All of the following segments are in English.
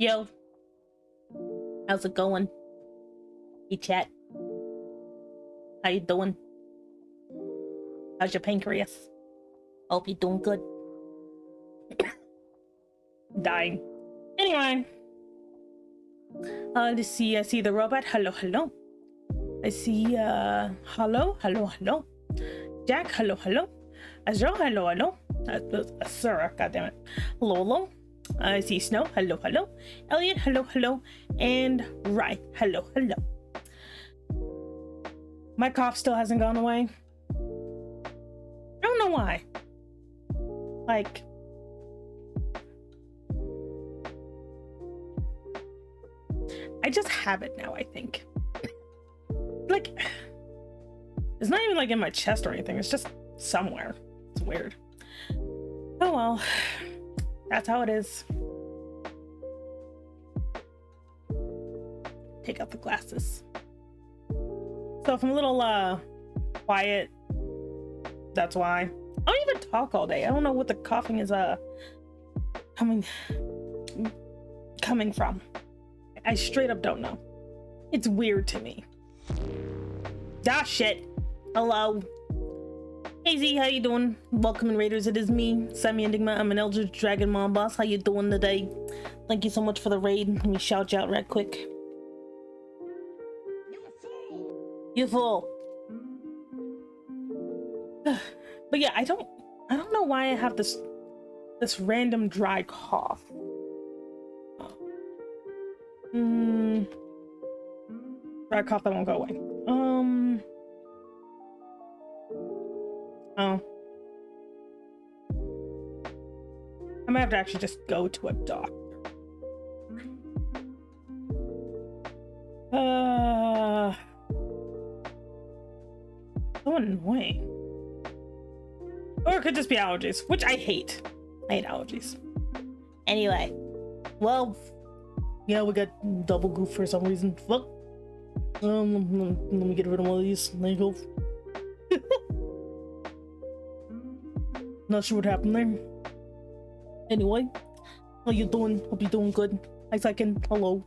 Yo, how's it going? Hey chat, how you doing? How's your pancreas? Hope you're doing good. Dying. Anyway, let's see. I see the robot. Hello, hello. I see. Hello, hello, hello. Jack. Hello, hello. Azrael. Hello, hello. Sarah. God damn it. Hello, hello. I see Snow. Hello, hello. Elliot. Hello, hello. And Rye. Hello, hello. My cough still hasn't gone away. I don't know why. Like, I just have it now, I think. Like, it's not even like in my chest or anything. It's just somewhere. It's weird. Oh well. That's how it is. Take out the glasses. So if I'm a little quiet, that's why. I don't even talk all day. I don't know what the coughing is coming from. I straight up don't know. It's weird to me. Ah shit. Hello. Hey Z, how you doing? Welcome in Raiders, it is me, Semi Enigma. I'm an Eldritch Dragon Mom boss. How you doing today? Thank you so much for the raid. Let me shout you out right quick. You fool. But yeah, I don't know why I have this random dry cough. Dry cough that won't go away. Oh. I might have to actually just go to a doctor. So annoying. Or it could just be allergies, which I hate. I hate allergies. Anyway, well, yeah, we got double goof for some reason. Fuck. Let me get rid of one of these. There you go. Not sure what happened there. Anyway, how you doing? Hope you're doing good. Hi, second. Hello.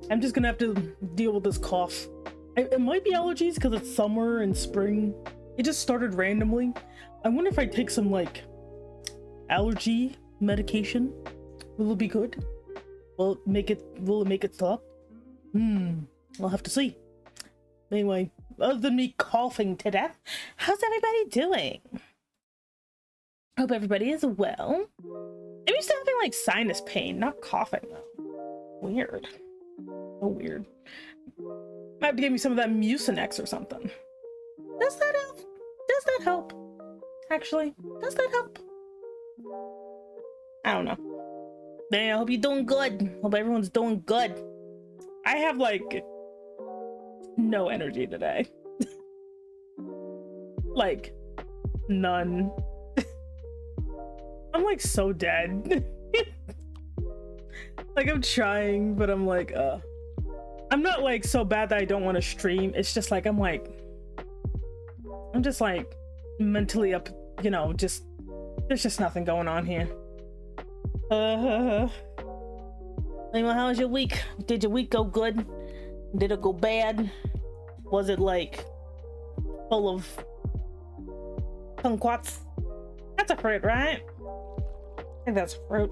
I'm just gonna have to deal with this cough. It might be allergies because it's summer and spring. It just started randomly. I wonder if I take some like allergy medication. Will it be good? Will it make it stop? I'll have to see. Anyway, other than me coughing to death, how's everybody doing? Hope everybody is well. I'm used to having like sinus pain, not coughing though. Weird. So weird. Might have to give me some of that Mucinex or something. Does that help? Does that help? Actually, does that help? I don't know. Man, I hope you're doing good. Hope everyone's doing good. I have like no energy today. Like none. I'm like so dead. Like I'm trying, but I'm like I'm not like so bad that I don't want to stream. It's just like I'm just like mentally up, you know, just there's just nothing going on here. Anyway, how was your week? Did your week go good? Did it go bad? Was it like full of kumquats? That's a fruit, right? I think that's a fruit.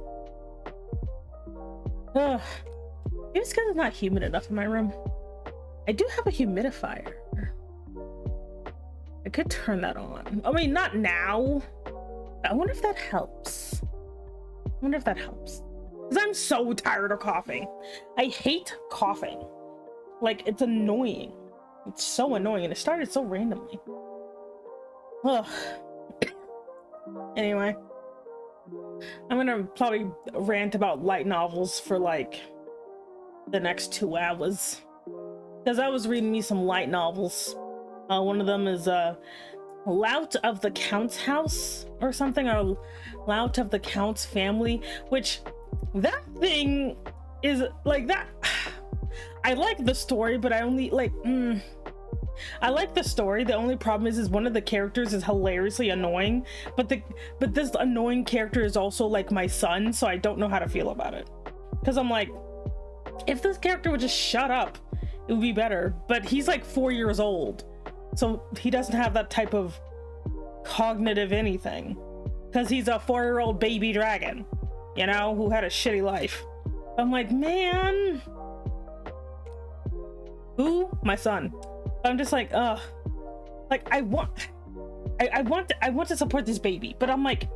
Maybe it's because it's not humid enough in my room. I do have a humidifier. I could turn that on. I mean, not now. I wonder if that helps. Because I'm so tired of coughing. I hate coughing. Like, it's annoying. It's so annoying, and it started so randomly. Ugh. Anyway, I'm gonna probably rant about light novels for like the next 2 hours, because I was reading me some light novels. One of them is Lout of the Count's House or something, or Lout of the Count's Family, which that thing is like that. I like the story, but I only like I like the story. The only problem is one of the characters is hilariously annoying, but this annoying character is also like my son, so I don't know how to feel about it. Because I'm like, if this character would just shut up, it would be better. But he's like 4 years old, so he doesn't have that type of cognitive anything. Because he's a 4-year-old baby dragon, you know, who had a shitty life. I'm like, man. Who? My son. I'm just like, like I want to support this baby, but I'm like,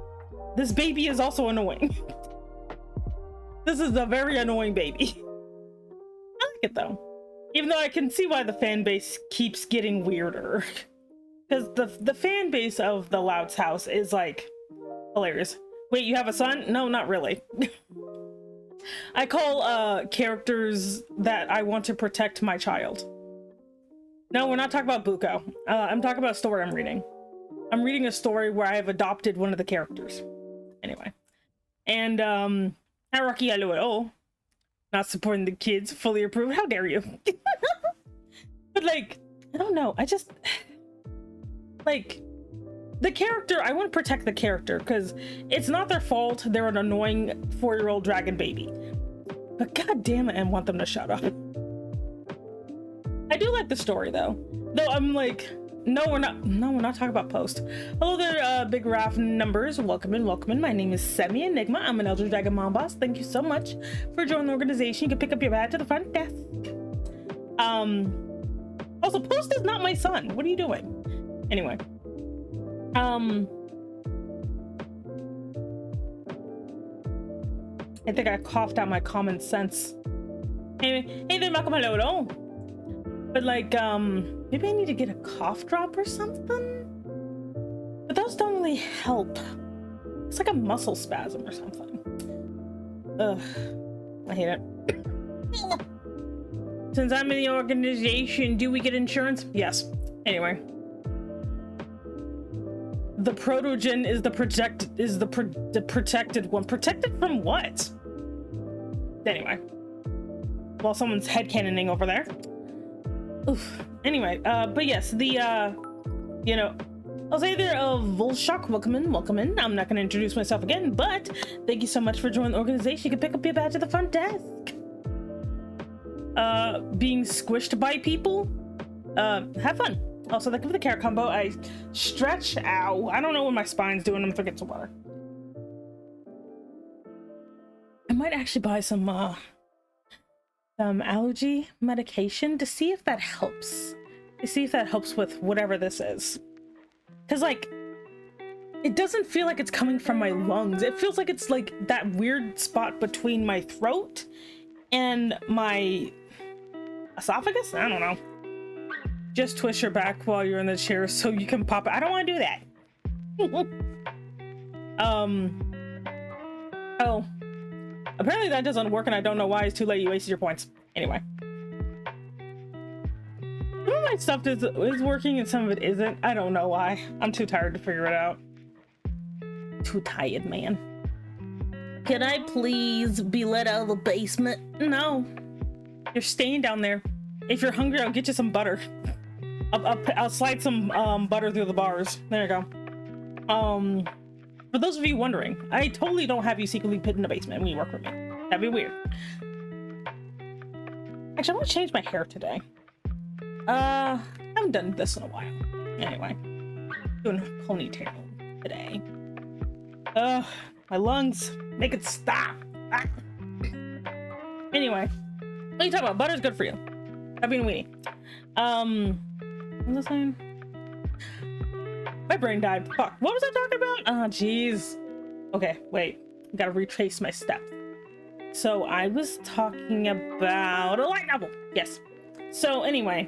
this baby is also annoying. This is a very annoying baby. I like it though, even though I can see why the fan base keeps getting weirder, because the fan base of the Louts house is like hilarious. Wait, you have a son? No, not really. I call characters that I want to protect my child. No, we're not talking about Buko. I'm talking about a story I'm reading. I'm reading a story where I have adopted one of the characters. Anyway. And, Rocky, hello. Not supporting the kids, fully approved. How dare you? But, like, I don't know. I just, like, the character, I want to protect the character because it's not their fault. They're an annoying 4-year-old dragon baby. But god damn it, I want them to shut up. I do like the story though. Though I'm like, no, we're not talking about post. Hello there, Big Raph numbers. Welcome in. My name is Semi Enigma. I'm an Elder Dragon Mom Boss. Thank you so much for joining the organization. You can pick up your badge at the front desk. Also, Post is not my son. What are you doing? Anyway. I think I coughed out my common sense. Hey there, Malcolm, hello. But like, maybe I need to get a cough drop or something? But those don't really help. It's like a muscle spasm or something. Ugh, I hate it. Since I'm in the organization, do we get insurance? Yes. Anyway. The protogen is the protected one. Protected from what? Anyway. Well, someone's headcanoning over there. Oof. Anyway, but yes, the, you know, I'll say there, Volshok, welcome in. I'm not gonna introduce myself again, but thank you so much for joining the organization. You can pick up your badge at the front desk. Being squished by people, have fun. Also, thank you for the carrot combo. I stretch, ow. I don't know what my spine's doing. I'm gonna get some water. I might actually buy some allergy medication to see if that helps. To see if that helps with whatever this is. Because, like, it doesn't feel like it's coming from my lungs. It feels like it's like that weird spot between my throat and my esophagus? I don't know. Just twist your back while you're in the chair so you can pop it. I don't want to do that. Oh. Apparently that doesn't work and I don't know why. It's too late. You wasted your points. Anyway. Some of my stuff is working and some of it isn't. I don't know why. I'm too tired to figure it out. Too tired, man. Can I please be let out of the basement? No. You're staying down there. If you're hungry, I'll get you some butter. I'll slide some butter through the bars. There you go. For those of you wondering, I totally don't have you secretly put in the basement when you work with me. That'd be weird. Actually, I want to change my hair today. I haven't done this in a while. Anyway, doing a ponytail today. My lungs, make it stop. Ah. Anyway, what are you talking about? Butter's good for you. I've been weenie. What was I saying? My brain died. Fuck. What was I talking about? Oh, jeez. Okay, wait. Gotta retrace my steps. So I was talking about a light novel. Yes. So anyway,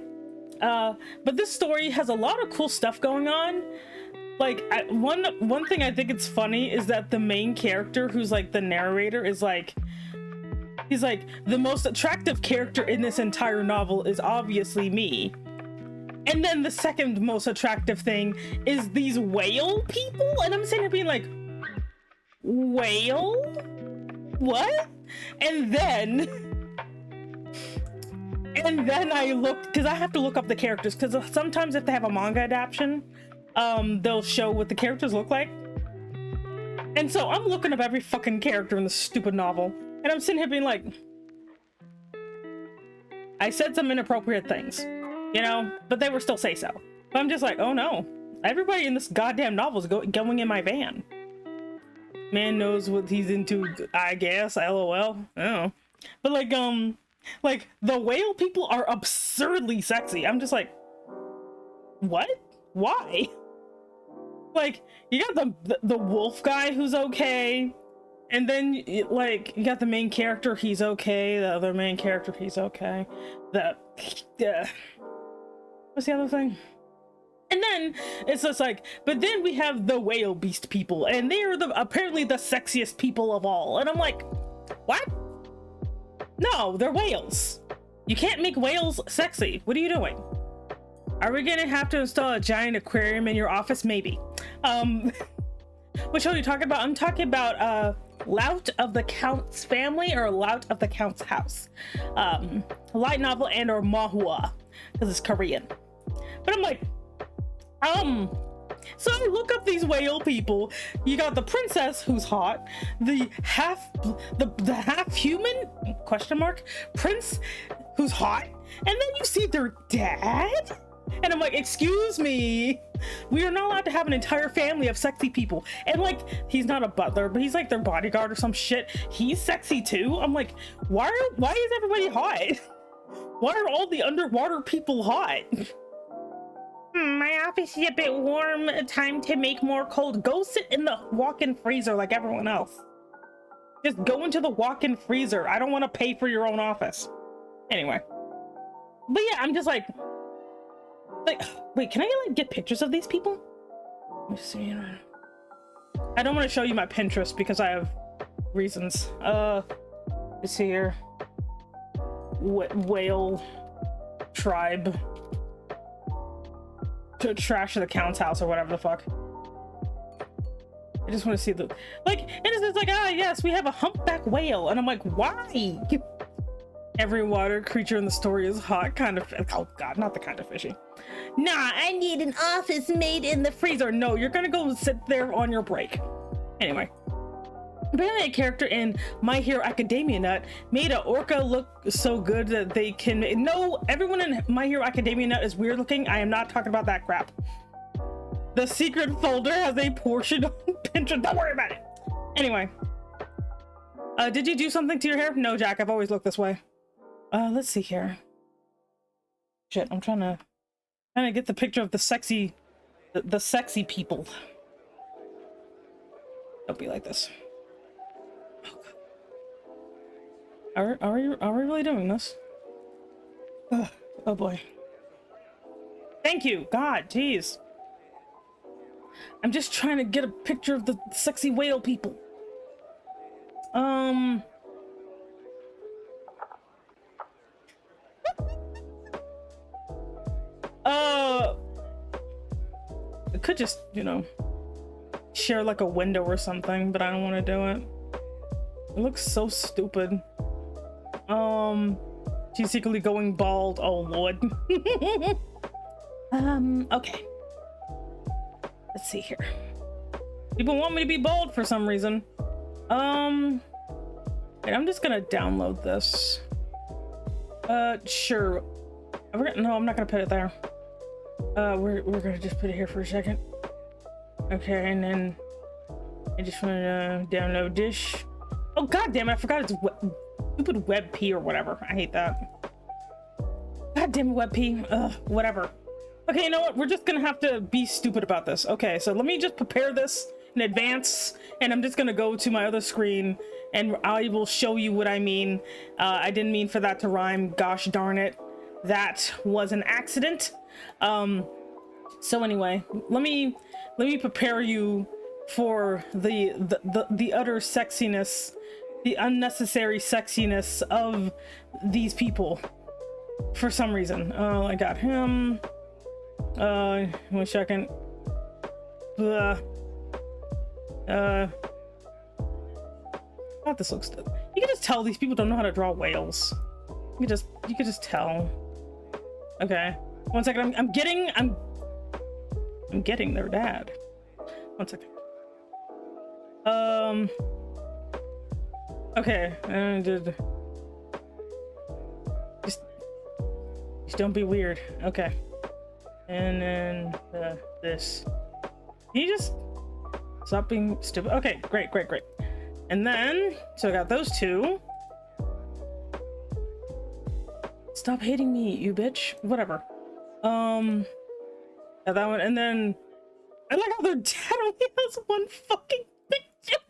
but this story has a lot of cool stuff going on. Like, one thing I think it's funny is that the main character, who's like the narrator, is like, he's like, the most attractive character in this entire novel is obviously me. And then the second most attractive thing is these whale people? And I'm sitting here being like, whale? What? And then And then I looked, because I have to look up the characters, because sometimes if they have a manga adaptation, they'll show what the characters look like. And so I'm looking up every fucking character in this stupid novel, and I'm sitting here being like, I said some inappropriate things, you know, but they were still say so. But I'm just like, oh no, everybody in this goddamn novel is going in my van. Man knows what he's into, I guess, LOL. I don't know. But like the whale people are absurdly sexy. I'm just like, what? Why? Like, you got the wolf guy who's okay, and then like you got the main character, he's okay. The other main character, he's okay. What's the other thing? And then it's just like, but then we have the whale beast people, and they are apparently the sexiest people of all. And I'm like, what? No, they're whales. You can't make whales sexy. What are you doing? Are we gonna have to install a giant aquarium in your office? Maybe. Which show are you talking about? I'm talking about Lout of the Count's Family, or Lout of the Count's House. Light novel and or mahua, because it's Korean. But I'm like, so I look up these whale people. You got the princess who's hot, the half human question mark prince who's hot, and then you see their dad, and I'm like, excuse me, we are not allowed to have an entire family of sexy people. And like, he's not a butler, but he's like their bodyguard or some shit. He's sexy too. I'm like, why is everybody hot? Why are all the underwater people hot? My office is a bit warm. Time to make more cold. Go sit in the walk-in freezer like everyone else. Just go into the walk-in freezer. I don't want to pay for your own office. Anyway. But yeah, I'm just like, wait, can I like get pictures of these people? Let me see. I don't want to show you my Pinterest because I have reasons. Let's see here. Whale tribe. Trash of the Count's house or whatever the fuck. I just want to see the like, and it's like, ah yes, we have a humpback whale, and I'm like, why? Every water creature in the story is hot, kind of. Oh god, not the kind of fishy. Nah, I need an office made in the freezer. No, you're gonna go sit there on your break. Anyway, apparently a character in My Hero Academia Nut made an orca look so good that they can. No, everyone in My Hero Academia Nut is weird looking. I am not talking about that crap. The secret folder has a portion on Pinterest. Don't worry about it. Anyway, did you do something to your hair? No, Jack. I've always looked this way. Let's see here. Shit, I'm trying to get the picture of the sexy people. Don't be like this. Oh, are we really doing this? Ugh, oh boy. Thank you, God, jeez. I'm just trying to get a picture of the sexy whale people. I could just, you know, share like a window or something, but I don't want to do it. It looks so stupid. She's secretly going bald. Oh lord. Okay. Let's see here. People want me to be bald for some reason. Wait, I'm just gonna download this. Sure. No, I'm not gonna put it there. We're gonna just put it here for a second. Okay, and then I just wanna download this. Oh god damn it, I forgot it's stupid WebP or whatever. I hate that. God damn it, WebP. Ugh, whatever. Okay, you know what? We're just gonna have to be stupid about this. Okay, so let me just prepare this in advance, and I'm just gonna go to my other screen and I will show you what I mean. I didn't mean for that to rhyme. Gosh darn it. That was an accident. So anyway, let me prepare you for the utter sexiness, the unnecessary sexiness of these people for some reason. Oh, I got him. 1 second. God, this looks good. You can just tell these people don't know how to draw whales. You can just You could just tell. Okay. 1 second. I'm getting their dad. 1 second. Okay. Just don't be weird. Okay. And then this. Can you just stop being stupid? Okay, great. And then, so I got those two. Stop hating me, you bitch. Whatever. Yeah, that one, and then I like how their dad only has one fucking picture.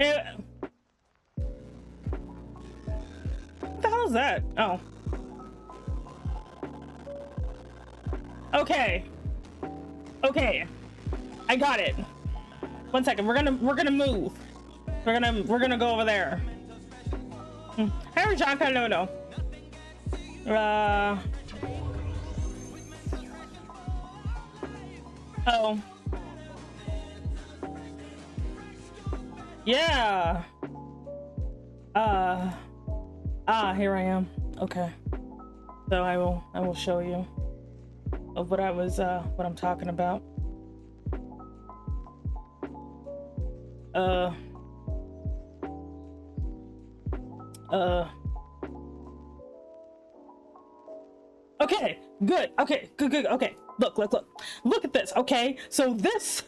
Yeah. What the hell is that? Oh. Okay. I got it. 1 second. We're gonna move. We're gonna go over there. Hey, John. No. Oh. Yeah. Here I am. Okay. So I will show you of what I'm talking about. Okay, good. Okay, good. Okay, look at this. Okay, so this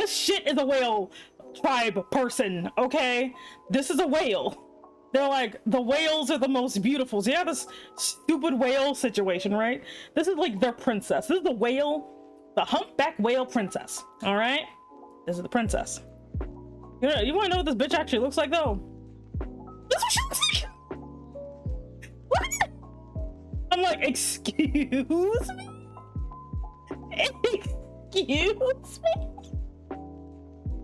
shit is a whale tribe person. Okay, this is a whale. They're like, the whales are the most beautiful. So you have this stupid whale situation, right? This is like their princess. This is the whale, the humpback whale princess. All right, this is the princess. You want to know what this bitch actually looks like, though? This is what she looks like. What? I'm like, excuse me? Excuse me?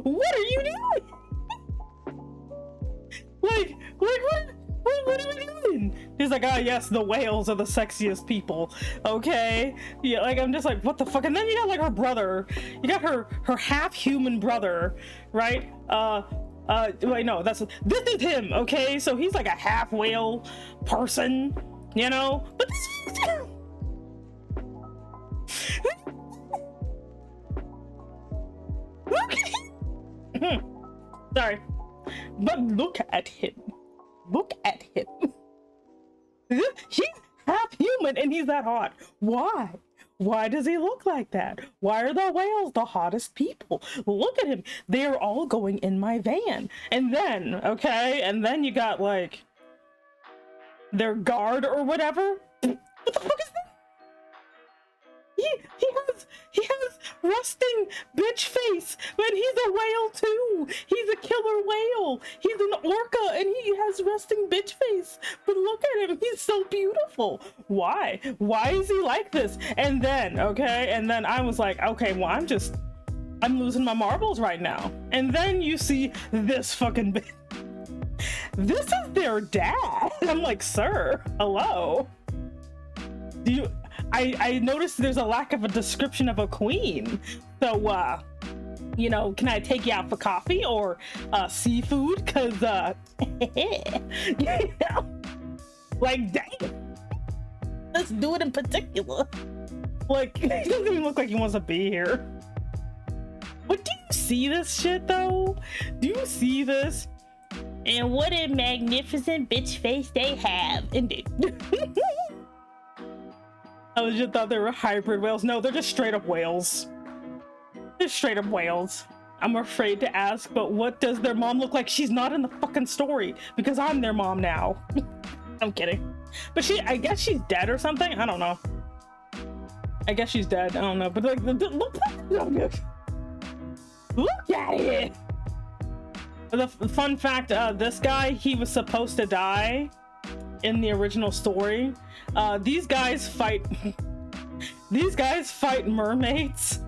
What are you doing? Like what are we doing? He's like, yes, the whales are the sexiest people. Okay. Yeah, like, I'm just like, what the fuck? And then you got like her brother. You got her half human brother, right? Wait, no, this is him, okay? So he's like a half whale person, you know? But this okay. Sorry. But look at him. He's half human and he's that hot. Why? Why does he look like that? Why are the whales the hottest people? Look at him. They're all going in my van. And then, okay, and then you got like their guard or whatever. What the fuck is that? He has resting bitch face, and he's a whale too. He's a killer whale. He's an orca, and he has resting bitch face. But look at him, he's so beautiful. Why? Why is he like this? And then, okay, and then I was like, okay, well, I'm losing my marbles right now. And then you see this fucking bitch. This is their dad. I'm like, sir, hello. I noticed there's a lack of a description of a queen. So, you know, can I take you out for coffee or seafood? Cause, you know, like, dang, let's do it in particular. Like, he doesn't even look like he wants to be here. But do you see this shit though? Do you see this? And what a magnificent bitch face they have, indeed. I legit thought they were hybrid whales. No, they're just straight up whales. They're straight up whales. I'm afraid to ask, but what does their mom look like? She's not in the fucking story because I'm their mom now. I'm kidding. But I guess she's dead or something. I don't know. I guess she's dead. I don't know. But like, look at it. The fun fact, this guy, he was supposed to die in the original story. These guys fight mermaids.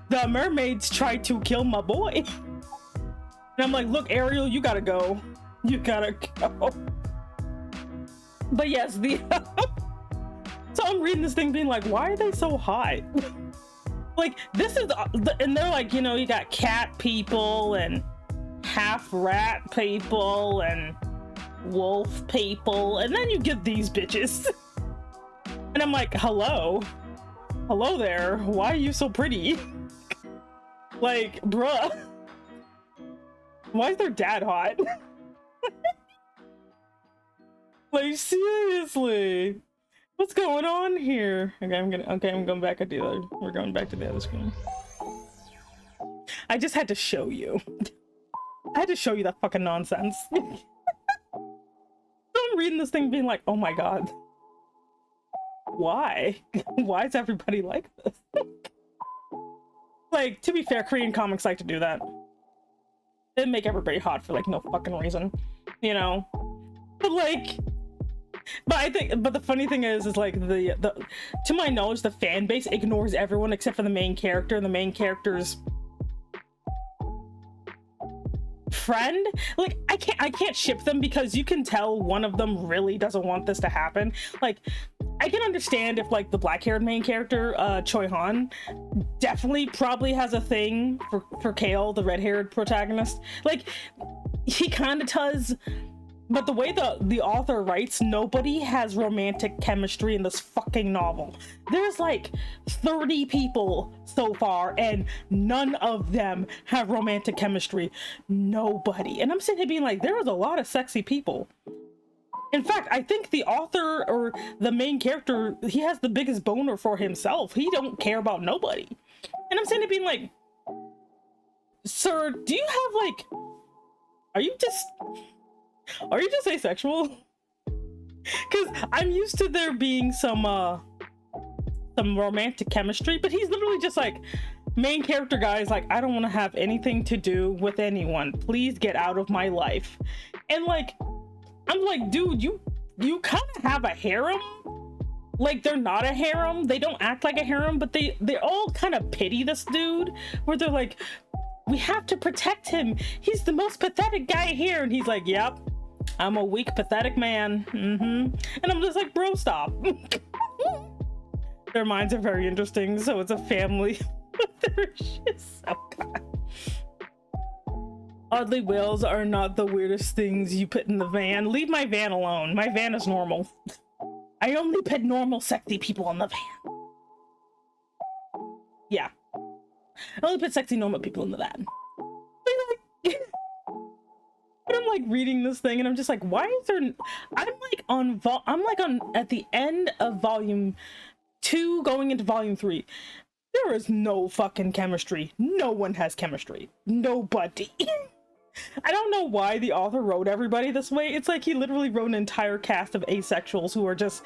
The mermaids tried to kill my boy. And I'm like, look, Ariel, you gotta go. You gotta go. But yes, so I'm reading this thing being like, why are they so hot? Like, this is, and they're like, you know, you got cat people and half rat people and wolf people, and then you get these bitches. And I'm like, hello there, why are you so pretty? Like, bruh, why is their dad hot? Like, seriously, what's going on here? Okay, I'm going back to the other, we're going back to the other screen. I just had to show you. I had to show you that fucking nonsense. I'm reading this thing being like, oh my god. Why? Why is everybody like this? Like, to be fair, Korean comics like to do that. They make everybody hot for like no fucking reason, you know? But like, but the funny thing is like the to my knowledge, the fan base ignores everyone except for the main character and the main character's friend. Like, I can't ship them because you can tell one of them really doesn't want this to happen. Like, I can understand if like the black-haired main character, Choi Han, definitely probably has a thing for Kale, the red-haired protagonist. Like, he kind of does, but the way the author writes, nobody has romantic chemistry in this fucking novel. There's like 30 people so far, and none of them have romantic chemistry. Nobody. And I'm sitting here being like, there is a lot of sexy people. In fact, I think the author or the main character, he has the biggest boner for himself. He don't care about nobody. And I'm sitting here being like, sir, do you have like, are you just asexual? Because I'm used to there being some romantic chemistry, but he's literally just like, main character guy is like, I don't want to have anything to do with anyone. Please get out of my life. And like, I'm like, dude, you kind of have a harem. Like, they're not a harem. They don't act like a harem, but they all kind of pity this dude, where they're like, we have to protect him. He's the most pathetic guy here. And he's like, yep, I'm a weak, pathetic man. And I'm just like, bro, stop. Their minds are very interesting. So it's a family. Their shit's so good. Oddly, whales are not the weirdest things you put in the van. Leave my van alone. My van is normal. I only put normal, sexy people in the van. Yeah. I only put sexy, normal people in the van. But I'm like reading this thing and I'm just like, why is there... I'm like on at the end of volume 2 going into volume 3. There is no fucking chemistry. No one has chemistry. Nobody. I don't know why the author wrote everybody this way. It's like he literally wrote an entire cast of asexuals who are just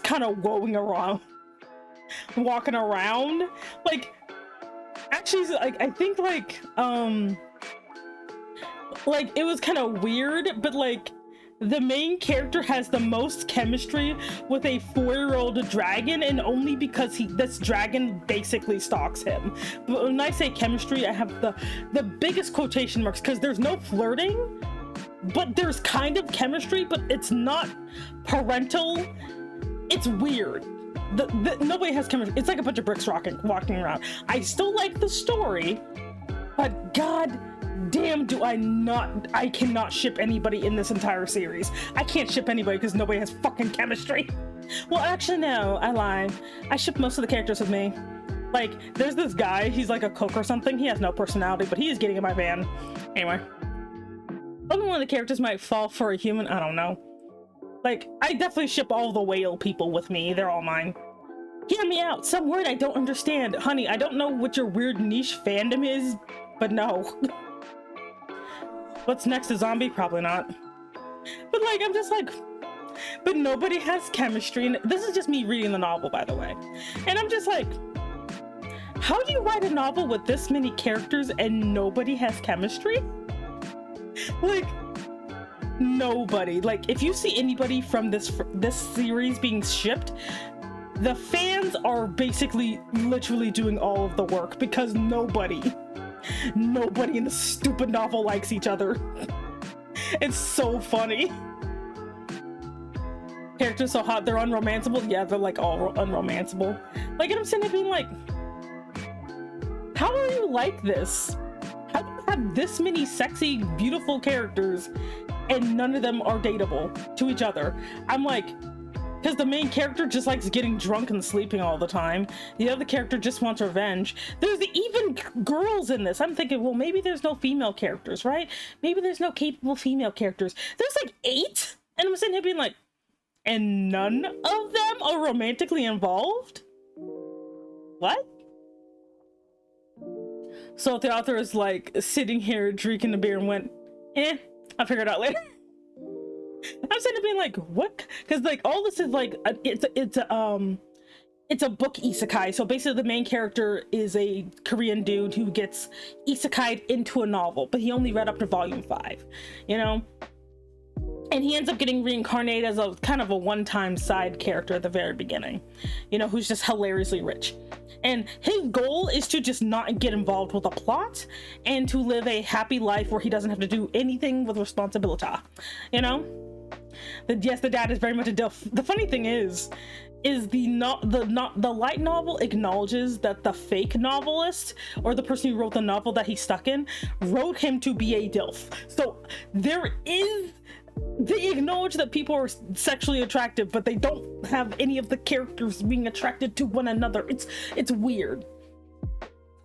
kind of walking around. Like, actually, like, I think like it was kind of weird, but like the main character has the most chemistry with a 4-year-old dragon, and only because this dragon basically stalks him. But when I say chemistry, I have the biggest quotation marks, because there's no flirting, but there's kind of chemistry, but it's not parental. It's weird. Nobody has chemistry. It's like a bunch of bricks walking around. I still like the story, but god damn, I cannot ship anybody in this entire series. I can't ship anybody because nobody has fucking chemistry. Well, actually, no, I lied. I ship most of the characters with me. Like, there's this guy, he's like a cook or something. He has no personality, but he is getting in my van. Anyway. Only one of the characters might fall for a human, I don't know. Like, I definitely ship all the whale people with me. They're all mine. Hear me out. Some word I don't understand. Honey, I don't know what your weird niche fandom is, but no. What's next, a zombie? Probably not. But like, I'm just like, but nobody has chemistry. And this is just me reading the novel, by the way. And I'm just like, how do you write a novel with this many characters and nobody has chemistry? Like, nobody. Like, if you see anybody from this series being shipped, the fans are basically literally doing all of the work, because nobody in the stupid novel likes each other. It's so funny. Characters so hot they're unromanceable. Yeah, they're like all unromanceable. Like, and I'm sitting there being like, how are you like this? How do you have this many sexy, beautiful characters and none of them are dateable to each other. I'm like, because the main character just likes getting drunk and sleeping all the time. The other character just wants revenge. There's even girls in this. I'm thinking, well, maybe there's no female characters, right? Maybe there's no capable female characters. There's like 8, and I'm sitting here being like, and none of them are romantically involved? What? So the author is like sitting here drinking a beer and went, I'll figure it out later. I'm sitting there being like, what? Because like all this is like it's a book isekai. So basically the main character is a Korean dude who gets isekai'd into a novel, but he only read up to volume 5, you know? And he ends up getting reincarnated as a kind of a one-time side character at the very beginning, you know, who's just hilariously rich. And his goal is to just not get involved with a plot and to live a happy life where he doesn't have to do anything with responsibility, you know? Yes, the dad is very much a DILF. The funny thing is the light novel acknowledges that the fake novelist or the person who wrote the novel that he's stuck in wrote him to be a DILF. So they acknowledge that people are sexually attractive, but they don't have any of the characters being attracted to one another. It's weird.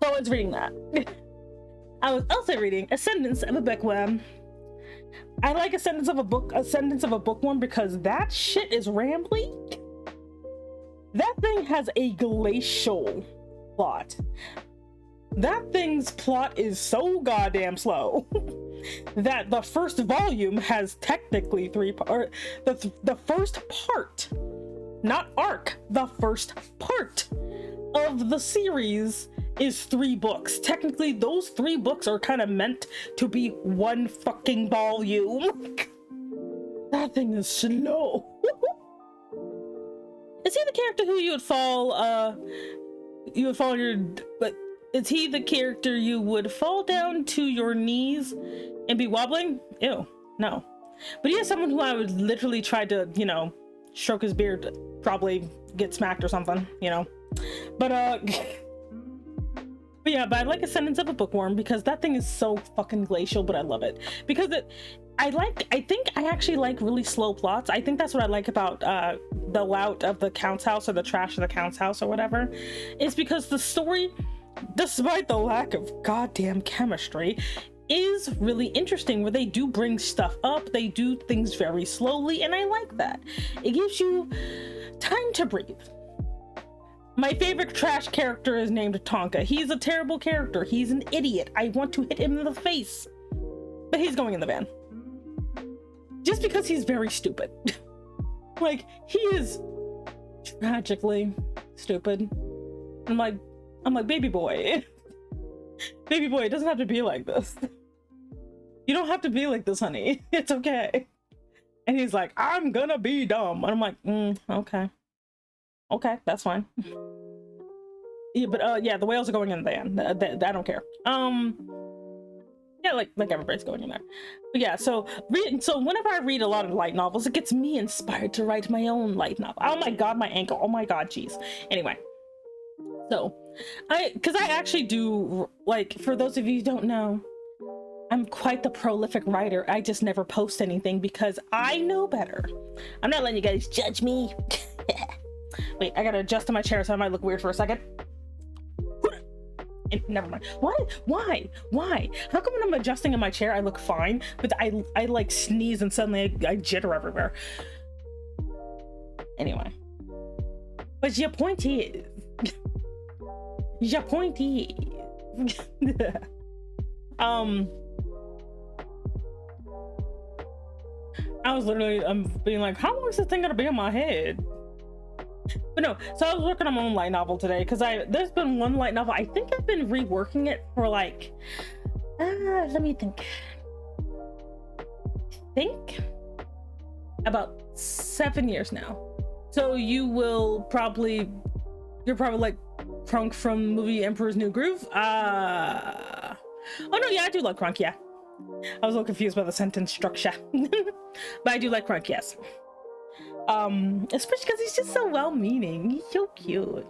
So I was reading that. I was also reading Ascendance of a Bookworm. I like Ascendance of a Bookworm because that shit is rambly. That thing has a glacial plot. That thing's plot is so goddamn slow that the first volume has technically 3 parts. The first part, not arc, the first part of the series is 3 books. Technically, those 3 books are kind of meant to be one fucking volume. That thing is slow. Is he the character who you would fall on your, but is he the character you would fall down to your knees and be wobbling? Ew, no. But he is someone who I would literally try to, you know, stroke his beard, probably get smacked or something, you know. But but yeah, but I like Ascendance of a Bookworm because that thing is so fucking glacial, but I love it. Because I think I actually like really slow plots. I think that's what I like about the Lout of the Count's House or the Trash of the Count's House or whatever. Is because the story, despite the lack of goddamn chemistry, is really interesting, where they do bring stuff up, they do things very slowly, and I like that. It gives you time to breathe. My favorite trash character is named Tonka. He's a terrible character. He's an idiot. I want to hit him in the face. But he's going in the van. Just because he's very stupid. Like, he is tragically stupid. I'm like, baby boy. Baby boy, it doesn't have to be like this. You don't have to be like this, honey. It's okay. And he's like, I'm gonna be dumb. And I'm like, okay. Okay, that's fine. Yeah, but yeah, the whales are going in the van. I don't care. Yeah, like everybody's going in there. But yeah, so whenever I read a lot of light novels, it gets me inspired to write my own light novel. Oh my god, my ankle. Oh my god, jeez. Anyway, so because I actually do, like, for those of you who don't know, I'm quite the prolific writer. I just never post anything because I know better. I'm not letting you guys judge me. Wait, I gotta adjust to my chair so I might look weird for a second. Never mind. Why? How come when I'm adjusting in my chair I look fine, but I like sneeze and suddenly I jitter everywhere? Anyway. But your point is... I was literally being like, how long is this thing gonna be in my head? But no, so I was working on my own light novel today because there's been one light novel. I think I've been reworking it for like, let me think. About 7 years now. So you're probably like Crunk from the movie Emperor's New Groove. Oh no, yeah, I do like Crunk, yeah. I was a little confused by the sentence structure. But I do like Crunk, yes. Especially because he's just so well-meaning. He's so cute.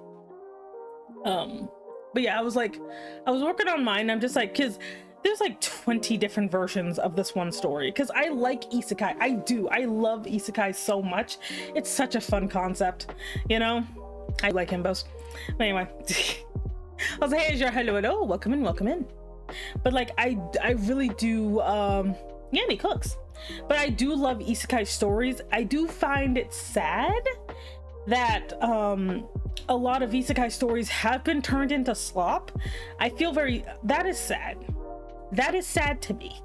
But yeah, I was working on mine. I'm just like, because there's like 20 different versions of this one story because I like isekai. I love isekai so much. It's such a fun concept, you know. I like himbos. But anyway, I was like, hey, hello, welcome in. But like I really do yeah, and he cooks. But I do love isekai stories. I do find it sad that a lot of isekai stories have been turned into slop. I feel that is sad. That is sad to me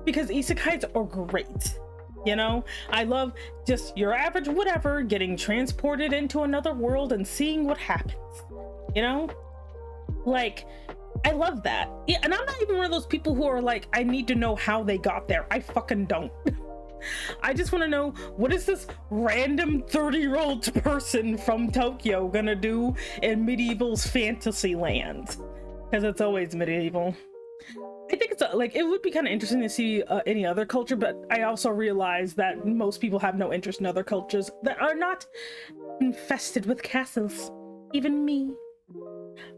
because isekais are great. You know, I love just your average whatever getting transported into another world and seeing what happens, you know, like I love that. Yeah, and I'm not even one of those people who are like, I need to know how they got there. I fucking don't. I just want to know, what is this random 30-year-old person from Tokyo gonna do in medieval's fantasy land? Because it's always medieval. I think it's like, it would be kind of interesting to see any other culture, but I also realize that most people have no interest in other cultures that are not infested with castles. Even me.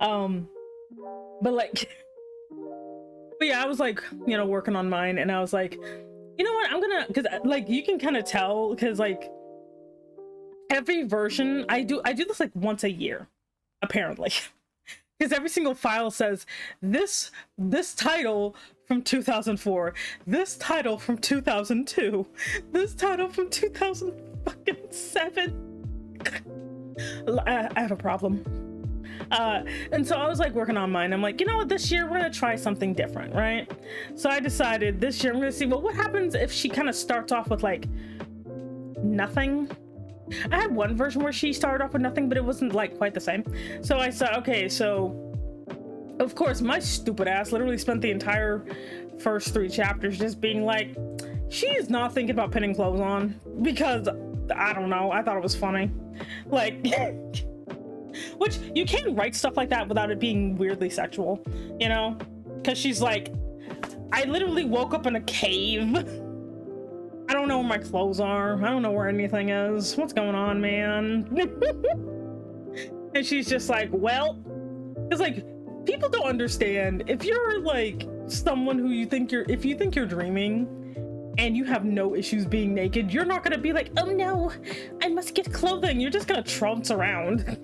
But like, but yeah, I was like, you know, working on mine, and I was like, you know what, I'm gonna, because like you can kind of tell, because like every version I do this like once a year, apparently. Because every single file says this title from 2004, this title from 2002, this title from 2007. I have a problem. And so I was like working on mine. I'm like, you know what, this year we're gonna try something different, right? So I decided this year I'm gonna see, well, what happens if she kind of starts off with like nothing? I had one version where she started off with nothing, but it wasn't like quite the same. So I said, okay, so of course my stupid ass literally spent the entire first 3 chapters just being like, she is not thinking about putting clothes on, because I don't know, I thought it was funny. Like, which you can't write stuff like that without it being weirdly sexual, you know? Because she's like, I literally woke up in a cave. I don't know where my clothes are. I don't know where anything is. What's going on, man? And she's just like, well, it's like, people don't understand. If you're like someone who if you think you're dreaming and you have no issues being naked, you're not gonna be like, oh no, I must get clothing. You're just gonna trounce around.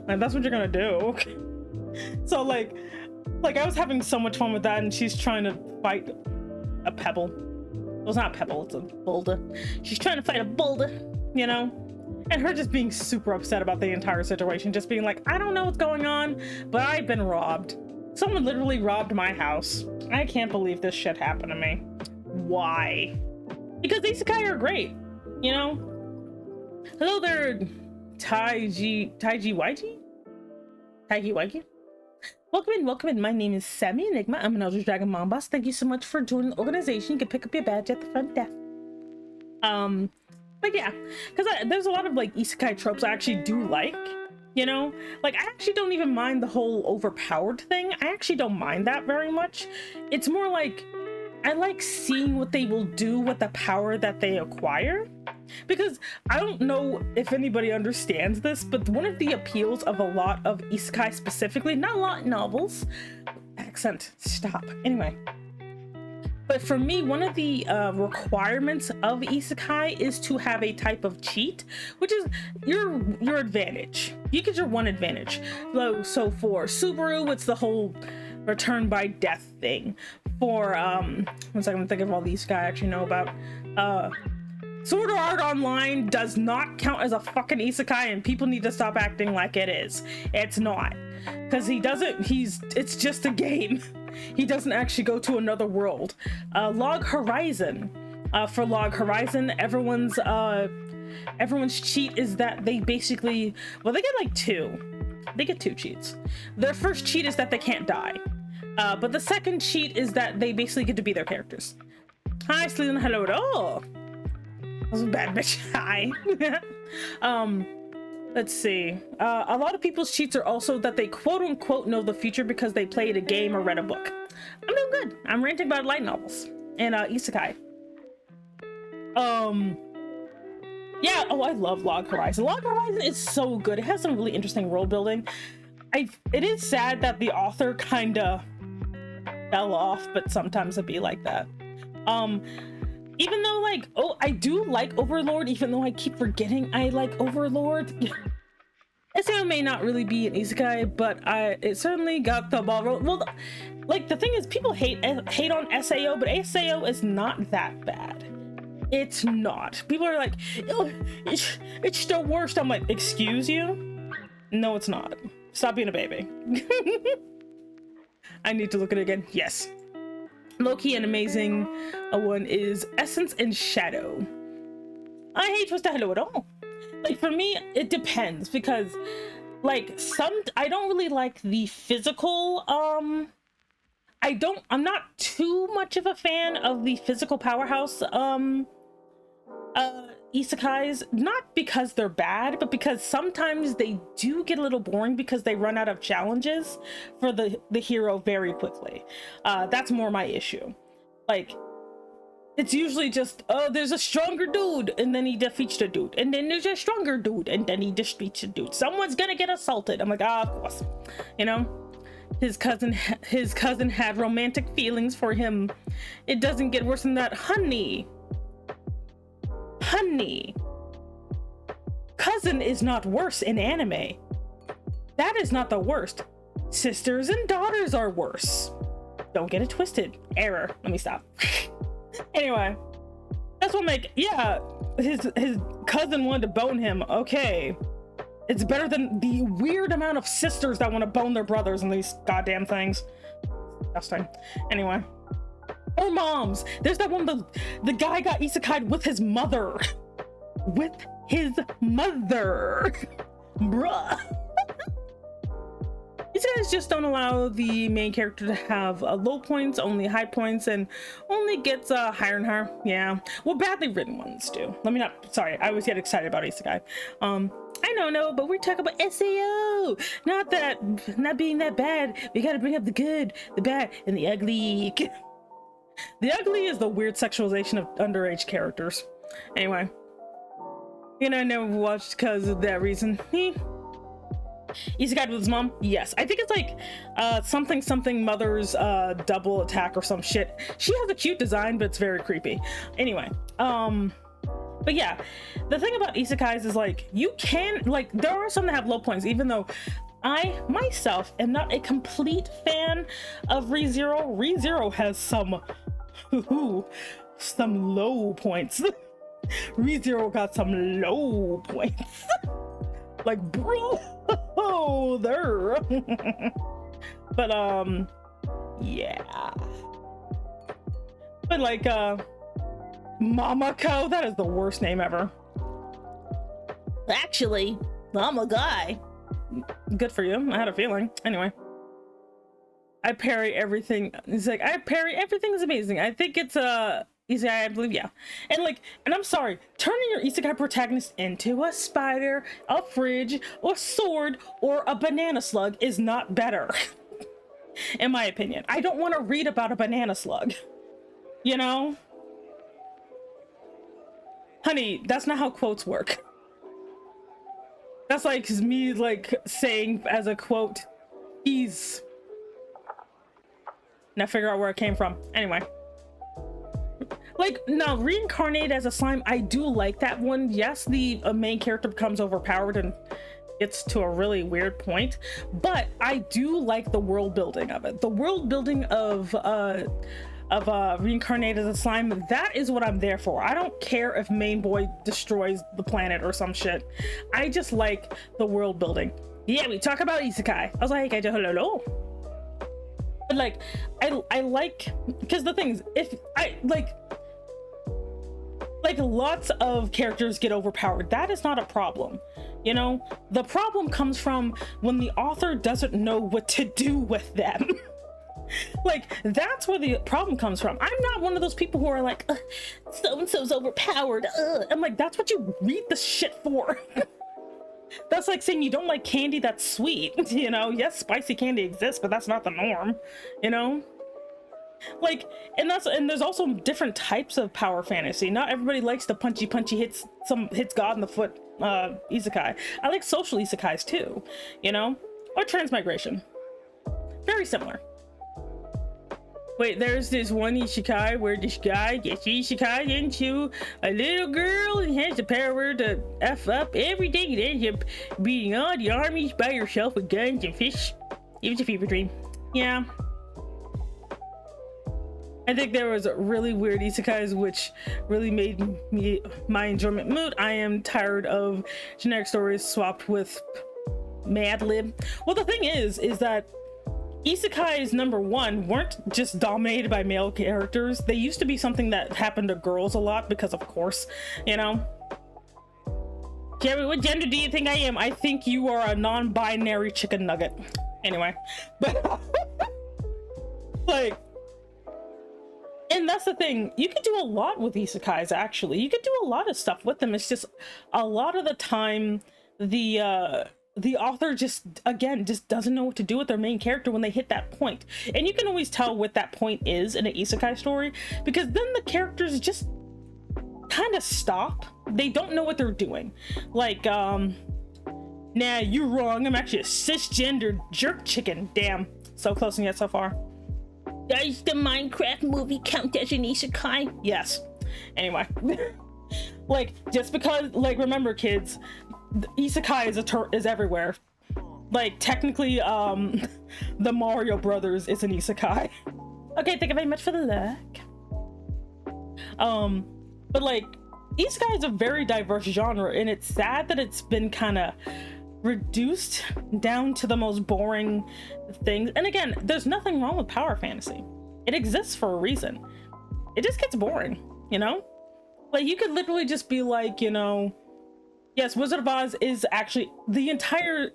And that's what you're gonna do. So like I was having so much fun with that, and she's trying to fight a pebble. Well, it's not a pebble, it's a boulder. She's trying to fight a boulder, you know? And her just being super upset about the entire situation, just being like, I don't know what's going on, but I've been robbed. Someone literally robbed my house. I can't believe this shit happened to me. Why? Because isekai are great, you know? Hello there, Taiji Waigi? Welcome in. My name is Sammy Enigma. I'm an Elder Dragon Mom Boss. Thank you so much for joining the organization. You can pick up your badge at the front desk. But yeah, because there's a lot of like isekai tropes I actually do like, you know? Like, I actually don't even mind the whole overpowered thing. I actually don't mind that very much. It's more like, I like seeing what they will do with the power that they acquire. Because I don't know if anybody understands this, but one of the appeals of a lot of isekai specifically, not a lot of novels, accent, stop, anyway. But for me, one of the requirements of isekai is to have a type of cheat, which is your advantage. You get your one advantage. So for Subaru, it's the whole return by death thing. For, one second, I'm thinking of all these guys I actually know about. Sword Art Online does not count as a fucking isekai, and people need to stop acting like it is. It's not. Because it's just a game. He doesn't actually go to another world. Log Horizon. For Log Horizon, everyone's cheat is that they basically, well, they get like 2. They get 2 cheats. Their first cheat is that they can't die. But the second cheat is that they basically get to be their characters. Hi, Sylvana, hello. Oh! That was a bad bitch. Hi. Let's see. A lot of people's cheats are also that they quote unquote know the future because they played a game or read a book. I'm doing good. I'm ranting about light novels and isekai. Yeah, oh, I love Log Horizon. Log Horizon is so good. It has some really interesting world building. It is sad that the author kinda fell off, but sometimes it'd be like that. Even though, like, oh, I do like Overlord, even though I keep forgetting I like Overlord. SAO may not really be an isekai, but it certainly got the ball rolling. Well, like, the thing is, people hate on SAO, but SAO is not that bad. It's not. People are like, oh, it's the worst. I'm like, excuse you? No, it's not. Stop being a baby. I need to look at it again. Yes. Low-key and amazing one is Essence and Shadow. I hate Twisted Hello at all. Like, for me, it depends, because, like, I don't really like the physical, I'm not too much of a fan of the physical powerhouse, isekais, not because they're bad, but because sometimes they do get a little boring because they run out of challenges for the hero very quickly. That's more my issue. Like, it's usually just, oh, there's a stronger dude, and then he defeats the dude, and then there's a stronger dude, and then he defeats the dude. Someone's gonna get assaulted. I'm like, ah, of course. You know, his cousin had romantic feelings for him. It doesn't get worse than that. Honey, cousin is not worse in anime. That is not the worst. Sisters and daughters are worse. Don't get it twisted. Error. Let me stop. Anyway, that's what yeah, his cousin wanted to bone him. Okay, it's better than the weird amount of sisters that want to bone their brothers in these goddamn things. Disgusting. Anyway, or moms. There's that one, the guy got isekai'd with his mother. With his mother. Bruh. These guys just don't allow the main character to have low points, only high points, and only gets higher and higher. Yeah, well, badly written ones do. Sorry, I always get excited about isekai. I know, but we're talking about SAO, not being that bad. We gotta bring up the good, the bad, and the ugly. The ugly is the weird sexualization of underage characters. Anyway, and I never watched because of that reason. Isekai with his mom? Yes. I think it's like something mother's double attack or some shit. She has a cute design, but it's very creepy. Anyway, but yeah, the thing about isekais is, like, you can, like, there are some that have low points, even though I myself am not a complete fan of ReZero. ReZero has some low points. ReZero got some low points. Like, bro, there. But yeah. But like Mamako, that is the worst name ever. Actually, I'm a guy. Good for you. I had a feeling. Anyway, I parry everything. He's like, I parry everything is amazing. I think it's isekai, I believe, yeah. And like, and I'm sorry, turning your isekai protagonist into a spider, a fridge, a sword, or a banana slug is not better. In my opinion. I don't want to read about a banana slug. You know? Honey, that's not how quotes work. That's like me, like, saying as a quote, he's... Now figure out where it came from. Anyway. Like, now, reincarnated as a slime, I do like that one. Yes, the main character becomes overpowered and gets to a really weird point, but I do like the world building of it. The world building of reincarnated as a slime, that is what I'm there for. I don't care if main boy destroys the planet or some shit. I just like the world building. Yeah, we talk about isekai. I was like, I just hello. But like, I like, because the thing is, if I like lots of characters get overpowered, that is not a problem. You know, the problem comes from when the author doesn't know what to do with them. Like, that's where the problem comes from. I'm not one of those people who are like, so-and-so's overpowered. I'm like, that's what you read the shit for. That's like saying you don't like candy that's sweet. You know, yes, spicy candy exists, but that's not the norm, you know? Like, and there's also different types of power fantasy. Not everybody likes the punchy hits God in the foot isekai. I like social isekais too, you know, or transmigration. Very similar. Wait, there's this one isekai where this guy gets isekai into a little girl and has the power to F up everything and ends up beating all the armies by herself with guns and fish. It was a fever dream. Yeah. I think there was really weird isekais which really made my enjoyment moot. I am tired of generic stories swapped with Mad Lib. Well, the thing is that isekais, number one, weren't just dominated by male characters. They used to be something that happened to girls a lot because, of course, you know. Jerry, what gender do you think I am? I think you are a non-binary chicken nugget. Anyway, but like, and that's the thing, you can do a lot with isekais. Actually, you can do a lot of stuff with them. It's just a lot of the time the author just doesn't know what to do with their main character when they hit that point. And you can always tell what that point is in an isekai story, because then the characters just kind of stop. They don't know what they're doing. Like, nah, you're wrong, I'm actually a cisgender jerk chicken. Damn, so close and yet so far. Does the Minecraft movie count as an isekai? Yes. Anyway. Like, just because, like, remember kids, isekai is everywhere. Like, technically, the Mario Brothers is an isekai. Okay, thank you very much for the luck. But like, isekai is a very diverse genre, and it's sad that it's been kind of reduced down to the most boring things. And again, there's nothing wrong with power fantasy. It exists for a reason. It just gets boring, you know? Like, you could literally just be like, you know, yes, Wizard of Oz is actually the entire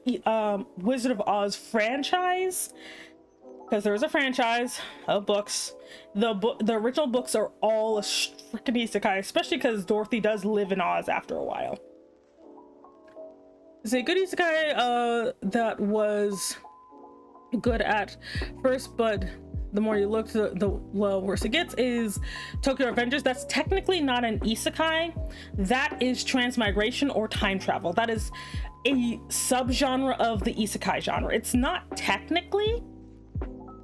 Wizard of Oz franchise, because there's a franchise of books. The original books are all a freaking isekai, especially because Dorothy does live in Oz after a while. It's a good isekai that was good at first, but the more you look, the worse it gets, is Tokyo Revengers. That's technically not an isekai. That is transmigration or time travel. That is a subgenre of the isekai genre. It's not technically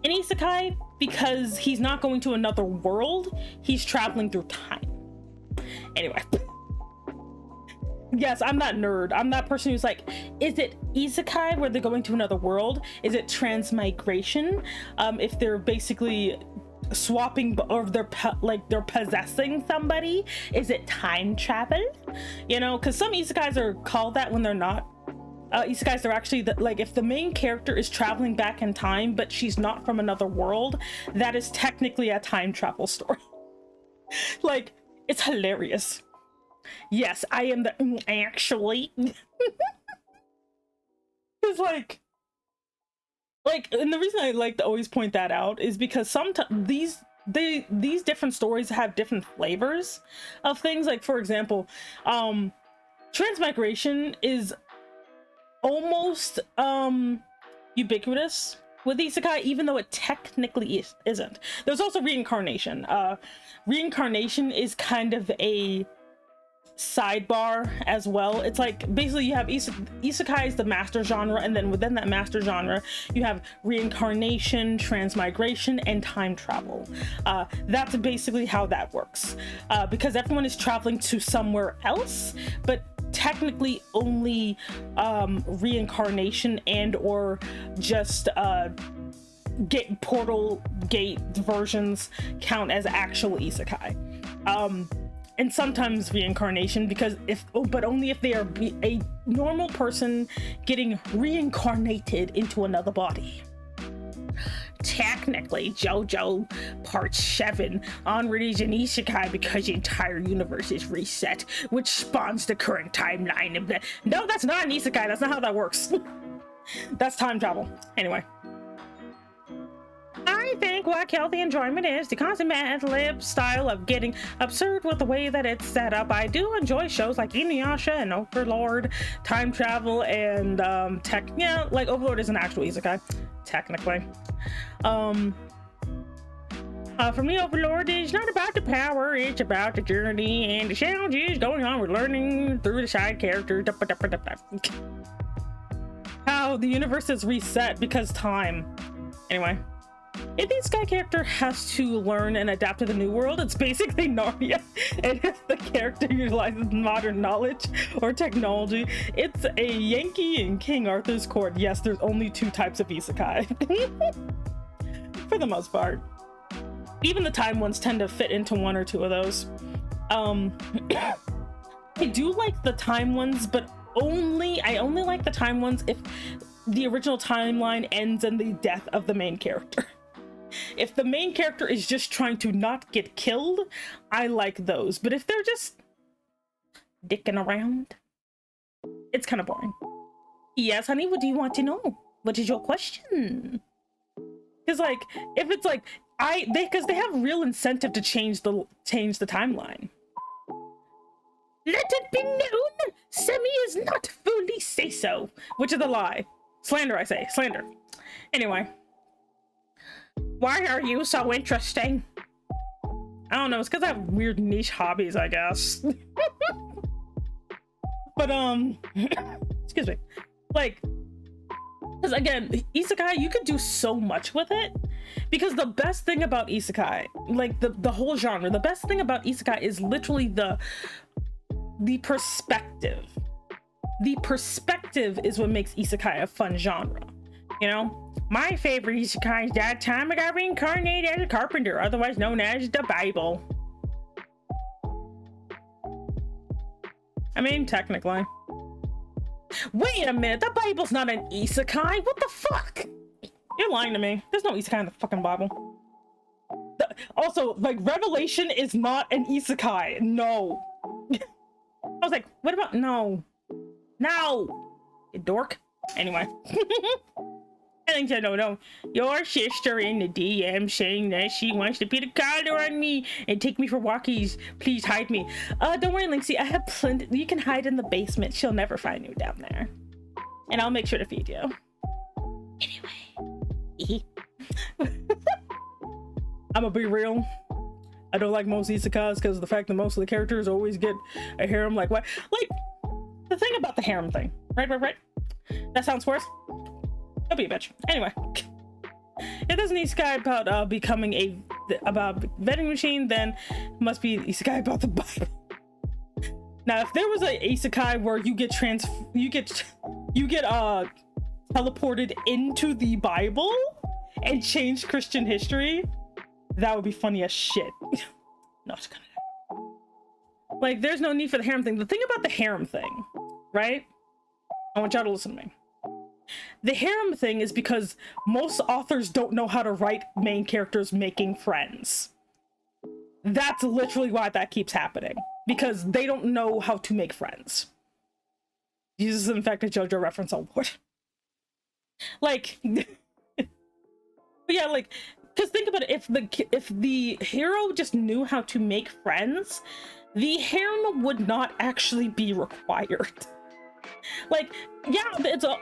an isekai because he's not going to another world. He's traveling through time. Anyway. Yes, I'm that nerd. I'm that person who's like, is it isekai where they're going to another world? Is it transmigration? If they're basically swapping, or they're possessing somebody? Is it time travel? You know, because some isekais are called that when they're not. Isekais are actually like, if the main character is traveling back in time, but she's not from another world, that is technically a time travel story. Like, it's hilarious. Yes, I am the actually. It's like, and the reason I like to always point that out is because sometimes these different stories have different flavors of things. Like, for example, transmigration is almost ubiquitous with isekai, even though it technically isn't. There's also reincarnation. Reincarnation is kind of a sidebar as well. It's like, basically you have isekai is the master genre, and then within that master genre you have reincarnation, transmigration, and time travel. That's basically how that works, because everyone is traveling to somewhere else, but technically only reincarnation and or just portal gate versions count as actual isekai. And sometimes reincarnation, because but only if they are a normal person getting reincarnated into another body. Technically, JoJo Part 7 onward is an isekai because the entire universe is reset, which spawns the current timeline of the... No, that's not an isekai. That's not how that works. That's time travel. Anyway. I think what healthy enjoyment is the constant Mad Lib style of getting absurd with the way that it's set up. I do enjoy shows like Inuyasha and Overlord, time travel, and like Overlord is an actual isekai, technically. For me, Overlord is not about the power, it's about the journey and the challenges going on with learning through the side character. How the universe is reset because time. Anyway. if the isekai character has to learn and adapt to the new world, it's basically Narnia. And if the character utilizes modern knowledge or technology, it's a Yankee in King Arthur's court. Yes, there's only 2 types of isekai. For the most part. Even the time ones tend to fit into 1 or 2 of those. I do like the time ones, but I only like the time ones if the original timeline ends in the death of the main character. If the main character is just trying to not get killed, I like those. But if they're just dicking around, it's kind of boring. Yes, honey, what do you want to know? What is your question? Because like, if it's like, because they have real incentive to change the timeline. Let it be known, Semi is not fully say so, which is a lie. Slander, I say, slander. Anyway, why are you so interesting? I don't know, it's because I have weird niche hobbies, I guess. But excuse me, like, because again, isekai, you could do so much with it, because the best thing about isekai, like the whole genre, the best thing about isekai is literally the perspective. The perspective is what makes isekai a fun genre. You know, my favorite isekai is that time I got reincarnated as a carpenter, otherwise known as the Bible. I mean, technically. Wait a minute, the Bible's not an isekai. What the fuck? You're lying to me. There's no isekai in the fucking Bible. Also, like, Revelation is not an isekai. No. I was like, what about no, you dork. Anyway. I think no. Your sister in the DM saying that she wants to put a collar on me and take me for walkies. Please hide me. Don't worry, Linksy. I have plenty. You can hide in the basement. She'll never find you down there. And I'll make sure to feed you. Anyway. I'm gonna be real. I don't like most isekais because of the fact that most of the characters always get a harem. Like, what? Like, the thing about the harem thing. Right? That sounds worse. Don't be a bitch. Anyway. If there's an isekai about becoming about vending machine, then it must be an isekai about the Bible. Now, if there was a isekai where you get teleported into the Bible and change Christian history, that would be funny as shit. Not gonna. Like, there's no need for the harem thing. The thing about the harem thing, right? I want y'all to listen to me. The harem thing is because most authors don't know how to write main characters making friends. That's literally why that keeps happening. Because they don't know how to make friends. This is in fact a JoJo reference on board. Like, but yeah, like, because think about it, if the hero just knew how to make friends, the harem would not actually be required. Like, yeah,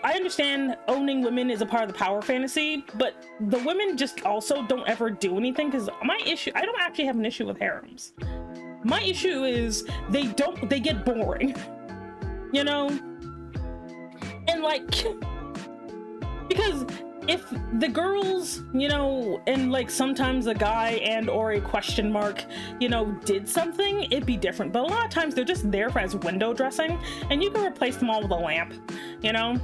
I understand owning women is a part of the power fantasy, but the women just also don't ever do anything. Because my issue, I don't actually have an issue with harems. My issue is they get boring, you know? And like, because if the girls, you know, and like sometimes a guy and or a question mark, you know, did something, it'd be different. But a lot of times they're just there for as window dressing, and you can replace them all with a lamp, you know?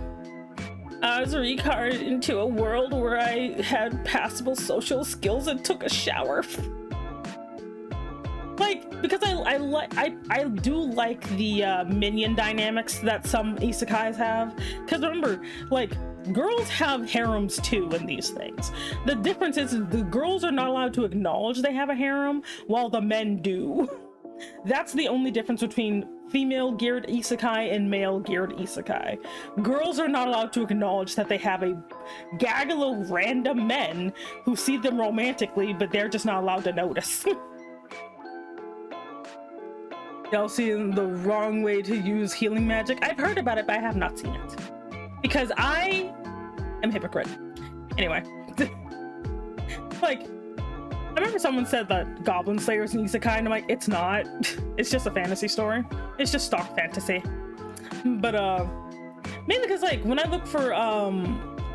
I was reincarnated into a world where I had passable social skills and took a shower. Like, because I do like the minion dynamics that some isekais have. Because remember, like, girls have harems too in these things. The difference is the girls are not allowed to acknowledge they have a harem, while the men do. That's the only difference between female-geared isekai and male-geared isekai. Girls are not allowed to acknowledge that they have a gaggle of random men who see them romantically, but they're just not allowed to notice. Y'all seeing the wrong way to use healing magic? I've heard about it, but I have not seen it. Because I am a hypocrite. Anyway. Like, I remember someone said that Goblin Slayer's an isekai, and I'm like, it's not. It's just a fantasy story. It's just stock fantasy. But, mainly because, like, when I look for,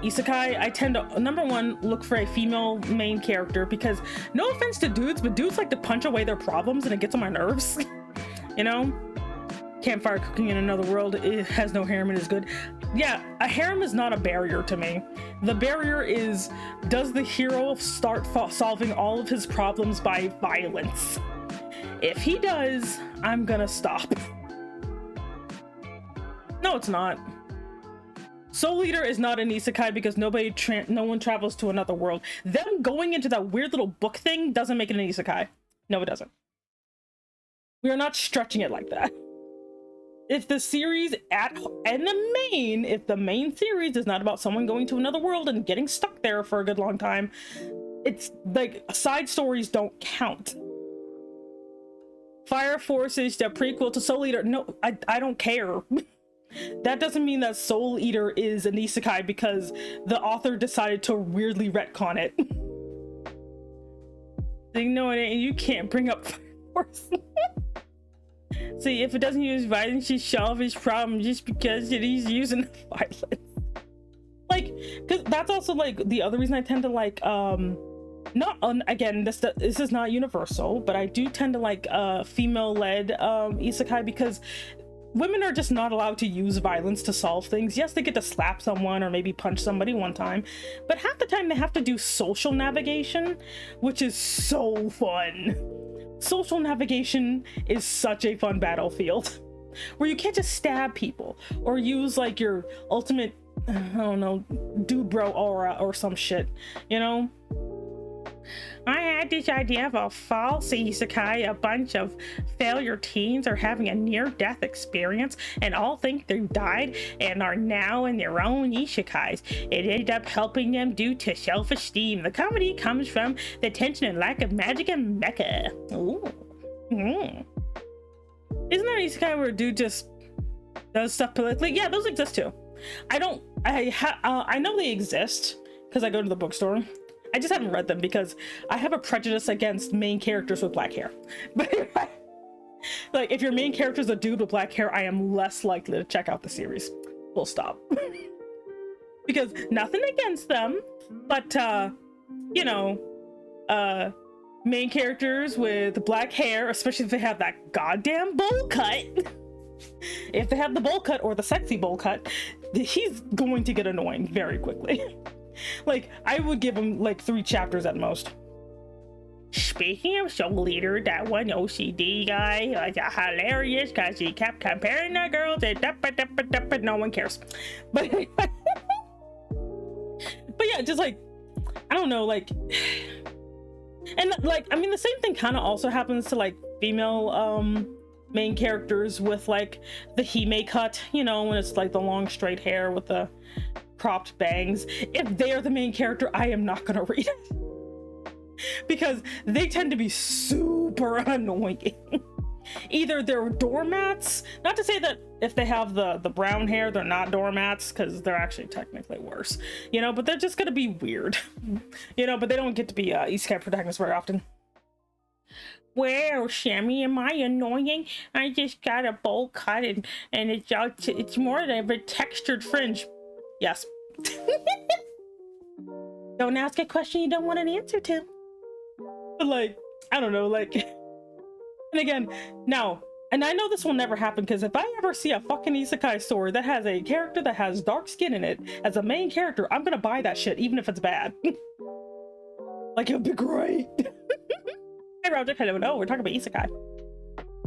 isekai, I tend to, number one, look for a female main character, because no offense to dudes, but dudes like to punch away their problems and it gets on my nerves. You know? Campfire cooking in another world, it has no harem and is good. Yeah, a harem is not a barrier to me. The barrier is, does the hero start solving all of his problems by violence? If he does, I'm gonna stop. No, it's not. Soul Eater is not an isekai because no one travels to another world. Them going into that weird little book thing doesn't make it an isekai. No, it doesn't. We are not stretching it like that. If the series if the main series is not about someone going to another world and getting stuck there for a good long time, it's like side stories don't count. Fire Force is the prequel to Soul Eater. No, I don't care. That doesn't mean that Soul Eater is an isekai because the author decided to weirdly retcon it. Like, no, you can't bring up Fire Force. See, if it doesn't use violence to solve his problem just because it is using violence. Like, because that's also like the other reason I tend to like, again, this is not universal, but I do tend to like female-led isekai because women are just not allowed to use violence to solve things. Yes, they get to slap someone or maybe punch somebody one time, but half the time they have to do social navigation, which is so fun. Social navigation is such a fun battlefield where you can't just stab people or use like your ultimate, I don't know, dude bro aura or some shit, you know? I had this idea of a false isekai. A bunch of failure teens are having a near-death experience and all think they died and are now in their own isekais. It ended up helping them due to self-esteem. The comedy comes from the tension and lack of magic and mecha. Ooh. Mm. Isn't there an isekai where a dude just does stuff politically? Yeah, those exist too. I know they exist because I go to the bookstore. I just haven't read them because I have a prejudice against main characters with black hair. But like, if your main character is a dude with black hair, I am less likely to check out the series. Full stop. Because nothing against them, but you know, main characters with black hair, especially if they have that goddamn bowl cut. If they have the bowl cut or the sexy bowl cut, he's going to get annoying very quickly. Like, I would give him like 3 chapters at most. Speaking of Soul Eater, that one OCD guy was hilarious because he kept comparing the girls and no one cares. But yeah, just like, I don't know, like, and like, I mean, the same thing kind of also happens to like female main characters with like the hime cut, you know, when it's like the long straight hair with the cropped bangs. If they are the main character, I am not gonna read it because they tend to be super annoying. Either they're doormats, not to say that if they have the brown hair they're not doormats, because they're actually technically worse, you know, but they're just gonna be weird, you know, but they don't get to be isekai protagonists very often. Well, Sammy, am I annoying? I just got a bowl cut and it's more of a textured fringe. Yes. Don't ask a question you don't want an answer to. But like, I don't know, like, and again, now, and I know this will never happen because if I ever see a fucking isekai story that has a character that has dark skin in it as a main character, I'm gonna buy that shit even if it's bad. Like, it'll be great. Hey Roger, hello, no, we're talking about isekai.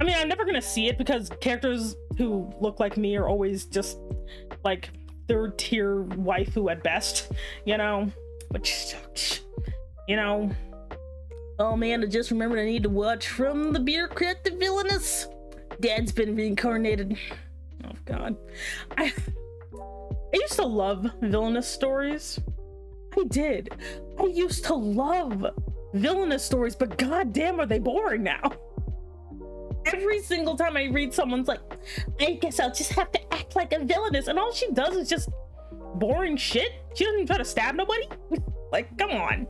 I mean, I'm never gonna see it because characters who look like me are always just like 3rd tier waifu at best, you know, which sucks, you know. Oh man, I just remembered I need to watch From the Bureaucrat to Villainous. Dad's been reincarnated. Oh god. I used to love villainous stories. I did. I used to love villainous stories, but goddamn are they boring now. Every single time I read someone's like, I guess I'll just have to act like a villainess, and all she does is just boring shit. She doesn't even try to stab nobody. Like, come on.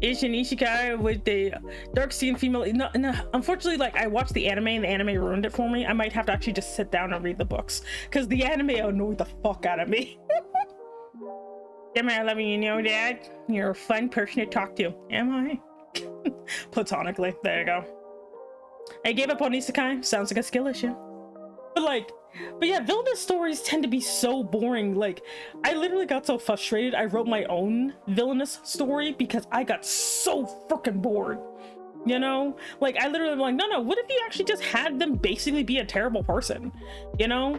Is an isekai with the dark skinned female? No, unfortunately, like, I watched the anime and the anime ruined it for me. I might have to actually just sit down and read the books because the anime annoyed the fuck out of me. Am I loving you know, Dad? You're a fun person to talk to. Am I? Platonically. There you go. I gave up on isekai. Sounds like a skill issue. But yeah, villainous stories tend to be so boring. Like, I literally got so frustrated, I wrote my own villainous story because I got so freaking bored. You know? Like, I literally was like, no, what if you actually just had them basically be a terrible person? You know?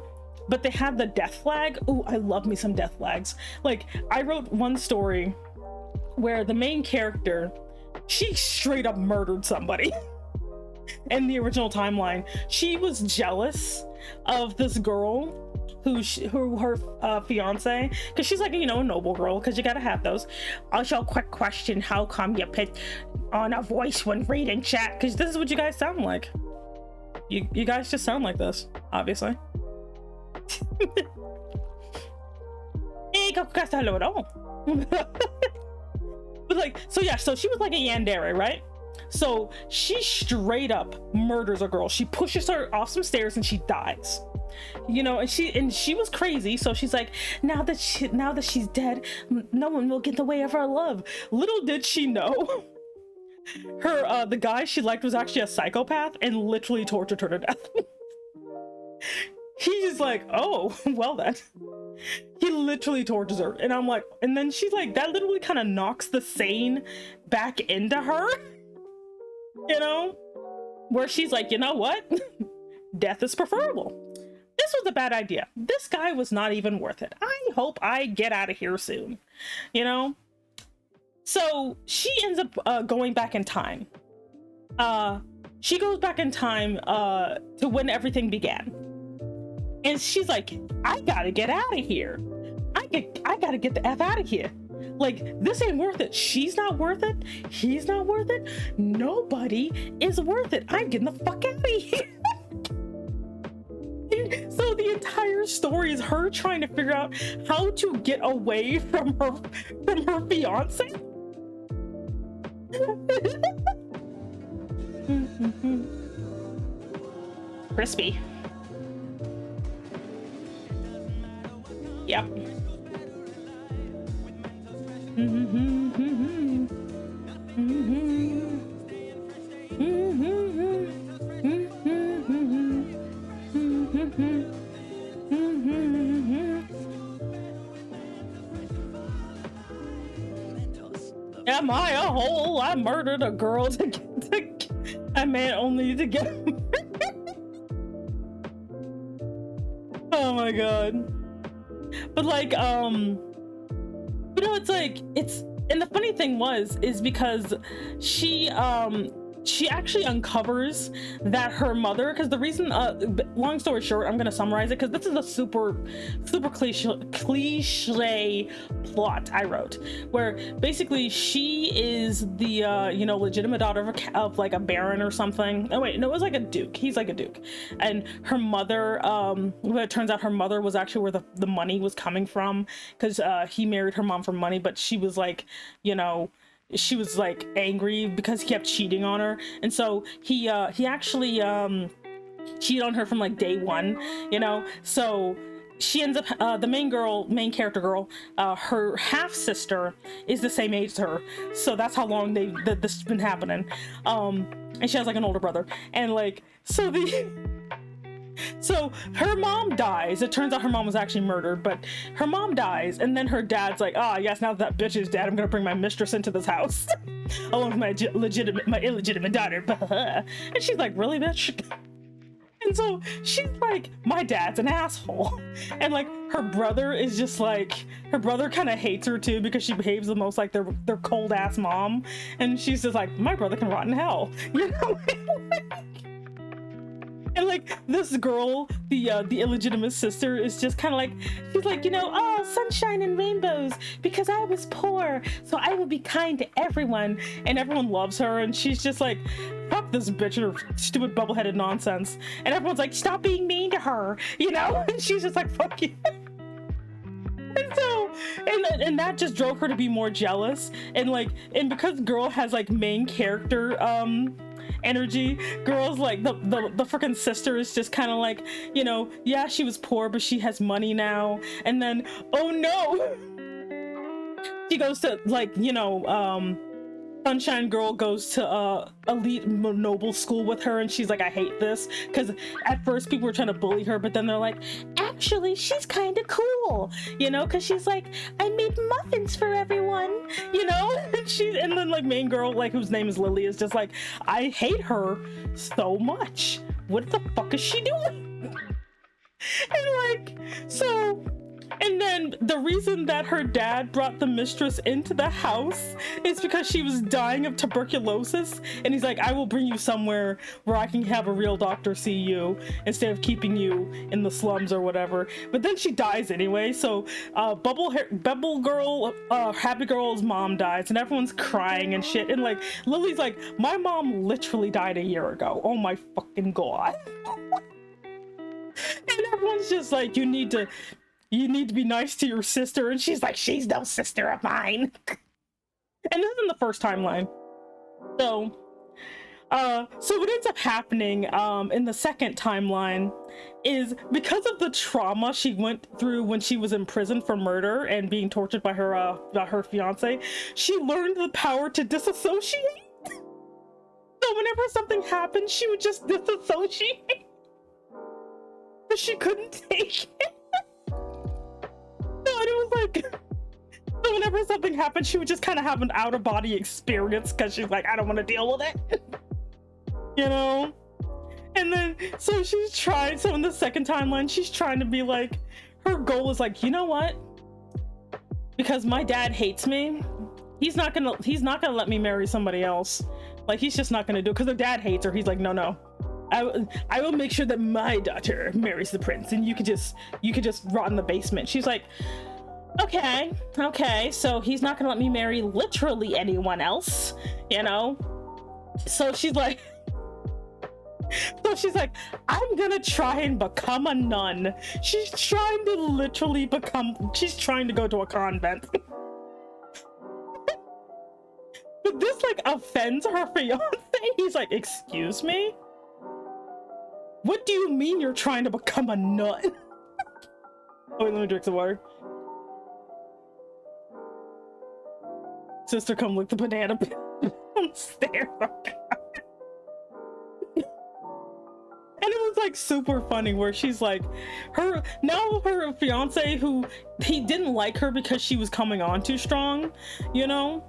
But they had the death flag. Ooh, I love me some death flags. Like, I wrote one story where the main character, she straight up murdered somebody. In the original timeline, she was jealous of this girl who her fiance, because she's like, you know, a noble girl, because you gotta have those. Also, quick question, how come you picked on a voice when reading chat? Because this is what you guys sound like. You guys just sound like this, obviously. Hello at all. But like, so yeah, so she was like a yandere, right? So she straight up murders a girl. She pushes her off some stairs and she dies. You know, and she was crazy, so she's like, now that she's dead, no one will get in the way of our love. Little did she know, her the guy she liked was actually a psychopath and literally tortured her to death. He's like, oh, well then. He literally tortures her, and I'm like, and then she's like, that literally kind of knocks the sane back into her. You know, where she's like, you know what? Death is preferable. This was a bad idea. This guy was not even worth it. I hope I get out of here soon. You know? So she ends up going back in time. She goes back in time to when everything began. And she's like, I gotta get out of here. I gotta get the F out of here. Like, this ain't worth it. She's not worth it. He's not worth it. Nobody is worth it. I'm getting the fuck out of here. So the entire story is her trying to figure out how to get away from her fiance. Crispy. Yep. Am I a hole? I murdered a girl to get a man only to get oh my god. But like you know, it's like, it's, and the funny thing is because she actually uncovers that her mother, because the reason, long story short, I'm gonna summarize it because this is a super cliche plot I wrote, where basically she is the you know, legitimate daughter of like a baron or something. Oh wait, no, it was like a duke. He's like a duke, and her mother, it turns out her mother was actually where the money was coming from, because he married her mom for money, but she was like, you know, she was like angry because he kept cheating on her, and so he actually cheated on her from like day one, you know. So she ends up the main character girl, her half sister is the same age as her, so that's how long this has been happening, and she has like an older brother, and like, so her mom dies. It turns out her mom was actually murdered, but her mom dies, and then her dad's like, ah, yes, now that bitch is dead, I'm gonna bring my mistress into this house along with my illegitimate daughter. And she's like, really, bitch? And so she's like, my dad's an asshole. And like, her brother is just like, her brother kind of hates her too because she behaves the most like their cold ass mom, and she's just like, my brother can rot in hell, you know. And like, this girl, the illegitimate sister, is just kind of like, she's like, you know, oh, sunshine and rainbows, because I was poor, so I will be kind to everyone, and everyone loves her, and she's just like, fuck this bitch and her stupid bubble-headed nonsense, and everyone's like, stop being mean to her, you know. And she's just like, fuck you. And so, and that just drove her to be more jealous, and like, and because girl has like main character energy, girls like the freaking sister is just kind of like, you know, yeah, she was poor but she has money now, and then, oh no, She goes to, like, you know, Sunshine Girl goes to elite noble school with her, and she's like, I hate this, because at first people were trying to bully her, but then they're like, actually she's kind of cool, you know, because she's like, I made muffins for everyone, you know. And then like main girl, like, whose name is Lily, is just like, I hate her so much, what the fuck is she doing? And like, so, and then the reason that her dad brought the mistress into the house is because she was dying of tuberculosis, and he's like, I will bring you somewhere where I can have a real doctor see you instead of keeping you in the slums or whatever. But then she dies anyway, so Bubble Girl, Happy Girl's mom dies, and everyone's crying and shit, and like Lily's like, my mom literally died a year ago, oh my fucking god. And everyone's just like, you need to be nice to your sister, and she's like, she's no sister of mine. And this is in the first timeline. So what ends up happening in the second timeline is, because of the trauma she went through when she was in prison for murder and being tortured by her fiance, she learned the power to disassociate. So whenever something happened, she would just disassociate. But she couldn't take it. And it was like, so whenever something happened, she would just kind of have an out-of-body experience, because she's like, I don't want to deal with it. You know? And then, so so in the second timeline, she's trying to be like, her goal is like, you know what? Because my dad hates me, he's not gonna let me marry somebody else. Like, he's just not gonna do it, because her dad hates her. He's like, no. I will make sure that my daughter marries the prince, and you could just rot in the basement. She's like, okay, so he's not gonna let me marry literally anyone else, you know? So she's like, I'm gonna try and become a nun. She's trying to go to a convent. But this like offends her fiance. He's like, excuse me? What do you mean you're trying to become a nun? Oh, wait, let me drink some water. Sister, come lick the banana on the stairs. And it was like super funny, where she's like, her fiance, who he didn't like her because she was coming on too strong, you know?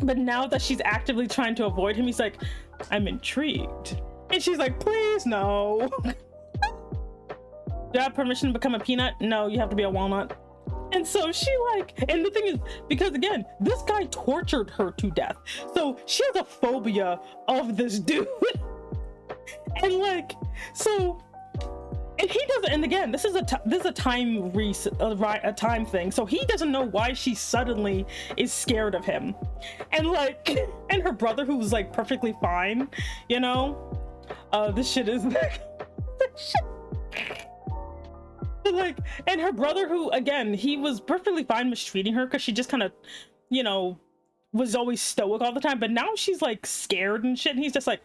But now that she's actively trying to avoid him, he's like, I'm intrigued. And she's like, please, no. Do you have permission to become a peanut? No, you have to be a walnut. And so she like, and the thing is, because again, this guy tortured her to death, so she has a phobia of this dude. And like, so, and he doesn't, and again, this is a time thing, so he doesn't know why she suddenly is scared of him. And like, and her brother, who's like perfectly fine, you know, this shit is like, and her brother, who again, he was perfectly fine mistreating her because she just kind of, you know, was always stoic all the time, but now she's like scared and shit, and he's just like,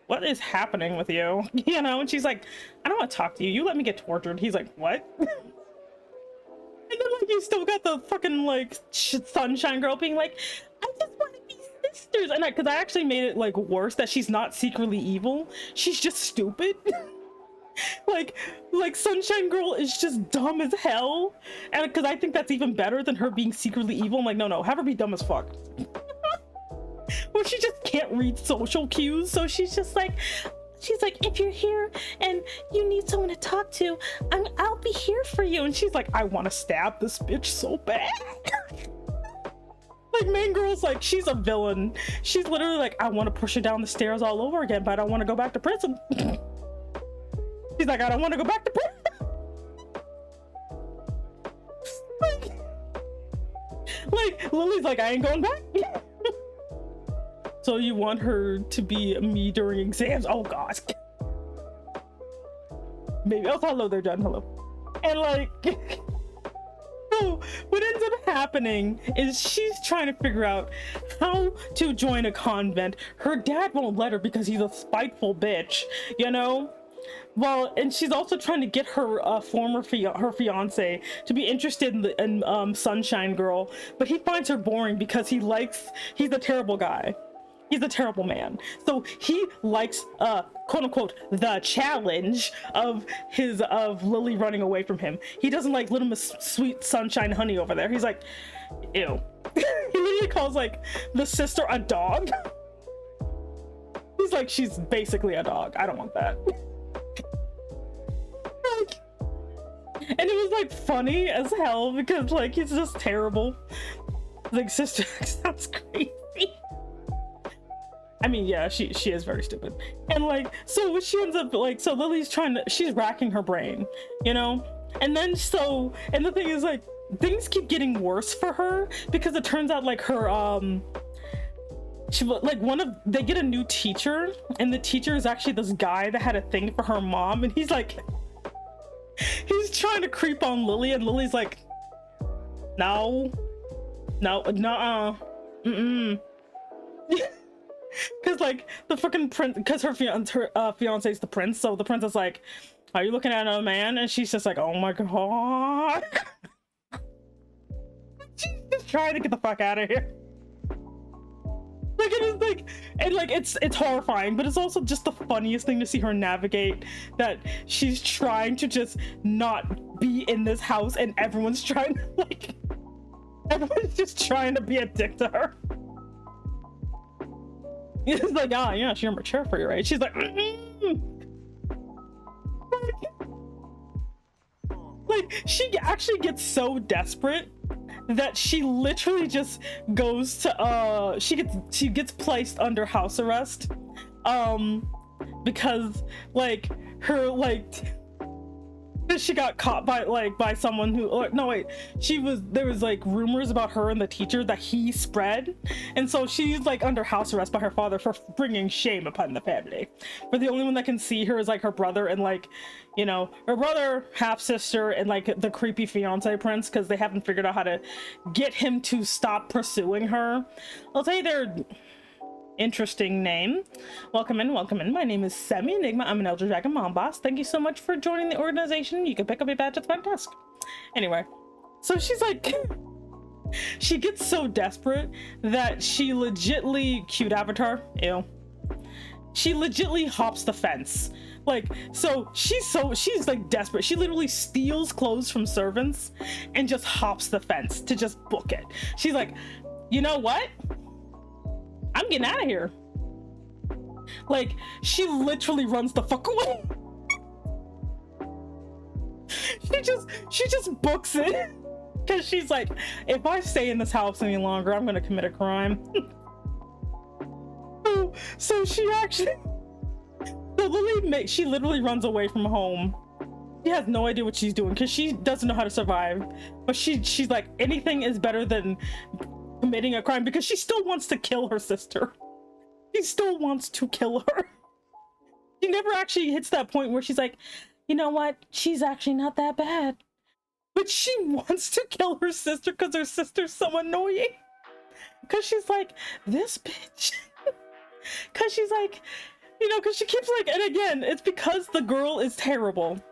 what is happening with you? You know? And she's like, I don't want to talk to you, you let me get tortured. He's like, what? And then like, you still got the fucking like Sunshine Girl being like, I just want to be sisters. And because I actually made it like worse that she's not secretly evil, she's just stupid. like Sunshine Girl is just dumb as hell, and because I think that's even better than her being secretly evil. I'm like, no, have her be dumb as fuck. Well, she just can't read social cues, so she's like, if you're here and you need someone to talk to, I'll be here for you. And she's like, I want to stab this bitch so bad. Like, main girl's like, she's a villain. She's literally like, I want to push her down the stairs all over again, but I don't want to go back to prison. She's like, I don't want to go back to prison. like Lily's like, I ain't going back. So you want her to be me during exams? Oh gosh. Maybe. Oh, hello there, John. Hello. And like, so what ends up happening is she's trying to figure out how to join a convent. Her dad won't let her because he's a spiteful bitch, you know? Well, and she's also trying to get her her fiance to be interested in Sunshine Girl, but he finds her boring because he's a terrible guy. He's a terrible man. So he likes quote unquote the challenge of Lily running away from him. He doesn't like little Miss Sweet Sunshine Honey over there. He's like, ew. He literally calls like the sister a dog. He's like, she's basically a dog. I don't want that. And it was like funny as hell because like he's just terrible. Like Sister sounds crazy. I mean, yeah, she is very stupid. And like, so what she ends up like, so Lily's she's racking her brain, you know? And then and the thing is like, things keep getting worse for her because it turns out like her, they get a new teacher, and the teacher is actually this guy that had a thing for her mom, and he's like, he's trying to creep on Lily, and Lily's like, no, nuh-uh, because like the fucking prince, because her fiance is the prince, so the prince is like, are you looking at another man? And she's just like, oh my god. She's just trying to get the fuck out of here. Like it is like, and like it's horrifying, but it's also just the funniest thing to see her navigate that she's trying to just not be in this house, and everyone's just trying to be a dick to her. It's like, oh yeah, she's mature for your age. She's like, like she actually gets so desperate that she literally just goes to she gets placed under house arrest because like her she got caught by someone who, or no wait, there was like rumors about her and the teacher that he spread, and so she's like under house arrest by her father for bringing shame upon the family. But the only one that can see her is like her brother and like, you know, her brother, half sister, and like the creepy fiance prince, because they haven't figured out how to get him to stop pursuing her. I'll tell you their interesting name. Welcome in. My name is Semi Enigma. I'm an Elder Dragon Mom Boss. Thank you so much for joining the organization. You can pick up a badge at the front desk. Anyway, so she's like, she gets so desperate that she legitly, cute avatar, ew. She legitly hops the fence. Like, so she's like desperate. She literally steals clothes from servants and just hops the fence to just book it. She's like, you know what? I'm getting out of here. Like, she literally runs the fuck away. she just books it because she's like, if I stay in this house any longer, I'm gonna commit a crime. So she literally runs away from home. She has no idea what she's doing because she doesn't know how to survive, but she's like, anything is better than committing a crime, because she still wants to kill her sister. She still wants to kill her. She never actually hits that point where she's like, you know what, she's actually not that bad, but she wants to kill her sister because her sister's so annoying, because she's like, this bitch. Because she's like, you know, because she keeps like, and again, it's because the girl is terrible.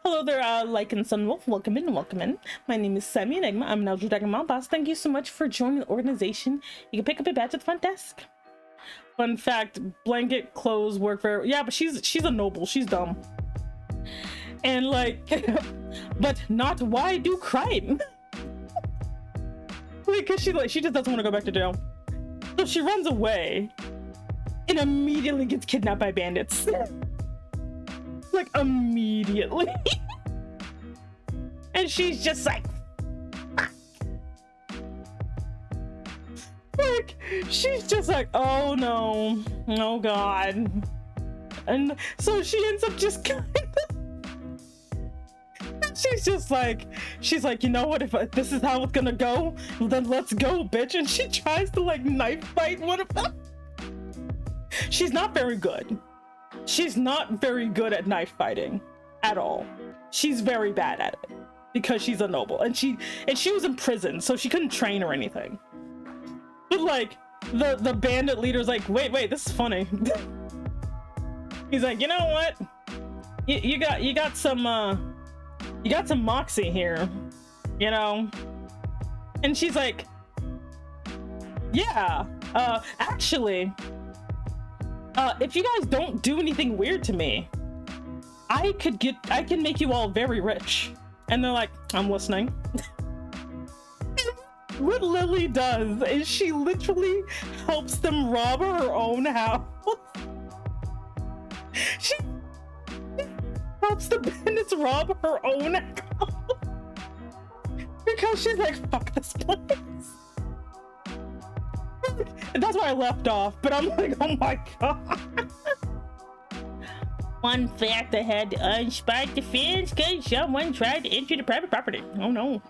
Hello there, Lycan Sunwolf. Welcome in. My name is Semi Enigma. I'm an Elder Dragon Mom Boss. Thank you so much for joining the organization. You can pick up a badge at the front desk. Fun fact, blanket clothes work very, yeah, but she's a noble. She's dumb. And like, but not why do crime? Because she just doesn't want to go back to jail. So she runs away and immediately gets kidnapped by bandits. Like immediately. And she's just like, like she's just like, oh no, oh god. And so she ends up just kind of, she's like, you know what, if this is how it's gonna go, then let's go, bitch. And she tries to like knife fight one of them. She's not very good. She's not very good at knife fighting at all. She's very bad at it because she's a noble, and she was in prison, so she couldn't train or anything. But like the bandit leader's like, wait, this is funny. He's like, you know what? you got some moxie here, you know. And she's like, yeah, actually, if you guys don't do anything weird to me, I can make you all very rich. And they're like, I'm listening. What Lily does is she literally helps them rob her own house. She helps the bandits rob her own house. Because she's like, fuck this place. And that's where I left off, but I'm like, oh my god. One fact, I had to unspike the fence because someone tried to enter the private property. Oh no.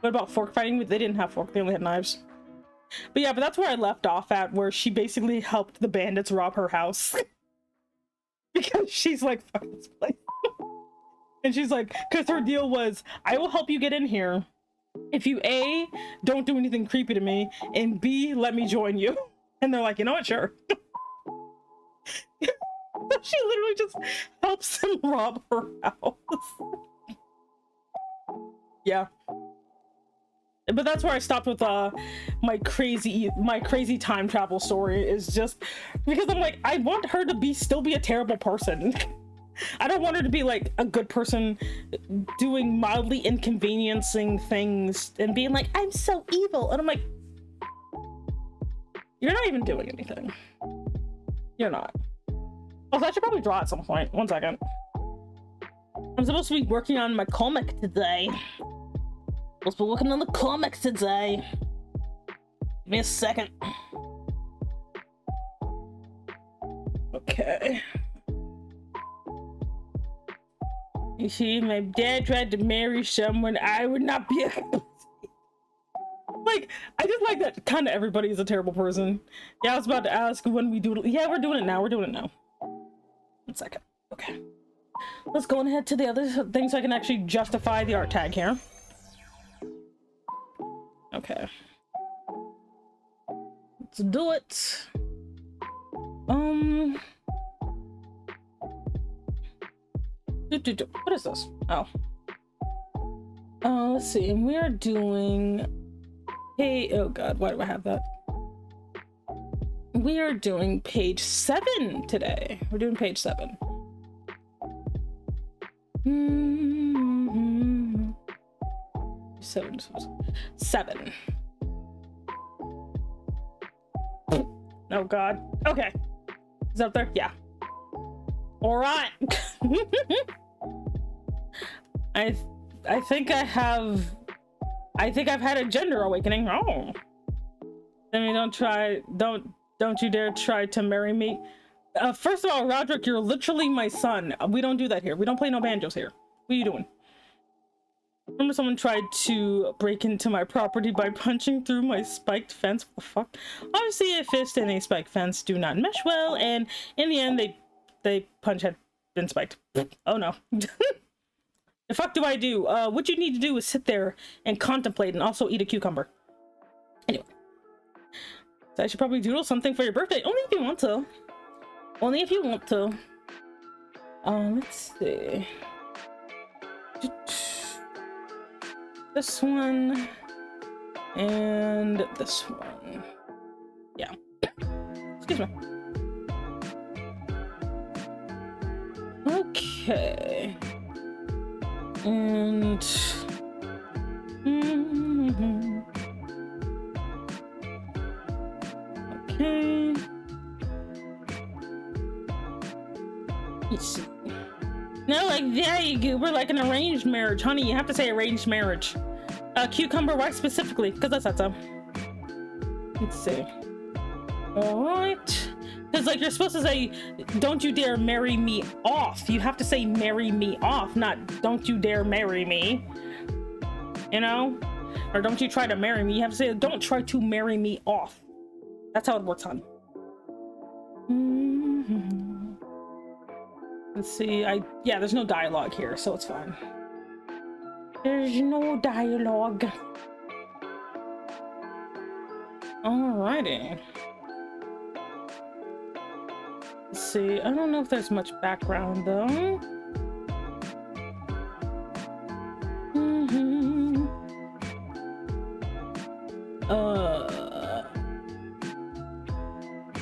What about fork fighting? They didn't have fork, they only had knives. But yeah, but that's where I left off at, where she basically helped the bandits rob her house. Because she's like, fuck this place. And she's like, because her deal was, I will help you get in here if you A, don't do anything creepy to me, and B, let me join you. And they're like, you know what, sure. She literally just helps them rob her house. Yeah. But that's where I stopped with my crazy time travel story, is just because I'm like, I want her to still be a terrible person. I don't want her to be like a good person doing mildly inconveniencing things and being like, I'm so evil. And I'm like, you're not even doing anything. You're not. Also, I should probably draw at some point. 1 second. I'm supposed to be working on my comic today. Supposed to be working on the comics today. Give me a second. Okay. You see, my dad tried to marry someone I would not be able. Like, I just like that kind of everybody is a terrible person. Yeah, I was about to ask when we do it. Yeah, we're doing it now. We're doing it now. 1 second. Okay. Let's go ahead to the other thing so I can actually justify the art tag here. Okay. Let's do it. What is this? Oh. Let's see. We are doing. Hey, oh god, why do I have that? We are doing page 7 today. We're doing page 7. Seven. Oh god. Okay. Is that up there? Yeah. All right. I think I've had a gender awakening. Oh. I mean, don't you dare try to marry me. First of all, Roderick, you're literally my son. We don't do that here. We don't play no banjos here. What are you doing? Remember someone tried to break into my property by punching through my spiked fence? What the fuck? Obviously, a fist and a spiked fence do not mesh well, and in the end, they punch had been spiked. Oh no. The fuck do I do? What you need to do is sit there and contemplate and also eat a cucumber. Anyway. So I should probably doodle something for your birthday. Only if you want to. Only if you want to. Let's see. This one. And this one. Yeah. Excuse me. Okay. And okay. Let's see. No, like there you go. We're like an arranged marriage, honey. You have to say arranged marriage. Cucumber, why specifically? Because I said so. Let's see. All right. Because like you're supposed to say, don't you dare marry me off. You have to say marry me off, not don't you dare marry me. You know? Or don't you try to marry me. You have to say, don't try to marry me off. That's how it works, hon. Let's see. Yeah, there's no dialogue here, so it's fine. There's no dialogue. Alrighty. Let's see. I don't know if there's much background though.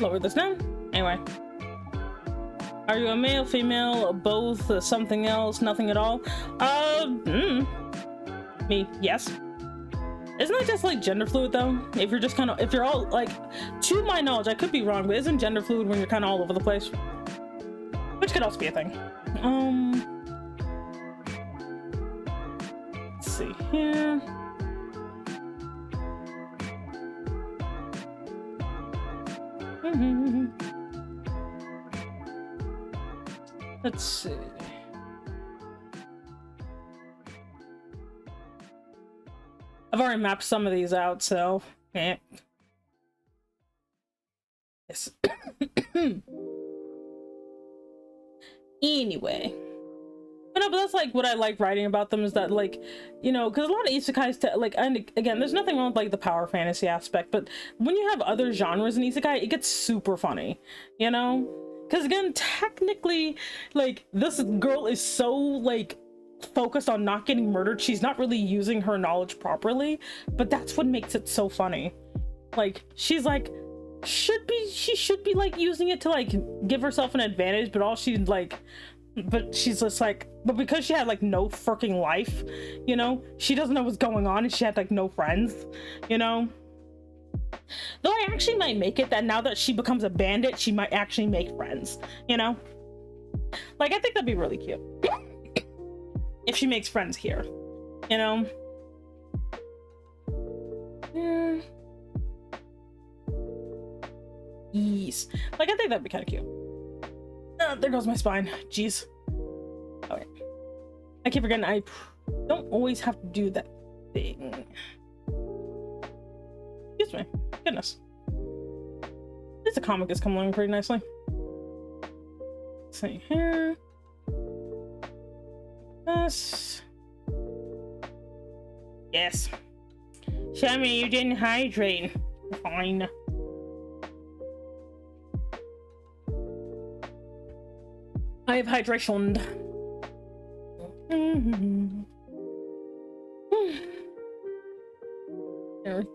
Lower this down. Anyway. Are you a male, female, both, something else, nothing at all? Me, yes. Isn't that just like gender fluid though? If you're just kind of, if you're all like, to my knowledge, I could be wrong, but isn't gender fluid when you're kind of all over the place? Which could also be a thing. Let's see here. Let's see. I've already mapped some of these out, so yeah. Yes. Anyway. But no, but that's like what I like writing about them, is that, like, you know, because a lot of isekais like, and again, there's nothing wrong with like the power fantasy aspect, but when you have other genres in isekai, it gets super funny, you know? Because again, technically, like, this girl is so like focused on not getting murdered, she's not really using her knowledge properly, but that's what makes it so funny. Like, she's like, she should be like using it to like give herself an advantage, but all she's like, but she's just like, but because she had like no freaking life, you know, she doesn't know what's going on, and she had like no friends, you know. Though I actually might make it that now that she becomes a bandit, she might actually make friends, you know. Like, I think that'd be really cute if she makes friends here, you know. Yeah. Yes, like, I think that'd be kind of cute. There goes my spine. Jeez. Okay. I keep forgetting I don't always have to do that thing. Excuse me. Goodness. This comic is coming along pretty nicely. Let's see here. Yes. Yes. Show me you didn't hydrate. Fine. I have hydration. There we go.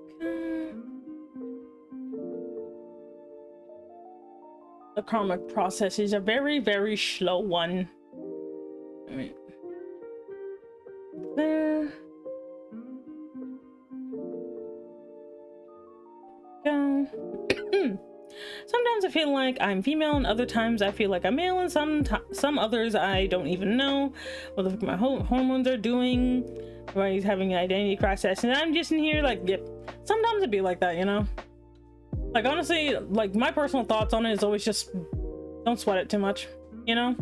The comic process is a very, very slow one. Right. There. Go. Sometimes I feel like I'm female, and other times I feel like I'm male, and some others I don't even know what the fuck my hormones are doing, why he's having an identity crisis, and I'm just in here like, yep. Sometimes it'd be like that, you know. Like, honestly, like, my personal thoughts on it is always just don't sweat it too much, you know.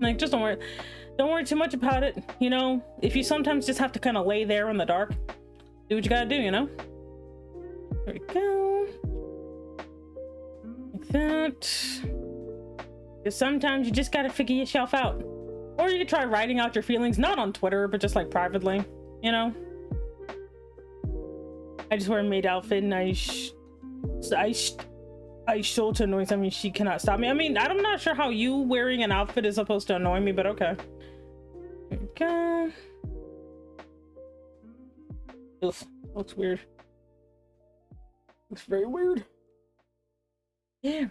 Like, just don't worry too much about it, you know. If you sometimes just have to kind of lay there in the dark, do what you gotta do, you know. There we go. Like that. Because sometimes you just gotta figure yourself out. Or you could try writing out your feelings, not on Twitter, but just like privately, you know. I just wear a maid outfit, and I show to annoy something, she cannot stop me. I mean, I'm not sure how you wearing an outfit is supposed to annoy me, but okay. There we go. Oof, looks weird. Looks very weird. There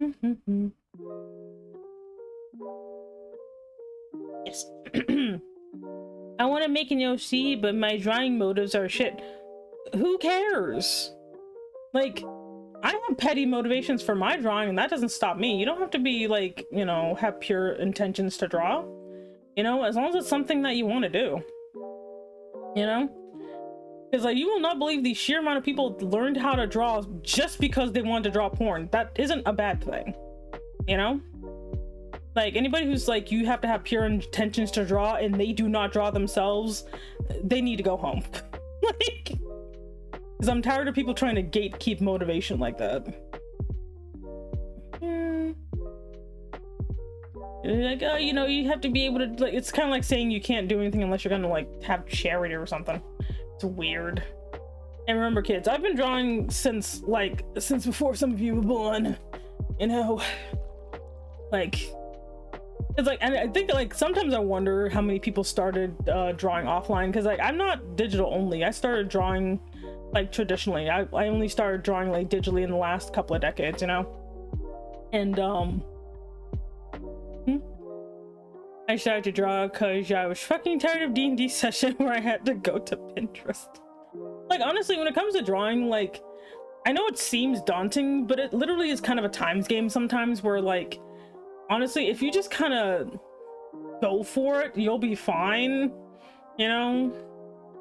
we go. Yes. I want to make an OC, but my drawing motives are shit. Who cares? Like, I have petty motivations for my drawing, and that doesn't stop me. You don't have to be like, you know, have pure intentions to draw. You know, as long as it's something that you want to do. You know? Because, like, you will not believe the sheer amount of people learned how to draw just because they wanted to draw porn. That isn't a bad thing. You know? Like, anybody who's like, you have to have pure intentions to draw and they do not draw themselves, they need to go home. Like, because I'm tired of people trying to gatekeep motivation like that. Like, oh, you know, you have to be able to, like, it's kind of like saying you can't do anything unless you're gonna, like, have charity or something. It's weird. And remember, kids, I've been drawing since before some of you were born, you know. Like, it's like, and I think like sometimes I wonder how many people started drawing offline, because like I'm not digital only. I started drawing like traditionally. I only started drawing like digitally in the last couple of decades, you know. And I started to draw because I was fucking tired of D&D session where I had to go to Pinterest. Like, honestly, when it comes to drawing, like, I know it seems daunting, but it literally is kind of a times game sometimes, where like, honestly, if you just kind of go for it, you'll be fine, you know.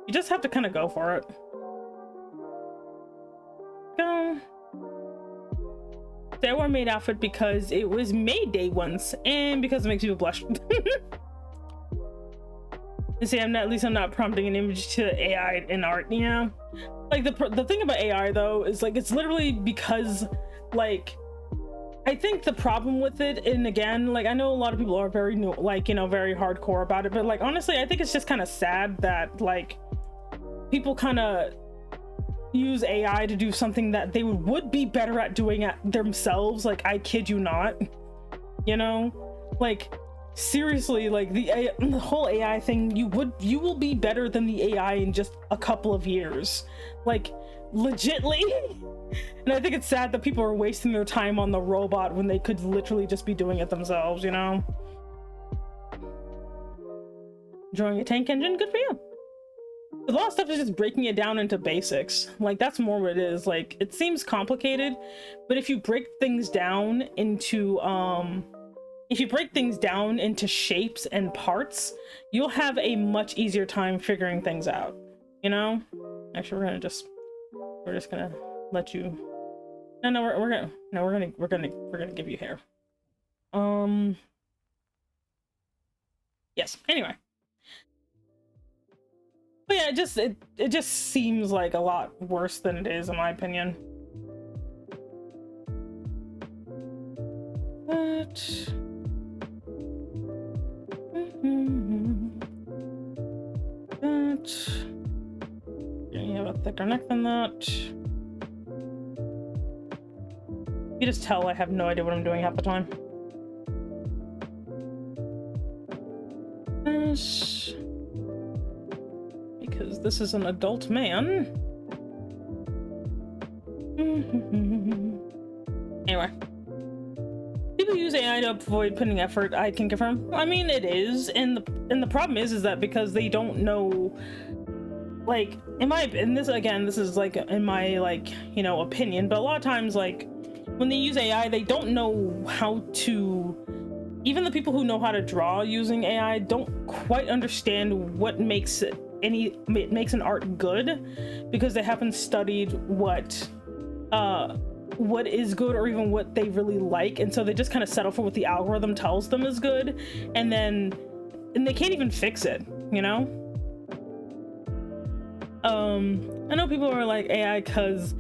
You just have to kind of go for it. Go. I wore a maid outfit because it was May Day once, and because it makes people blush. And see, at least I'm not prompting an image to AI in art, you know? Like, the thing about AI, though, is, like, it's literally because, like, I think the problem with it, and again, like, I know a lot of people are very, like, you know, very hardcore about it, but, like, honestly, I think it's just kind of sad that, like, people kind of use AI to do something that they would be better at doing at themselves. Like, I kid you not, you know? Like, seriously, like the whole AI thing, you will be better than the AI in just a couple of years, like legitly. And I think it's sad that people are wasting their time on the robot when they could literally just be doing it themselves, you know. Drawing a tank engine, good for you. A lot of stuff is just breaking it down into basics. Like, that's more what it is. Like, it seems complicated, but if you break things down into shapes and parts, you'll have a much easier time figuring things out, you know. Actually, we're just gonna let you, we're gonna give you hair. Yes, anyway. But yeah, it just seems like a lot worse than it is, in my opinion. But you have a thicker neck than that. You just tell I have no idea what I'm doing half the time. Because this is an adult man. Anyway. People use AI to avoid putting effort, I can confirm. I mean, it is, and the problem is that because they don't know, like, this is like in my, like, you know, opinion, but a lot of times, like, when they use AI, they don't know how to, even the people who know how to draw using AI don't quite understand what makes an art good, because they haven't studied what is good or even what they really like, and so they just kind of settle for what the algorithm tells them is good, and they can't even fix it, you know. I know people are like, AI cause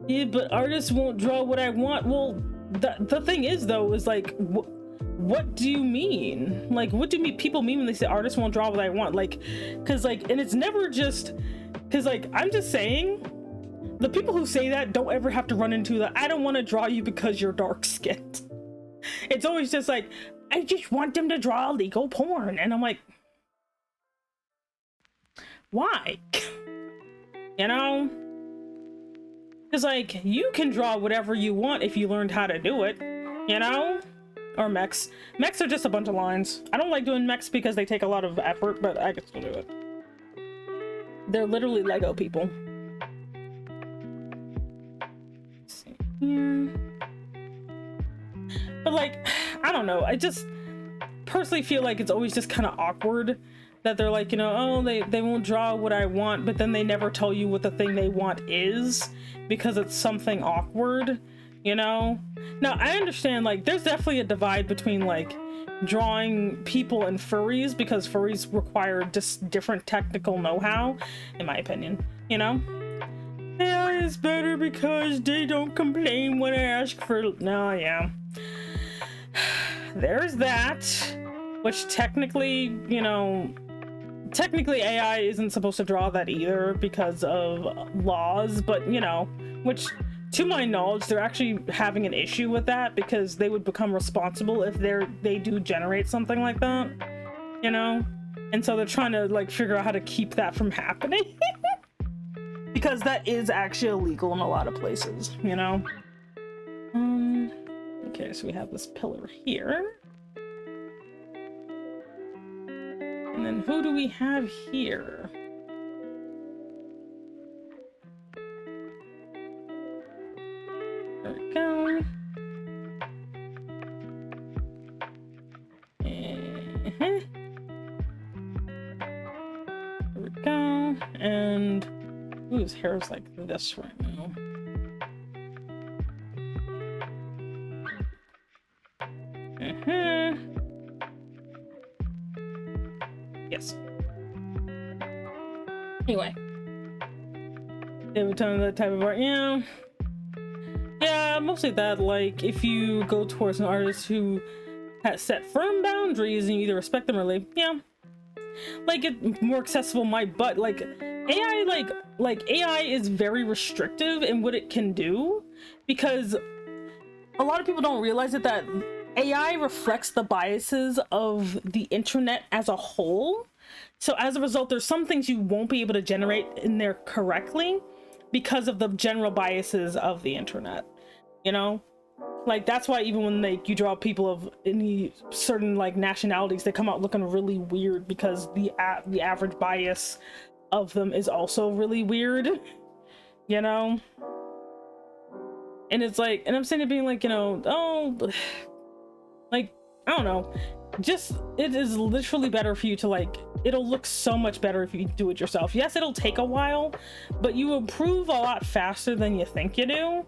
yeah, but artists won't draw what I want. Well, the thing is, though, is like, what do you mean? Like, what do people mean when they say artists won't draw what I want? Like, because like, and it's never just because, like, I'm just saying, the people who say that don't ever have to run into the I don't want to draw you because you're dark skinned. It's always just like, I just want them to draw legal porn, and I'm like, why? You know? Because, like, you can draw whatever you want if you learned how to do it, you know? Or mechs. Mechs are just a bunch of lines. I don't like doing mechs because they take a lot of effort, but I can still do it. They're literally Lego people. Let's see here. But, like, I don't know. I just personally feel like it's always just kind of awkward that they're like, you know, oh, they won't draw what I want, but then they never tell you what the thing they want is because it's something awkward, you know? Now, I understand, like, there's definitely a divide between, like, drawing people and furries, because furries require just different technical know-how, in my opinion, you know? AI is better because they don't complain when I ask for... No, yeah. There's that, which technically, you know, technically AI isn't supposed to draw that either because of laws, but you know, which to my knowledge they're actually having an issue with that because they would become responsible if they do generate something like that, you know, and so they're trying to like figure out how to keep that from happening because that is actually illegal in a lot of places, you know. Okay, so we have this pillar here. And then who do we have here? There we go. There we go. And ooh, his hair is like this right now. Yes. Anyway, they would tell me that type of art. Yeah, mostly that. Like, if you go towards an artist who has set firm boundaries and you either respect them or leave, yeah, like it more accessible. But like AI, like AI is very restrictive in what it can do because a lot of people don't realize it that AI reflects the biases of the internet as a whole. So as a result, there's some things you won't be able to generate in there correctly because of the general biases of the internet, you know? Like, that's why even when you draw people of any certain like nationalities, they come out looking really weird because the average bias of them is also really weird, you know? And it's like, and I'm saying it being like, you know, oh, like, I don't know, just it is literally better for you to like, it'll look so much better if you do it yourself. Yes, it'll take a while, but you improve a lot faster than you think you do,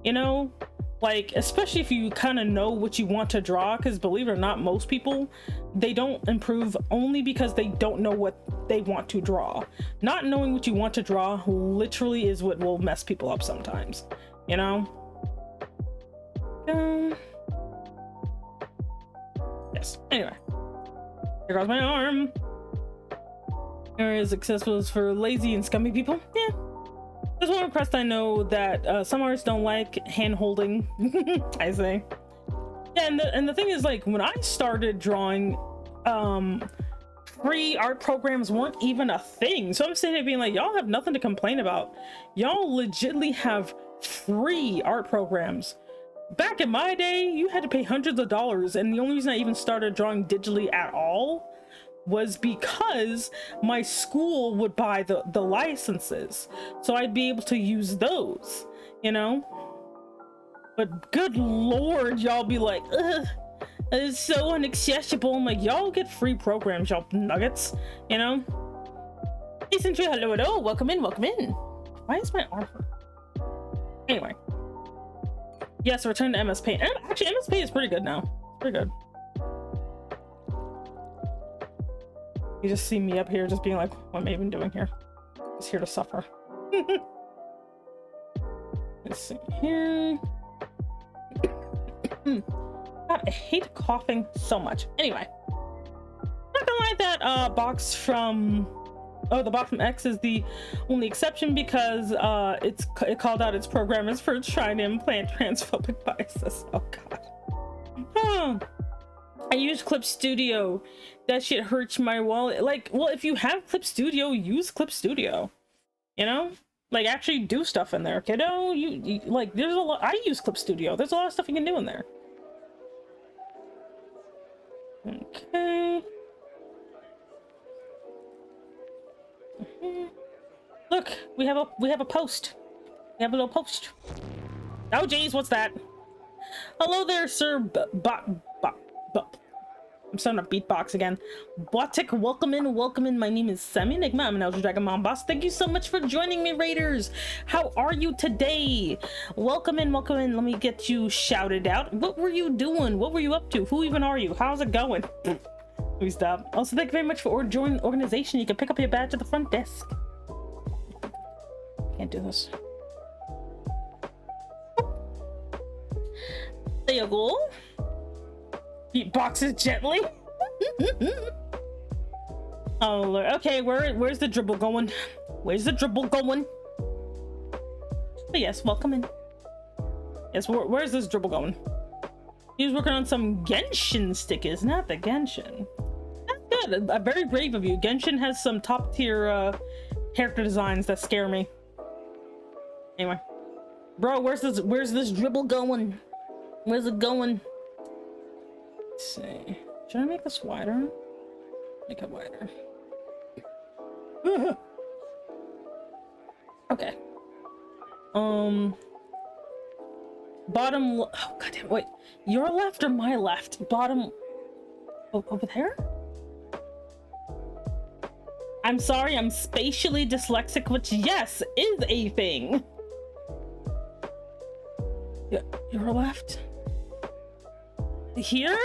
you know? Like, especially if you kind of know what you want to draw, because believe it or not, most people, they don't improve only because they don't know what they want to draw. Not knowing what you want to draw literally is what will mess people up sometimes, you know? Yes. Anyway, here goes my arm. Areas accessible for lazy and scummy people. Yeah. Just one request I know that some artists don't like hand holding. I say. Yeah, and the thing is, like, when I started drawing, free art programs weren't even a thing. So I'm sitting here being like, y'all have nothing to complain about. Y'all legitimately have free art programs. Back in my day, you had to pay hundreds of dollars, and the only reason I even started drawing digitally at all was because my school would buy the licenses, so I'd be able to use those, you know? But good lord, y'all be like, ugh, it's so inaccessible. I'm like, y'all get free programs, y'all nuggets, you know? Hey, Sentry, hello, hello, welcome in, welcome in. Why is my arm hurt? Anyway. Yes, return to MS Paint. Actually, MS Paint is pretty good now. It's pretty good. You just see me up here just being like, what am I even doing here? Just here to suffer. Let's see here. God, I hate coughing so much. Anyway. Not gonna lie, that box from... Oh, the box from X is the only exception because it called out its programmers for trying to implant transphobic biases. Oh god. Oh. I use Clip Studio. That shit hurts my wallet. Like, well, if you have Clip Studio, use Clip Studio. You know? Like, actually do stuff in there, kiddo. You like, there's a lot. I use Clip Studio. There's a lot of stuff you can do in there. Okay. Look, we have a post. We have a little post. Oh geez, what's that? Hello there, sir. I'm starting to beatbox again. Botic, welcome in, welcome in. My name is Semi Enigma. I'm an Elder Dragon Mom Boss. Thank you so much for joining me, Raiders. How are you today? Welcome in, welcome in. Let me get you shouted out. What were you doing? What were you up to? Who even are you? How's it going? Please stop. Also, thank you very much for joining the organization. You can pick up your badge at the front desk. Can't do this. There you go. Beatboxes gently. Oh Lord. Okay, where's the dribble going? Where's the dribble going? But yes, welcome in. Yes, where's this dribble going? He's working on some Genshin stickers, not the Genshin. That's good. Very brave of you. Genshin has some top tier character designs that scare me. Anyway, bro, where's this dribble going? Where's it going? Let's see. Should I make this wider? Make it wider. Okay. Bottom. Oh goddamn! Wait, your left or my left? Bottom. Over there? I'm sorry, I'm spatially dyslexic, which yes is a thing. Yeah, your left. Here?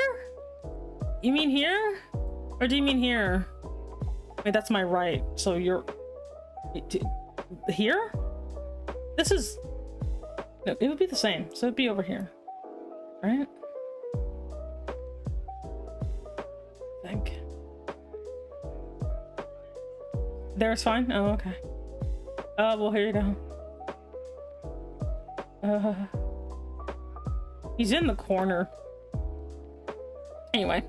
You mean here? Or do you mean here? Wait, that's my right. So you're here? This is no, it would be the same. So it'd be over here, right? I think there's fine. Oh, okay. Well, here you go. He's in the corner. Anyway,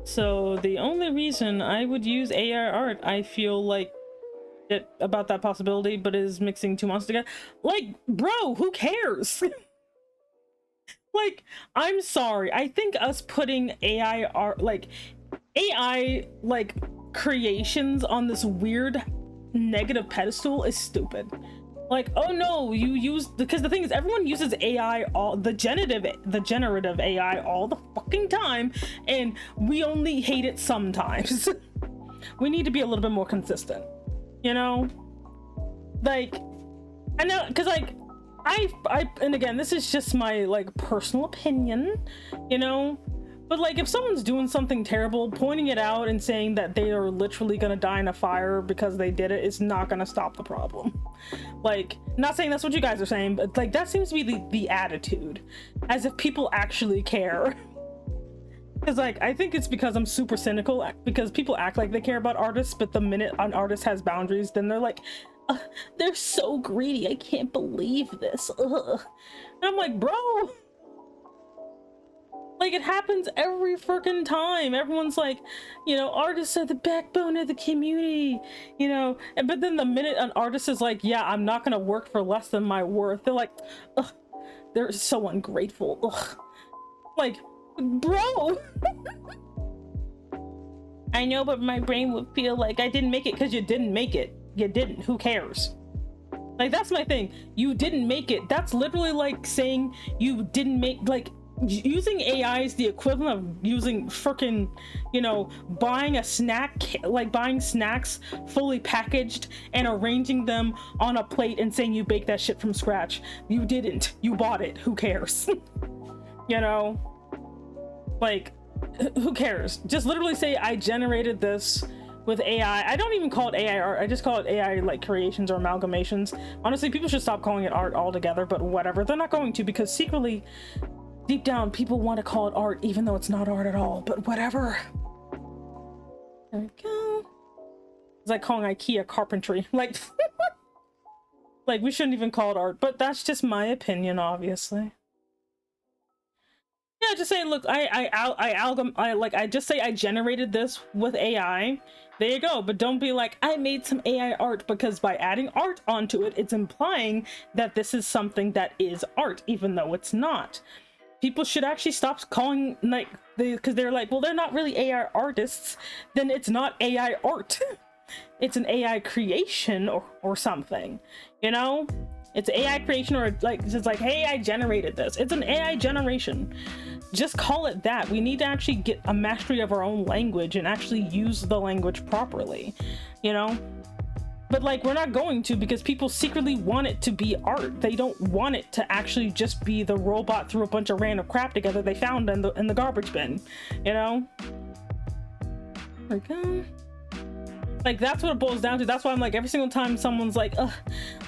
so the only reason I would use AI art, I feel like it about that possibility, but is mixing two monsters together. Like, bro, who cares? Like, I'm sorry. I think us putting AI art, like AI, like creations on this weird negative pedestal is stupid. Like, oh no, you use, because the thing is, everyone uses AI, all the generative AI all the fucking time, and we only hate it sometimes. We need to be a little bit more consistent, you know? Like, I know, because like I and again, this is just my like personal opinion, you know, but like if someone's doing something terrible, pointing it out and saying that they are literally gonna die in a fire because they did it is not gonna stop the problem. Like, not saying that's what you guys are saying, but like that seems to be the attitude, as if people actually care. Because like I think it's because I'm super cynical, because people act like they care about artists, but the minute an artist has boundaries, then they're like, they're so greedy, I can't believe this. Ugh. And I'm like, bro, like it happens every freaking time. Everyone's like, you know, artists are the backbone of the community, you know, and but then the minute an artist is like, yeah, I'm not gonna work for less than my worth, they're like, ugh, they're so ungrateful. Ugh. Like, bro. I know, but my brain would feel like I didn't make it because you didn't make it. You didn't. Who cares? Like, that's my thing. You didn't make it. That's literally like saying you didn't make, like, using AI is the equivalent of using freaking, you know, buying a snack, like buying snacks fully packaged and arranging them on a plate and saying you baked that shit from scratch. You didn't. You bought it. Who cares? You know? Like, who cares? Just literally say I generated this with AI. I don't even call it AI art. I just call it AI like creations or amalgamations. Honestly, people should stop calling it art altogether, but whatever. They're not going to, because secretly, deep down, people want to call it art even though it's not art at all, but whatever. There we go. It's like calling IKEA carpentry. Like, like we shouldn't even call it art, but that's just my opinion, obviously. Yeah, just say, look, I just say I generated this with AI. There you go. But don't be like, I made some AI art, because by adding art onto it, it's implying that this is something that is art, even though it's not. People should actually stop calling, like, because they're like, well, they're not really AI artists. Then it's not AI art. It's an AI creation or something, you know? It's AI creation, or like, it's like, hey, I generated this. It's an AI generation. Just call it that. We need to actually get a mastery of our own language and actually use the language properly, you know? But like, we're not going to, because people secretly want it to be art. They don't want it to actually just be the robot threw a bunch of random crap together they found in the garbage bin, you know? There we go. Like, that's what it boils down to. That's why I'm like, every single time someone's like, ugh,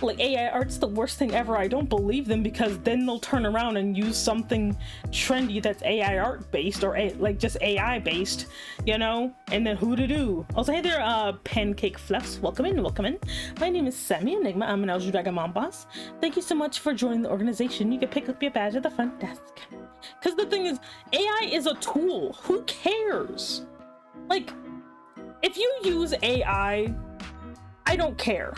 like AI art's the worst thing ever, I don't believe them, because then they'll turn around and use something trendy that's AI art based, or like just AI based, you know? And then who to do? Also, hey there, Pancake Fluffs, welcome in, welcome in. My name is Sammy Enigma, I'm an Algae Dragon Mom Boss. Thank you so much for joining the organization. You can pick up your badge at the front desk. Because the thing is, AI is a tool. Who cares? Like, if you use AI, I don't care.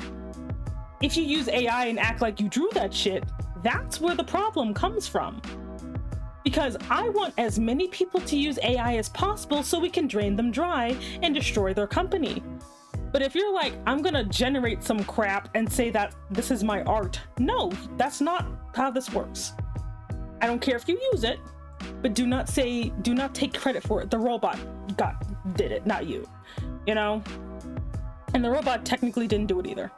If you use AI and act like you drew that shit, that's where the problem comes from. Because I want as many people to use AI as possible so we can drain them dry and destroy their company. But if you're like, I'm gonna generate some crap and say that this is my art, no, that's not how this works. I don't care if you use it, but do not take credit for it. The robot did it, not you. You know? And the robot technically didn't do it either.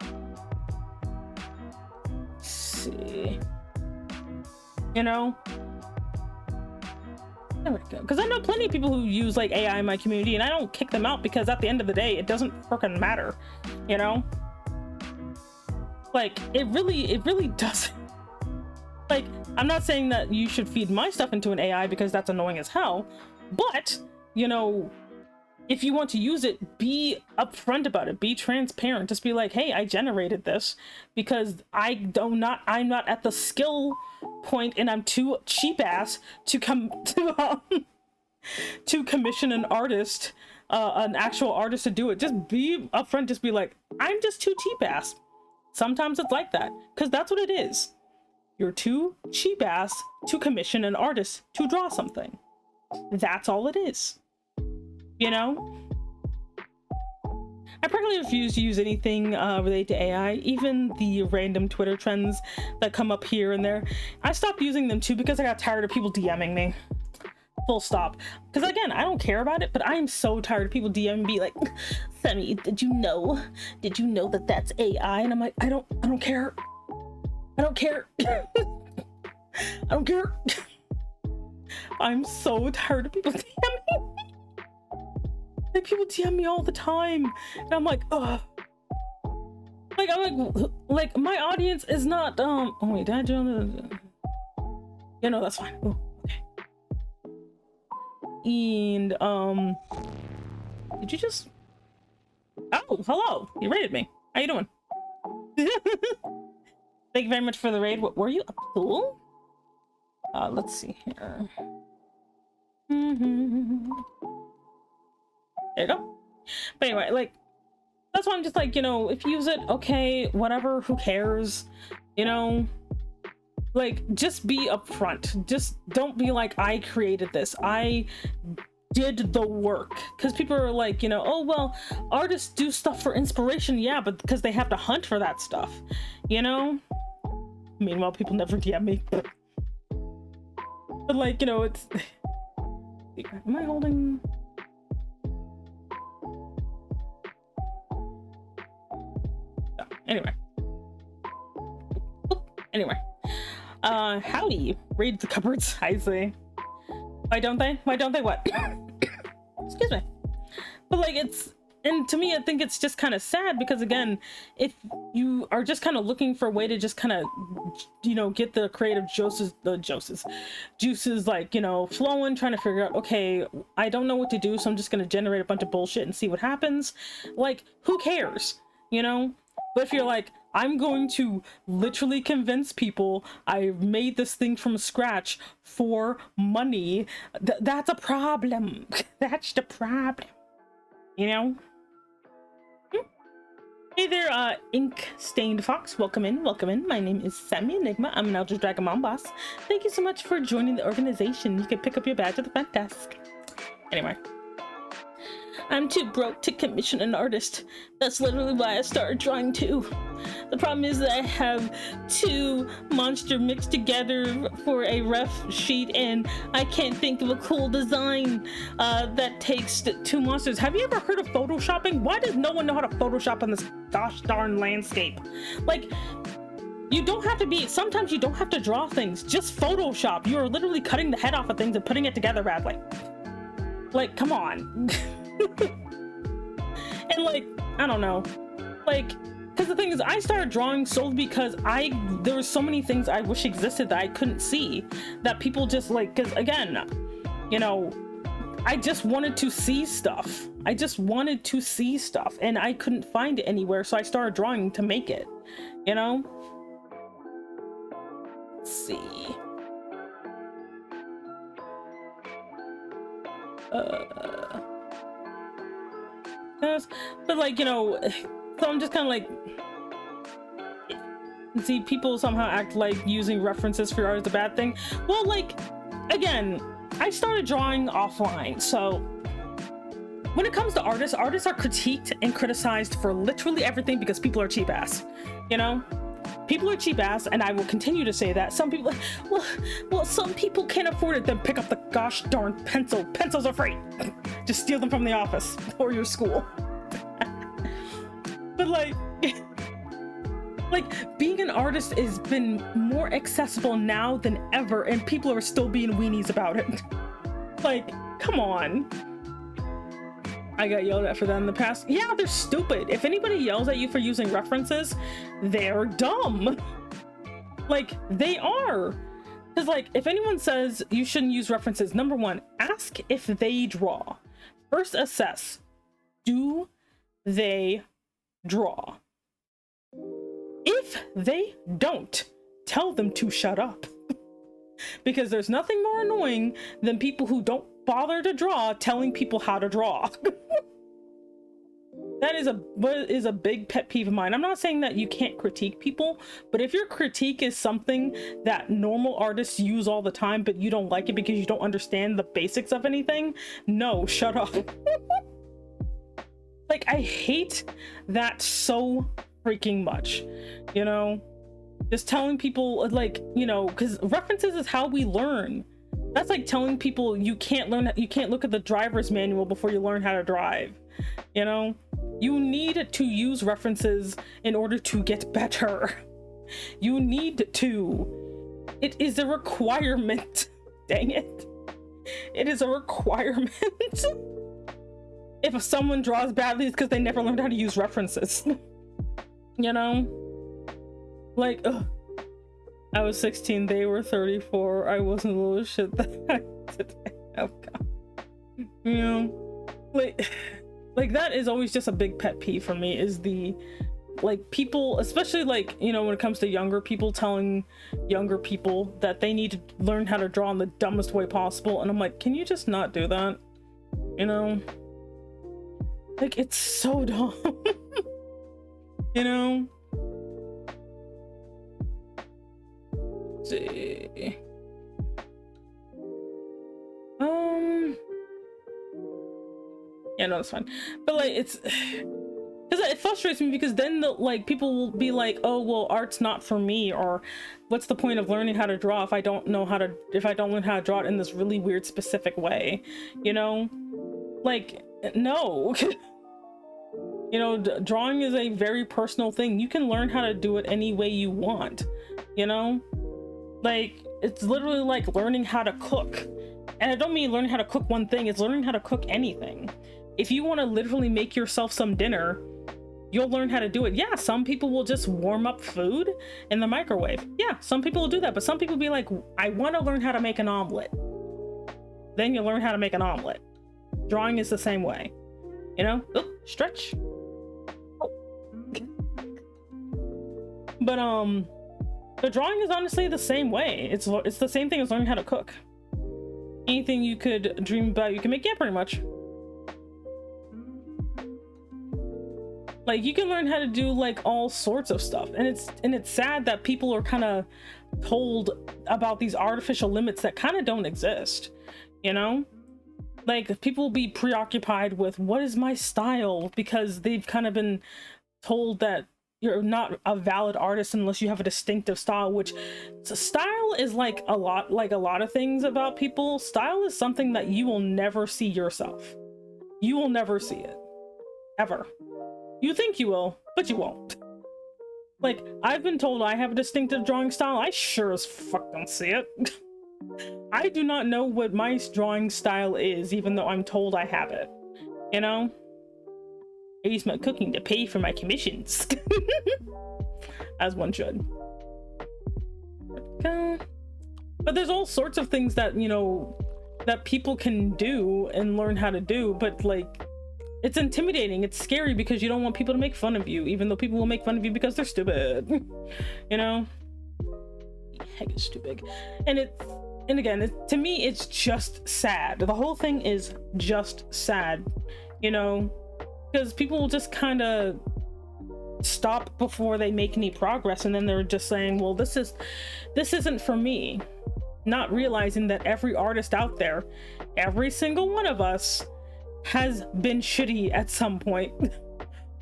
Let's see. You know? There we go. Because I know plenty of people who use like AI in my community, and I don't kick them out, because at the end of the day, it doesn't freaking matter. You know? Like, it really doesn't. Like, I'm not saying that you should feed my stuff into an AI, because that's annoying as hell. But, you know, if you want to use it, be upfront about it. Be transparent. Just be like, hey, I generated this because I'm not at the skill point, and I'm too cheap ass to to commission an artist, an actual artist to do it. Just be upfront. Just be like, I'm just too cheap ass. Sometimes it's like that, because that's what it is. You're too cheap ass to commission an artist to draw something. That's all it is. You know? I practically refuse to use anything related to AI, even the random Twitter trends that come up here and there. I stopped using them too because I got tired of people DMing me. Full stop. Because again, I don't care about it, but I am so tired of people DMing me like, Sammy, did you know that that's AI? And I'm like, I don't care. I don't care. I don't care. I'm so tired of people DMing me. Like, people DM me all the time, and I'm like, ugh. Like, I'm like my audience is not, oh wait, did I do yeah, no, that's fine. Oh, okay. And, did you just, oh, hello, you raided me. How you doing? Thank you very much for the raid. What were you up to? Let's see here. There you go. But anyway, like, that's why I'm just like, you know, if you use it, okay, whatever, who cares? You know, like, just be upfront. Just don't be like, I created this, I did the work. Because people are like, you know, oh well, artists do stuff for inspiration. Yeah, but because they have to hunt for that stuff, you know? Meanwhile, people never DM me. But like, you know, it's, am I holding? Anyway. Anyway. Howdy. Raid the cupboards, I say. Why don't they? Why don't they what? Excuse me. But like, it's, and to me, I think it's just kind of sad, because again, if you are just kind of looking for a way to just kind of, you know, get the creative juices like, you know, flowing, trying to figure out, okay, I don't know what to do, so I'm just going to generate a bunch of bullshit and see what happens. Like, who cares? You know? But if you're like, I'm going to literally convince people I made this thing from scratch for money, that's a problem. That's the problem. You know? Hey there, Ink Stained Fox. Welcome in, welcome in. My name is Sammy Enigma. I'm an Algae Dragon Mom Boss. Thank you so much for joining the organization. You can pick up your badge at the front desk. Anyway. I'm too broke to commission an artist. That's literally why I started drawing too. The problem is that I have two monsters mixed together for a rough sheet, and I can't think of a cool design that takes two monsters. Have you ever heard of photoshopping? Why does no one know how to Photoshop in this gosh darn landscape? Like, you don't have to be, sometimes you don't have to draw things, just Photoshop. You are literally cutting the head off of things and putting it together badly. Like, come on. And like, I don't know, like, because the thing is, I started drawing solely because there were so many things I wish existed that I couldn't see, that people just like, because again, you know, I just wanted to see stuff. I just wanted to see stuff and I couldn't find it anywhere, so I started drawing to make it, you know? Let's see. But like, you know, so I'm just kind of like, see, people somehow act like using references for art is a bad thing. Well, like, again, I started drawing offline, so when it comes to artists are critiqued and criticized for literally everything because people are cheap ass, you know? People are cheap ass, and I will continue to say that. Some people, well, some people can't afford it, then pick up the gosh darn pencil. Pencils are free. Just steal them from the office or your school. But like being an artist has been more accessible now than ever, and people are still being weenies about it. Like, come on. I got yelled at for that in the past. Yeah, they're stupid. If anybody yells at you for using references, they're dumb. Like, they are. Because, like, if anyone says you shouldn't use references, number one, ask if they draw. First, assess. Do they draw? If they don't, tell them to shut up. Because there's nothing more annoying than people who don't bother to draw telling people how to draw. That is a big pet peeve of mine. I'm not saying that you can't critique people, but if your critique is something that normal artists use all the time, but you don't like it because you don't understand the basics of anything, no, shut up. Like, I hate that so freaking much, you know? Just telling people, like, you know, because references is how we learn. That's like telling people you can't look at the driver's manual before you learn how to drive, you know? You need to use references in order to get better. You need to. It is a requirement. Dang it. It is a requirement. If someone draws badly, it's because they never learned how to use references. You know? Like, ugh. I was 16, they were 34. I wasn't a little shit that I did. Oh god. You know? Like that is always just a big pet peeve for me, is the, like, people, especially, like, you know, when it comes to younger people, telling younger people that they need to learn how to draw in the dumbest way possible. And I'm like, can you just not do that? You know? Like, it's so dumb. You know? Let's see. Yeah, no, it's fine. But like, it's because it frustrates me, because then people will be like, oh well, art's not for me, or what's the point of learning how to draw if I don't learn how to draw it in this really weird specific way, you know? Like, no. You know, drawing is a very personal thing. You can learn how to do it any way you want, you know? Like, it's literally like learning how to cook. And I don't mean learning how to cook one thing, it's learning how to cook anything. If you want to literally make yourself some dinner, you'll learn how to do it. Yeah, some people will just warm up food in the microwave. Yeah, some people will do that, but some people be like, I want to learn how to make an omelet. Then you learn how to make an omelet. Drawing is the same way. You know? Oop, stretch. Oh. But the drawing is honestly the same way. It's the same thing as learning how to cook. Anything you could dream about, you can make. Yeah, pretty much. Like, you can learn how to do like all sorts of stuff, and it's sad that people are kind of told about these artificial limits that kind of don't exist, you know? Like, people will be preoccupied with what is my style, because they've kind of been told that you're not a valid artist unless you have a distinctive style, which style is like a lot of things about people. Style is something that you will never see yourself. You will never see it, ever. You think you will, but you won't. Like, I've been told I have a distinctive drawing style. I sure as fuck don't see it. I do not know what my drawing style is, even though I'm told I have it, you know? I use my cooking to pay for my commissions. As one should. But there's all sorts of things that, you know, that people can do and learn how to do, but like, it's intimidating, it's scary because you don't want people to make fun of you, even though people will make fun of you because they're stupid. You know? Heck, it's stupid. And again, to me, it's just sad. The whole thing is just sad, you know? Because people will just kind of stop before they make any progress, and then they're just saying, well, this isn't for me. Not realizing that every artist out there, every single one of us, has been shitty at some point.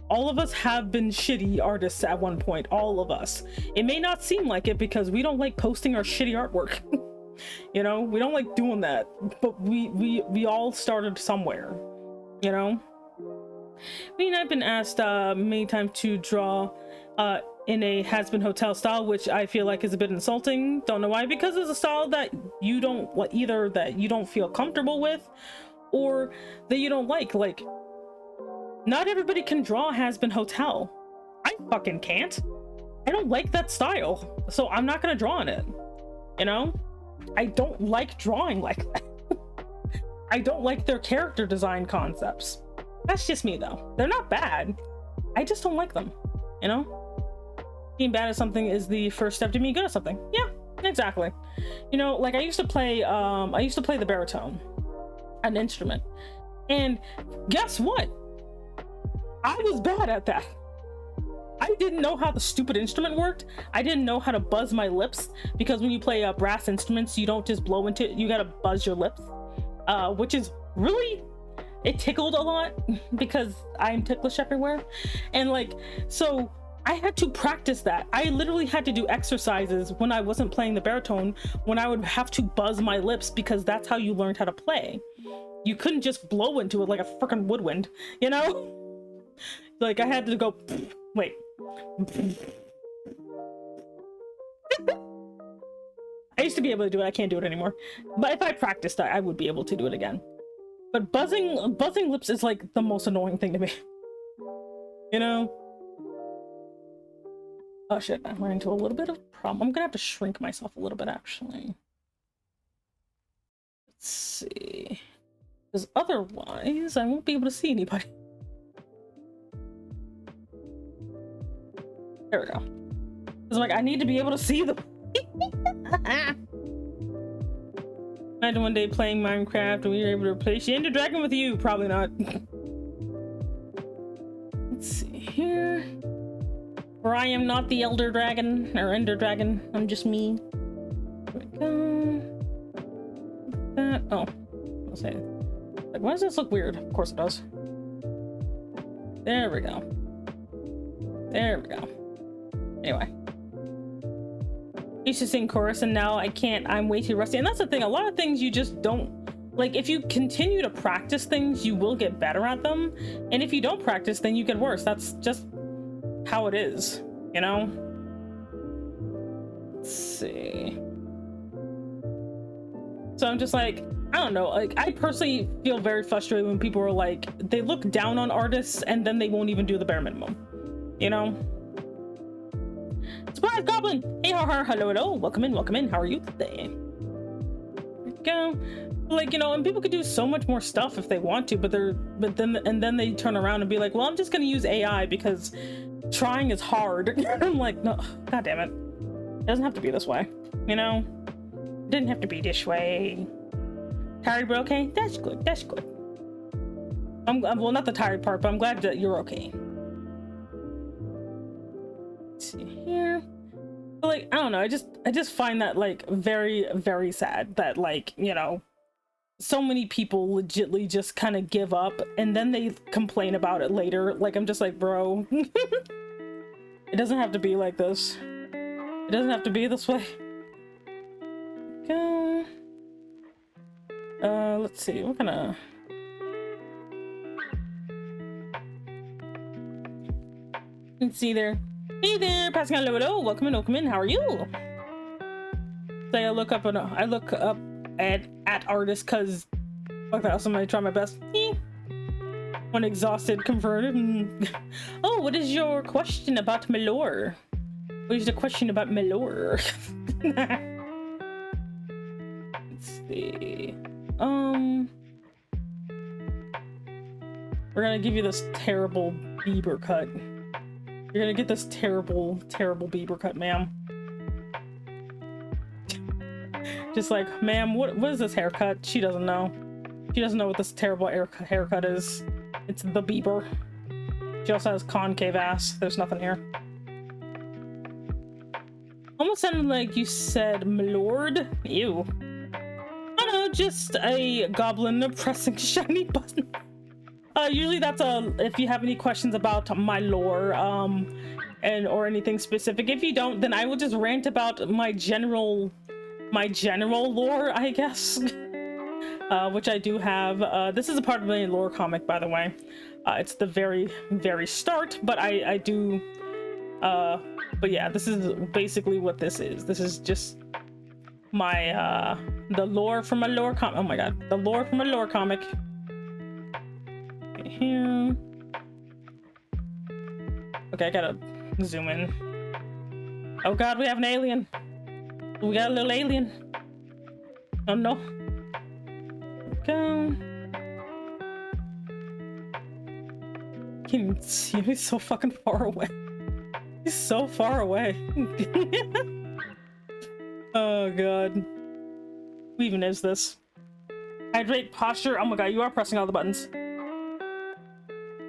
All of us have been shitty artists at one point. All of us. It may not seem like it because we don't like posting our shitty artwork. You know, we don't like doing that, but we all started somewhere, you know? I mean, I've been asked many times to draw in a has-been hotel style, which I feel like is a bit insulting. Don't know why, because it's a style that you don't, either that you don't feel comfortable with or that you don't like. Like, not everybody can draw has-been hotel. I fucking can't. I don't like that style, so I'm not gonna draw in it, you know? I don't like drawing like that. I don't like their character design concepts. That's just me though. They're not bad. I just don't like them, you know? Being bad at something is the first step to being good at something. Yeah, exactly. You know, like I used to play the baritone, an instrument. And guess what? I was bad at that. I didn't know how the stupid instrument worked. I didn't know how to buzz my lips, because when you play brass instruments, you don't just blow into it, you gotta buzz your lips, which is really, it tickled a lot because I'm ticklish everywhere. And like, so I had to practice that. I literally had to do exercises when I wasn't playing the baritone, when I would have to buzz my lips, because that's how you learned how to play. You couldn't just blow into it like a freaking woodwind, you know? Like I had to go, wait. I used to be able to do it. I can't do it anymore. But if I practiced, I would be able to do it again. But buzzing lips is like the most annoying thing to me. You know? Oh shit, I'm running into a little bit of a problem. I'm gonna have to shrink myself a little bit, actually. Let's see. Because otherwise, I won't be able to see anybody. There we go. It's like, I need to be able to see them. Imagine one day playing Minecraft and we were able to replace the Ender Dragon with you. Probably not. Let's see here. For I am not the Elder Dragon or Ender Dragon. I'm just me. There we go. That. Oh, I'll say. Like, why does this look weird? Of course it does. There we go. There we go. Anyway. I used to sing chorus and now I can't. I'm way too rusty. And that's the thing. A lot of things you just don't... Like, if you continue to practice things, you will get better at them. And if you don't practice, then you get worse. That's just how it is, you know? Let's see. So I'm just like, I don't know. Like, I personally feel very frustrated when people are like, they look down on artists and then they won't even do the bare minimum, you know? Surprise Goblin! Hey, hello, hello, welcome in, how are you today? There we go. Like, you know, and people could do so much more stuff if they want to, but then they turn around and be like, well, I'm just gonna use AI because trying is hard. I'm like, no, god damn it. It doesn't have to be this way, you know? It didn't have to be this way. Tired but okay? That's good, that's good. I'm well, not the tired part, but I'm glad that you're okay. Let's see here. But like, I don't know, I just find that like very, very sad that, like, you know, so many people legitly just kind of give up and then they complain about it later. Like, I'm just like, bro, it doesn't have to be like this. It doesn't have to be this way. Go. Let's see, we're gonna... Let's see there. Hey there, Pascal Lodo. Welcome in. How are you? So I look up at artists because fuck that. I'm gonna try my best. Want When exhausted, converted. Oh, what is your question about my lore? What is the question about my lore? Let's see. We're gonna give you this terrible Bieber cut. You're gonna get this terrible, terrible Bieber cut, ma'am. Just like, ma'am, what is this haircut? She doesn't know. She doesn't know what this terrible haircut is. It's the Bieber. She also has concave ass. There's nothing here. Almost sounded like you said, my lord. Ew. Oh no, just a goblin pressing shiny button. Usually that's if you have any questions about my lore, or anything specific. If you don't, then I will just rant about my general lore, I guess. Which I do have. This is a part of my lore comic, by the way. It's the very, very start, but I do, but yeah, this is basically what this is. This is just my, the lore from a lore comic. Oh my god, the lore from a lore comic. Okay, here. Okay, I gotta zoom in. Oh god, we have an alien. We got a little alien. Oh no. Go. Can't even see him. He's so fucking far away. He's so far away. Oh god. Who even is this? Hydrate, posture. Oh my god, you are pressing all the buttons.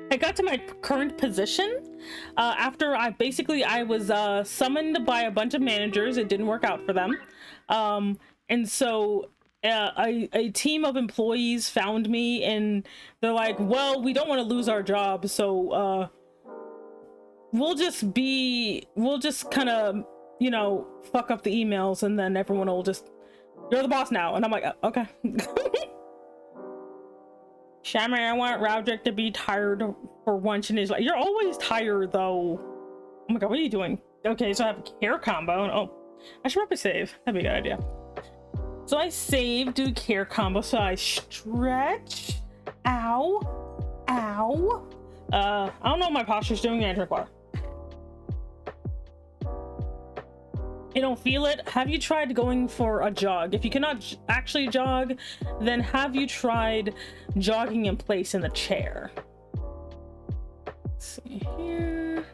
I got to my current position after I was summoned by a bunch of managers. It didn't work out for them. And so a team of employees found me and they're like, well, we don't want to lose our job, so we'll just kind of, you know, fuck up the emails and then everyone will just, you're the boss now. And I'm like, okay. Shammer, I want Roderick to be tired for once in his life. You're always tired though. Oh my god, what are you doing? Okay, so I have a care combo. Oh, I should probably save. That'd be a good idea. So I save, do care combo, so I stretch. Ow. Ow. I don't know what my posture's doing. I drink water. You don't feel it? Have you tried going for a jog? If you cannot actually jog, then have you tried jogging in place in the chair? Let's see here.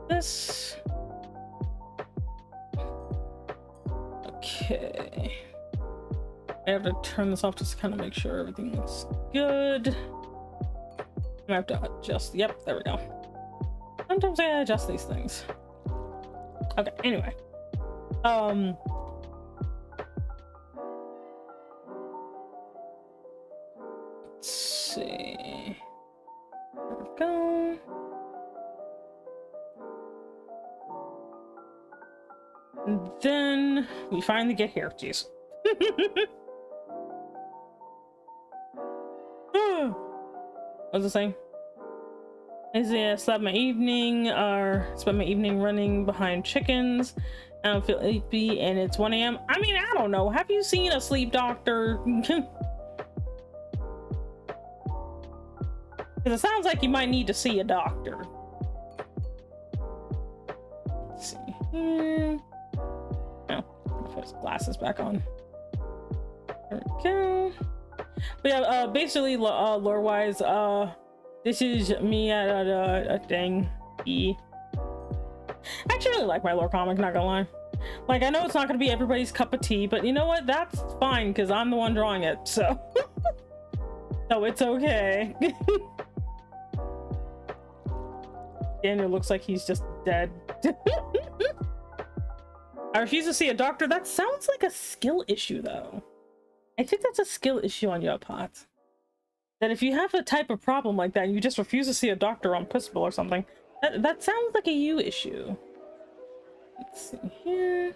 This. Okay. I have to turn this off just to kind of make sure everything looks good. I have to adjust. Yep, there we go. Sometimes I adjust these things. Okay, anyway. Let's see. There we go. And then we finally get here. Jeez. What's it saying? Is it spent my evening running behind chickens? I don't feel sleepy and it's 1 a.m. I mean, I don't know. Have you seen a sleep doctor? Because it sounds like you might need to see a doctor. Let's see here. Oh, put his glasses back on. There we go. But yeah, basically, lore-wise, this is me at a thing. I actually really like my lore comic, not gonna lie. Like, I know it's not gonna be everybody's cup of tea, but you know what? That's fine, because I'm the one drawing it, so. So it's okay. Daniel looks like he's just dead. I refuse to see a doctor. That sounds like a skill issue, though. I think that's a skill issue on your part. That if you have a type of problem like that, you just refuse to see a doctor on principle or something. That sounds like a you issue. Let's see here.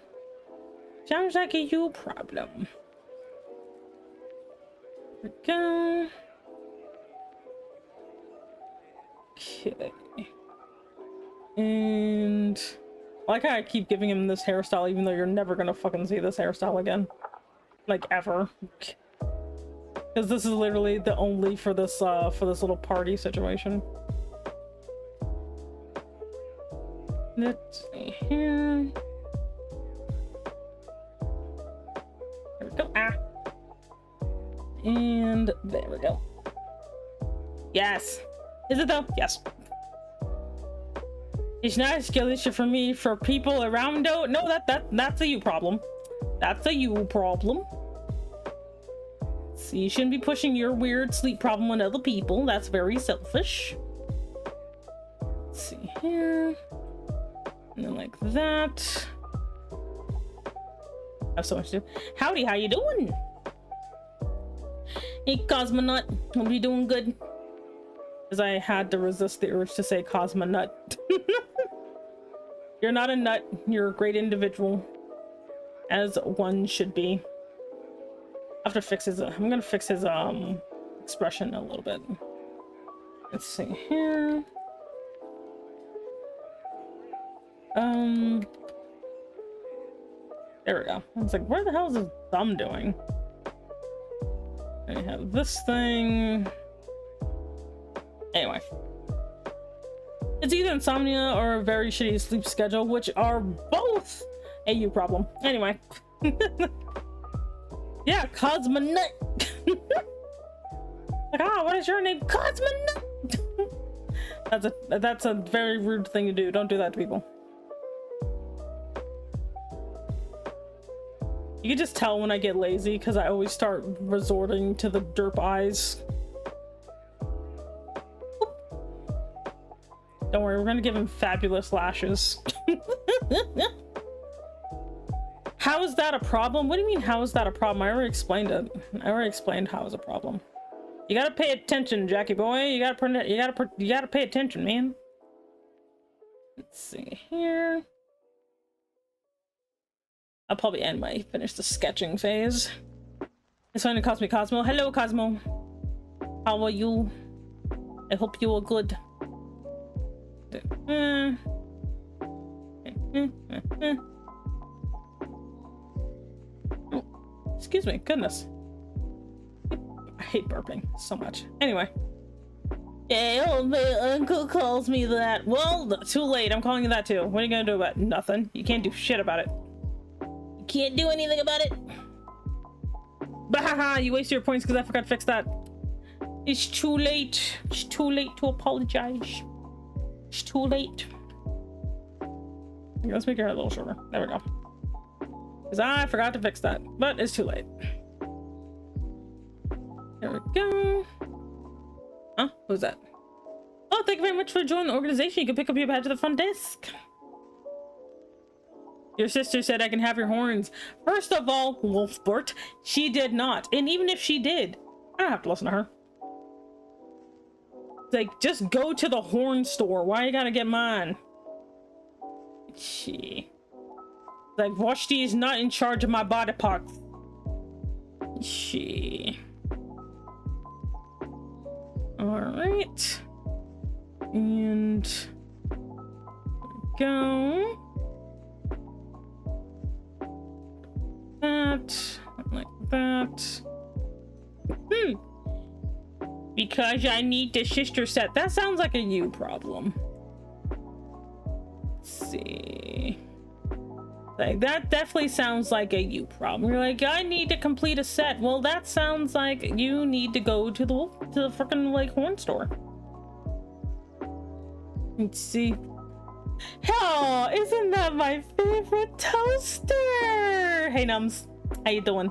Sounds like a you problem. There we go. Okay. And I like how I keep giving him this hairstyle, even though you're never gonna fucking see this hairstyle again. Like, ever. Because this is literally the only for this little party situation. Let's see here. There we go. Ah. And there we go. Yes. Is it though? Yes. It's not a skill issue for me. For people around though, no, that's a you problem. That's a you problem. So you shouldn't be pushing your weird sleep problem on other people. That's very selfish. Let's see here. And then like that. I have so much to do. Howdy, how you doing? Hey, Cosmonaut. Hope you doing good. Because I had to resist the urge to say Cosmonut. You're not a nut. You're a great individual. As one should be. I have to fix his, I'm gonna fix his expression a little bit. Let's see here. There we go. I was like, where the hell is his thumb doing? I have this thing. Anyway. It's either insomnia or a very shitty sleep schedule, which are both a you problem. Anyway. Yeah, Cosmonut. Like, what is your name? Cosmonut. That's a very rude thing to do. Don't do that to people. You can just tell when I get lazy because I always start resorting to the derp eyes. Don't worry, we're gonna give him fabulous lashes. How is that a problem? What do you mean, how is that a problem? I already explained it. I already explained how it's a problem. You gotta pay attention, Jackie boy. You gotta pay attention, man. Let's see here. I'll probably end my finish the sketching phase. It's going to cost me Cosmo. Hello, Cosmo. How are you? I hope you are good. Excuse me, goodness. I hate burping so much. Anyway. Yeah, oh, my uncle calls me that. Well, too late. I'm calling you that too. What are you gonna do about it? Nothing. You can't do shit about it. You can't do anything about it. Bahaha, you wasted your points because I forgot to fix that. It's too late. It's too late to apologize. It's too late. Let's make your hair a little shorter. There we go. Because I forgot to fix that, but it's too late. There we go. Huh? Who's that? Oh, thank you very much for joining the organization. You can pick up your badge at the front desk. Your sister said I can have your horns. First of all, Wolfbert, she did not. And even if she did, I don't have to listen to her. It's like, just go to the horn store. Why you gotta get mine? She. Like, Vashti is not in charge of my body parts. She. Alright. And go. That. Like that. Because I need the sister set. That sounds like a you problem. Let's see. Like, that definitely sounds like a you problem. You're like, I need to complete a set. Well, that sounds like you need to go to the freaking like horn store. Let's see. Oh, isn't that my favorite toaster? Hey Nums, how you doing?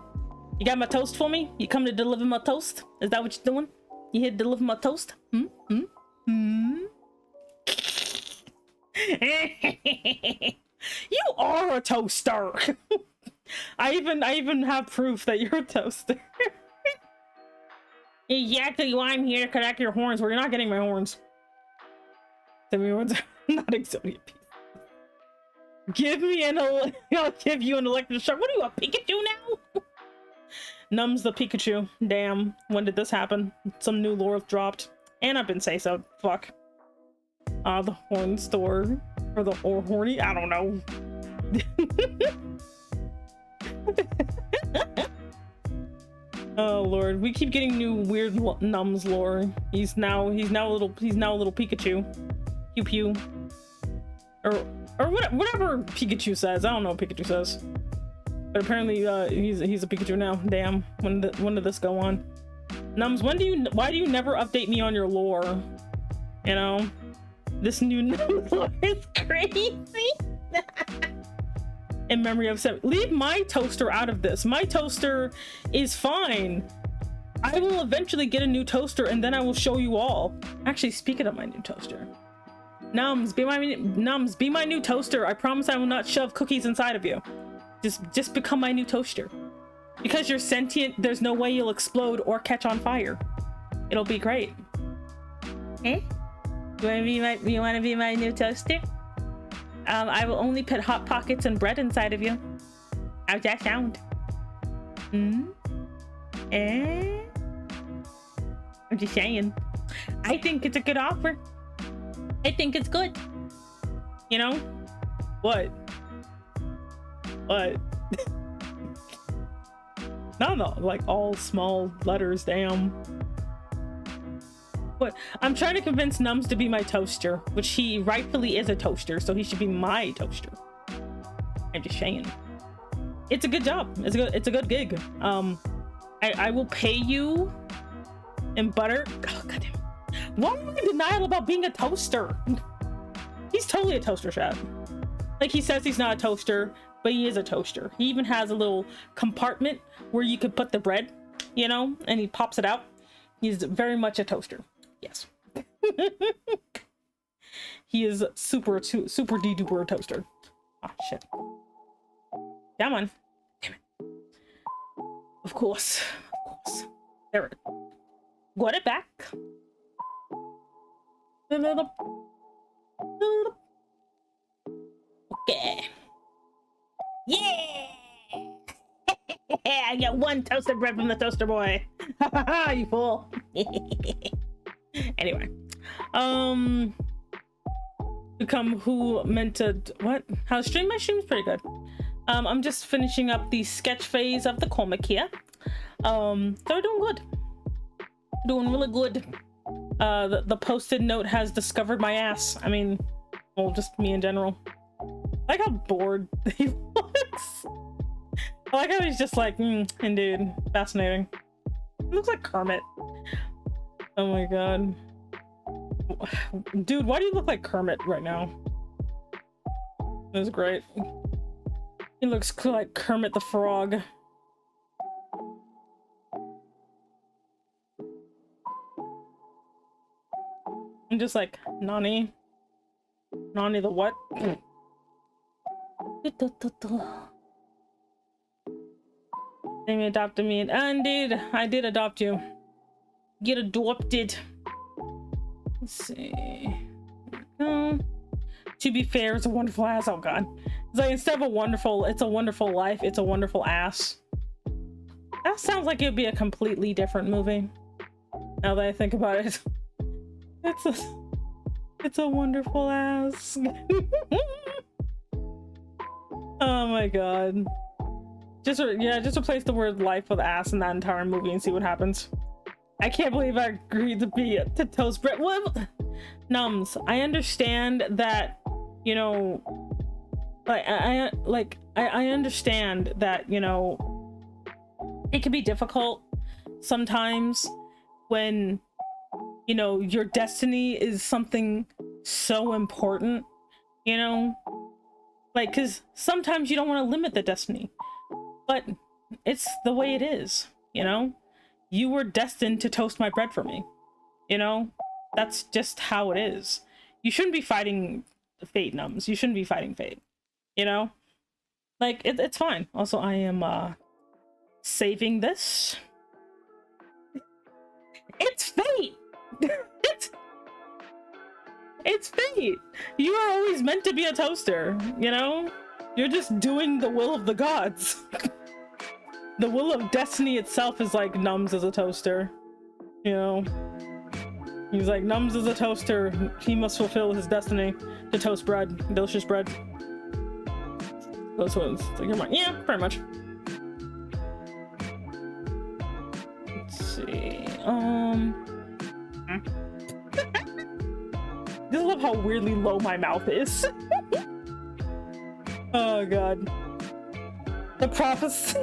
You got my toast for me? You come to deliver my toast? Is that what you're doing? You here to deliver my toast? You are a toaster. I even have proof that you're a toaster. Exactly why I'm here to collect your horns. Well, you're not getting my horns. Not Exodia piece. Give me an I'll give you an electric shock. What are you, a Pikachu now? Numbs the Pikachu. Damn, when did this happen? Some new lore dropped. And I've been say so. Fuck. The horn store. Or the horny? I don't know. Oh Lord, we keep getting new weird Nums lore. He's now a little Pikachu. Pew pew. Or whatever Pikachu says. I don't know what Pikachu says. But apparently he's a Pikachu now. Damn. When did this go on? Nums, why do you never update me on your lore? You know? This new Nums lore is crazy. In memory of 7. Leave my toaster out of this. My toaster is fine. I will eventually get a new toaster and then I will show you all. Actually, speaking of my new toaster. Nums, be my new toaster. I promise I will not shove cookies inside of you. Just become my new toaster. Because you're sentient, there's no way you'll explode or catch on fire. It'll be great. Eh? You wanna be my new toaster? I will only put Hot Pockets and bread inside of you. How's that sound? Eh? I'm just saying. I think it's a good offer. I think it's good. You know? What? What? No, like all small letters, damn. What? I'm trying to convince Nums to be my toaster, which he rightfully is a toaster, so he should be my toaster. I'm just saying. It's a good job. It's a good gig. I will pay you in butter. Oh, goddamn. Why am I in denial about being a toaster? He's totally a toaster, chat. Like, he says he's not a toaster, but he is a toaster. He even has a little compartment where you could put the bread, you know, and he pops it out. He's very much a toaster. Yes. He is super de-duper toaster. Oh, shit. Come on. Damn it. Of course. There it is. Got it back. Okay. Yeah! I got one toasted bread from the toaster boy. You fool. Anyway. Become who meant to what? How to stream? My stream's pretty good. I'm just finishing up the sketch phase of the comic here. So we're doing good. Doing really good. The posted note has discovered my ass. I mean, well, just me in general. I like how bored he looks. I like how he's just like, indeed, fascinating. He looks like Kermit. Oh my god. Dude, why do you look like Kermit right now? That's great. He looks like Kermit the Frog. I'm just like, Nani? Nani the what? They adopted me, and indeed, I did adopt you. Get adopted. Let's see. To be fair, it's a wonderful ass. Oh god. It's like, instead of a wonderful, it's a wonderful life, it's a wonderful ass. That sounds like it'd be a completely different movie. Now that I think about it. It's a wonderful ass. Oh my god. Just replace the word life with ass in that entire movie and see what happens. I can't believe I agreed to toast bread. What? Nums, I understand that, you know, I understand that, you know, it can be difficult sometimes when, you know, your destiny is something so important, you know, like, because sometimes you don't want to limit the destiny, but it's the way it is, you know. You were destined to toast my bread for me, you know. That's just how it is. You shouldn't be fighting fate, Nums. You shouldn't be fighting fate, you know. Like, it's fine. Also, I am saving this. It's fate. It's fate. You are always meant to be a toaster, you know? You're just doing the will of the gods. The will of destiny itself is like Nums as a toaster, you know? He's like, Nums is a toaster. He must fulfill his destiny to toast bread, delicious bread. Those ones. Like, yeah, pretty much. Just love how weirdly low my mouth is. Oh god. The prophecy.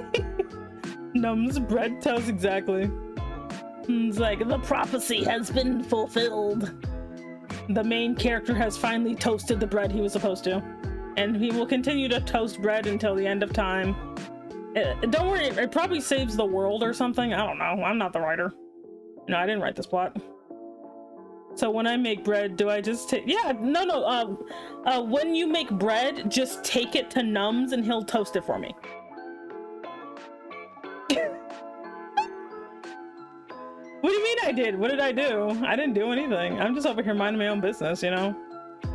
Numbs bread toast, exactly. It's like, the prophecy has been fulfilled. The main character has finally toasted the bread he was supposed to. And he will continue to toast bread until the end of time. Don't worry, it probably saves the world or something. I don't know. I'm not the writer. No, I didn't write this plot. So when I make bread, do I just take... Yeah, no. When you make bread, just take it to Nums and he'll toast it for me. What do you mean I did? What did I do? I didn't do anything. I'm just over here minding my own business, you know?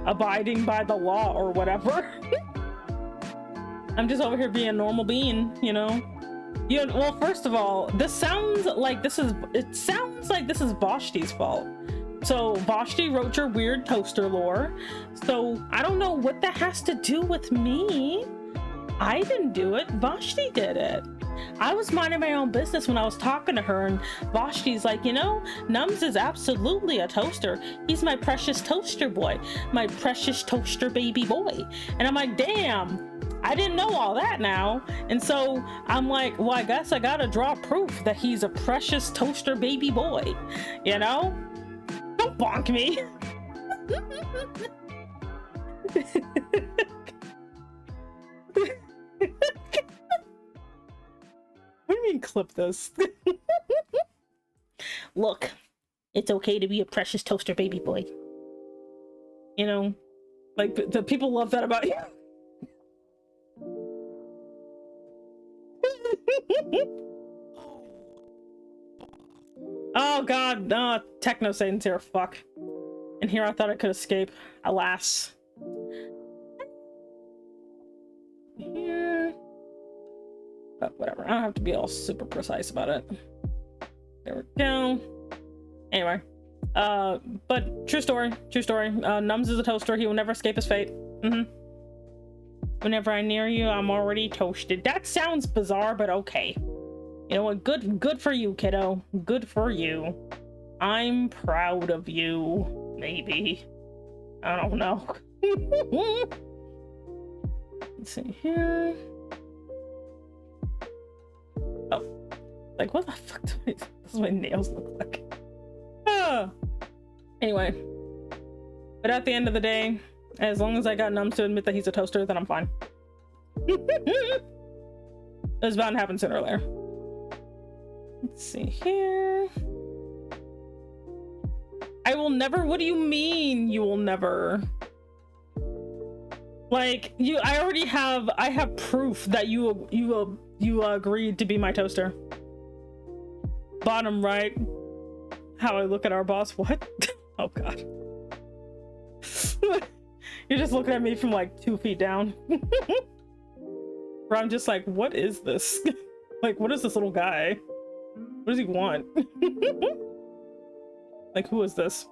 Abiding by the law or whatever. I'm just over here being a normal being, you know? Well, first of all, this sounds like this is... It sounds like this is Vashti's fault. So Vashti wrote your weird toaster lore. So I don't know what that has to do with me. I didn't do it. Vashti did it. I was minding my own business when I was talking to her, and Vashti's like, you know, Nums is absolutely a toaster. He's my precious toaster boy, my precious toaster baby boy. And I'm like, damn, I didn't know all that now. And so I'm like, well, I guess I gotta draw proof that he's a precious toaster baby boy, you know? Don't bonk me. What do you mean clip this? Look, it's okay to be a precious toaster baby boy. You know, like the people love that about you. Oh god, no, Techno Satan's here, fuck. And here I thought I could escape. Alas. Here. But whatever, I don't have to be all super precise about it. There we go. Anyway. But true story. Nums is a toaster, he will never escape his fate. Whenever I'm near you, I'm already toasted. That sounds bizarre, but okay. You know what? Good for you, kiddo. Good for you. I'm proud of you. Maybe. I don't know. Let's see here. Oh. Like, what the fuck do this is what my nails look like. Anyway. But at the end of the day, as long as I got Nums to admit that he's a toaster, then I'm fine. It was bound to happen sooner or later. Let's see here. I will never. What do you mean you will never? Like I have proof that you agreed to be my toaster. Bottom right. How I look at our boss. What? Oh god. You're just looking at me from like 2 feet down. Where I'm just like, what is this? Like, what is this little guy? What does he want? Like, who is this?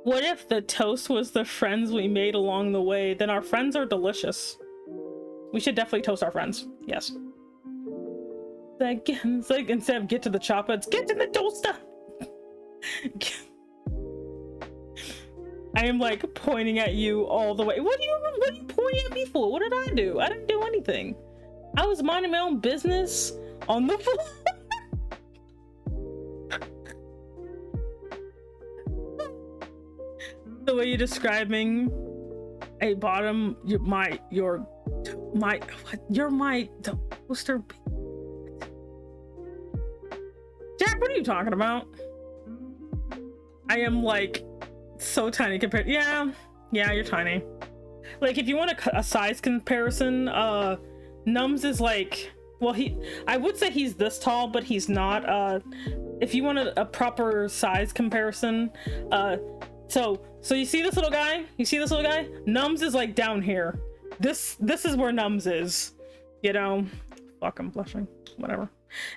What if the toast was the friends we made along the way? Then our friends are delicious. We should definitely toast our friends. Yes. It's like instead of get to the chopper, it's get to the toaster. I am like pointing at you all the way. What are you pointing at me for? What did I do? I didn't do anything. I was minding my own business on the floor. The way you're describing a bottom, you're my toaster. Jack, what are you talking about? I am like so tiny compared. Yeah, you're tiny. Like if you want a size comparison, Nums is like, well, I would say he's this tall, but he's not. If you want a proper size comparison, so you see this little guy? Nums is like down here. This is where Nums is. You know, fuck, I'm blushing. Whatever.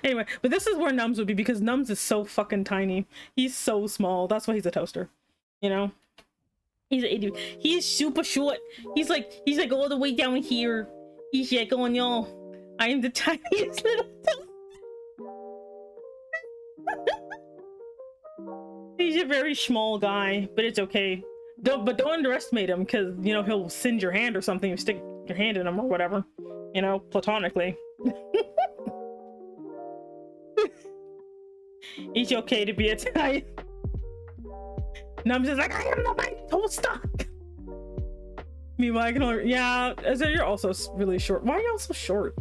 Anyway, but this is where Nums would be because Nums is so fucking tiny. He's so small. That's why he's a toaster. You know, he's super short. He's like all the way down here. He's like, oh no, I am the tiniest little toaster. He's a very small guy, but it's okay. Don't underestimate him, because you know he'll singe your hand or something. You stick your hand in him or whatever, you know, platonically. It's okay to be a type. Nums is like, I am the mighty toaster. Meanwhile, I can only, yeah, as you're also really short. Why are y'all so short?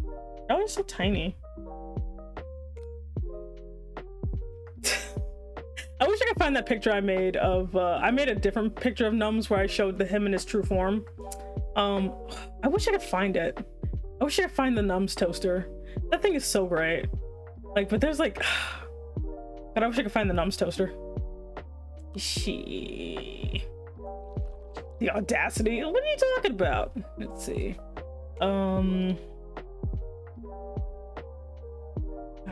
Y'all are so tiny. I wish I could find that picture I made of, I made a different picture of Nums where I showed him in his true form. I wish I could find it. I wish I could find the Nums toaster. That thing is so great. Like, but there's like, God, I wish I could find the Nums toaster. The audacity. What are you talking about? Let's see. God,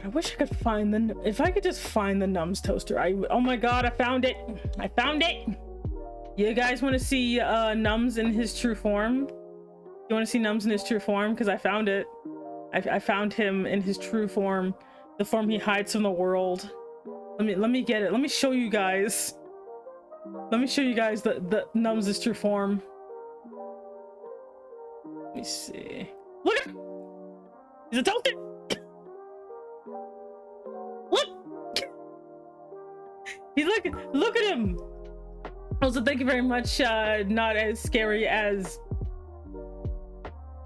I wish I could find the, if I could just find the Nums toaster. Oh my God, I found it. I found it. You guys want to see Nums in his true form? You want to see Nums in his true form? Because I found it. I found him in his true form, the form he hides from the world. Let me get it. Let me show you guys. Let me show you guys the Nums' true form. Let me see. Look at him! He's a toaster! Look! He's like, look at him! Also, thank you very much. Not as scary as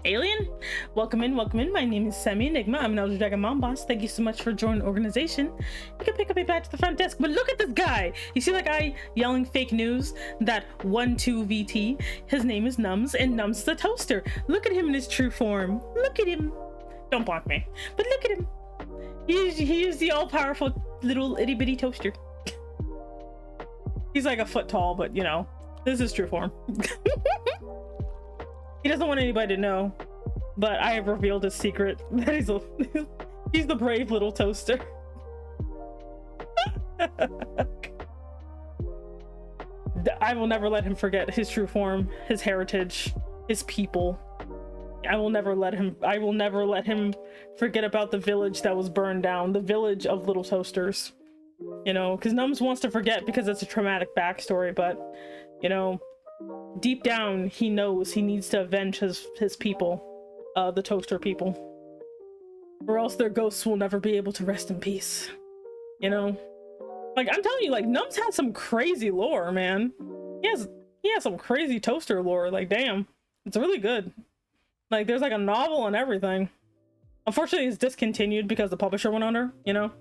Alien. Welcome in, welcome in. My name is Semi Enigma. I'm an Elder Dragon Mom Boss. Thank you so much for joining the organization. You can pick up a badge at the front desk, but look at this guy. You see that guy yelling fake news? That 12VT. His name is Nums, and Nums is the toaster. Look at him in his true form. Look at him. Don't block me, but look at him. He is the all-powerful little itty-bitty toaster. He's like a foot tall, but you know, this is true form. He doesn't want anybody to know, but I have revealed his secret. That he's the brave little toaster. I will never let him forget his true form, his heritage, his people. I will never let him forget about the village that was burned down, the village of little toasters. You know, because Nums wants to forget because it's a traumatic backstory, but you know, deep down he knows he needs to avenge his people, the toaster people, or else their ghosts will never be able to rest in peace. You know, like I'm telling you, like Nums has some crazy lore, man. He has some crazy toaster lore. Like damn, it's really good. Like there's like a novel and everything. Unfortunately, it's discontinued because the publisher went under. You know,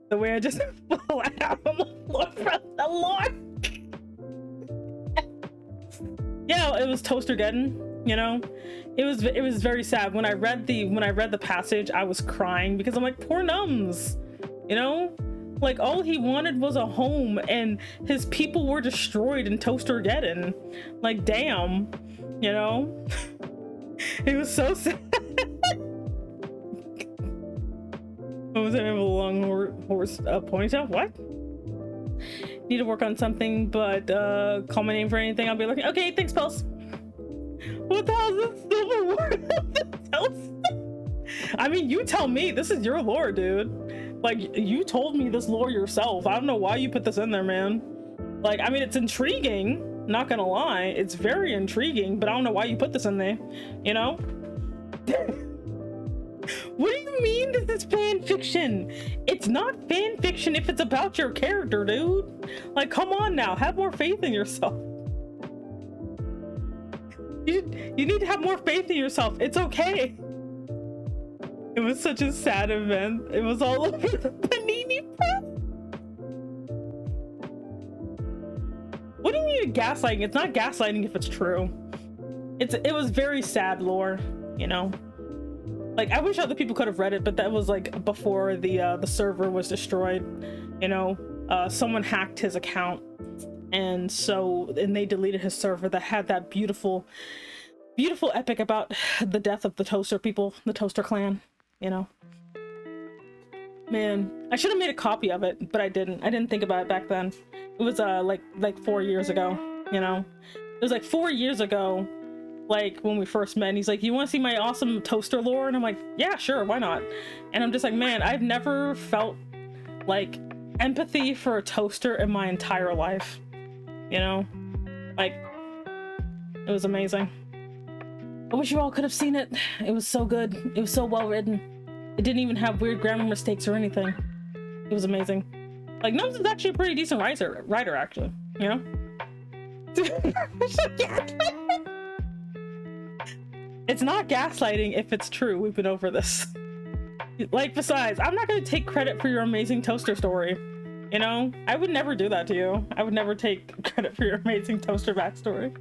the way I just fall out on the floor from the lore. Yeah, it was Toastergeddon, you know. It was very sad. When I read the passage, I was crying because I'm like, poor Nums, you know? Like all he wanted was a home and his people were destroyed in Toastergeddon. Like damn, you know? It was so sad. What was that? A long horse ponytail? What? Need to work on something, but call my name for anything. I'll be like, okay, thanks, Pulse. What the hell is this Civil War of the Toast? I mean, you tell me. This is your lore, dude. Like, you told me this lore yourself. I don't know why you put this in there, man. Like, I mean, it's intriguing. Not gonna lie. It's very intriguing, but I don't know why you put this in there. You know? What do you mean this is fan fiction? It's not fan fiction if it's about your character, dude. Like, come on now, have more faith in yourself. You need to have more faith in yourself. It's okay. It was such a sad event. It was all over the Panini press. What do you mean gaslighting? It's not gaslighting if it's true. It was very sad lore, you know. Like, I wish other people could have read it, but that was like before the server was destroyed. You know, someone hacked his account, and they deleted his server that had that beautiful epic about the death of the toaster people, the toaster clan. You know, man, I should have made a copy of it, but I didn't think about it back then. It was like 4 years ago. You know, it was like 4 years ago. Like when we first met, and he's like, you want to see my awesome toaster lore? And I'm like, yeah, sure, why not? And I'm just like, man, I've never felt like empathy for a toaster in my entire life. You know, like, it was amazing. I wish you all could have seen it. It was so good. It was so well written. It didn't even have weird grammar mistakes or anything. It was amazing. Like, Nums is actually a pretty decent writer actually, you know? It's not gaslighting if it's true. We've been over this. Like, besides, I'm not going to take credit for your amazing toaster story. You know, I would never do that to you. I would never take credit for your amazing toaster backstory.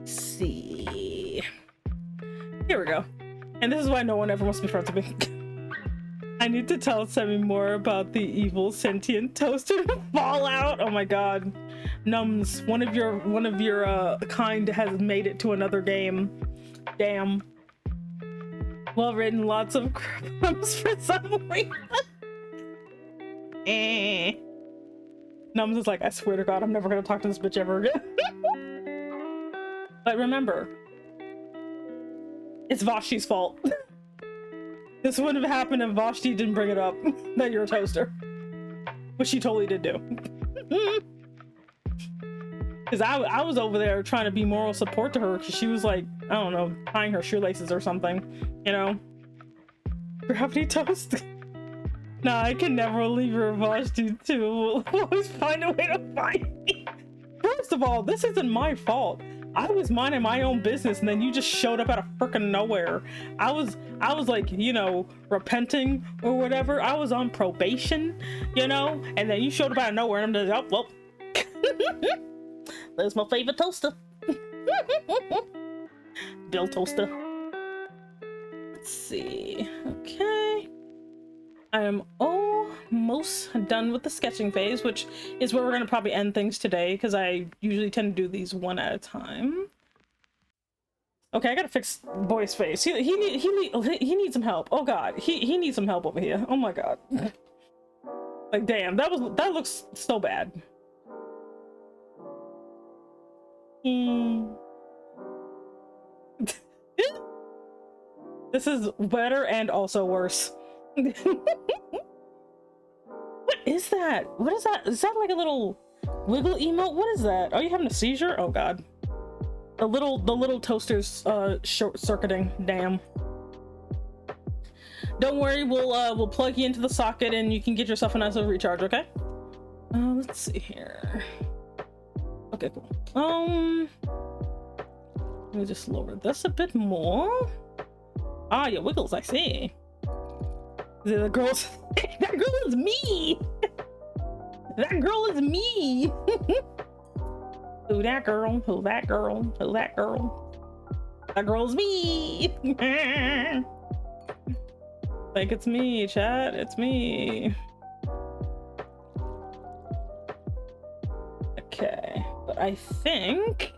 See. Here we go. And this is why no one ever wants to be friends with me. I need to tell Semi more about the evil sentient toaster fallout. Oh my god. Nums, one of your kind has made it to another game. Damn. Well written, lots of crumbs for some reason. Nums is like, I swear to god, I'm never gonna talk to this bitch ever again. But remember, it's Vashti's fault. This wouldn't have happened if Vashti didn't bring it up that you're a toaster. Which she totally did do. Because I was over there trying to be moral support to her because she was like, I don't know, tying her shoelaces or something, you know? Gravity toast? Nah, I can never leave her, Vashti too. We'll always find a way to find me. First of all, this isn't my fault. I was minding my own business and then you just showed up out of frickin' nowhere. I was like, you know, repenting or whatever. I was on probation, you know, and then you showed up out of nowhere and I'm just, oh, well. There's my favorite toaster. Bill Toaster. Let's see. Okay. I am almost done with the sketching phase, which is where we're going to probably end things today, because I usually tend to do these one at a time. Okay, I gotta fix Boy's face. He needs some help. Oh god, he needs some help over here. Oh my god. Like, damn, that looks so bad. This is better and also worse. What is that? What is that? Is that like a little wiggle emote? What is that? Are you having a seizure? Oh god. The little toaster's short circuiting. Damn. Don't worry, we'll plug you into the socket and you can get yourself a nice little recharge, okay? Let's see here. Okay, cool. Let me just lower this a bit more. Ah, your wiggles, I see. The girls. That girl is me. That girl is me. Who that girl? Who that girl? Who that girl? That girl's me. Like, it's me, chat. It's me. Okay, but I think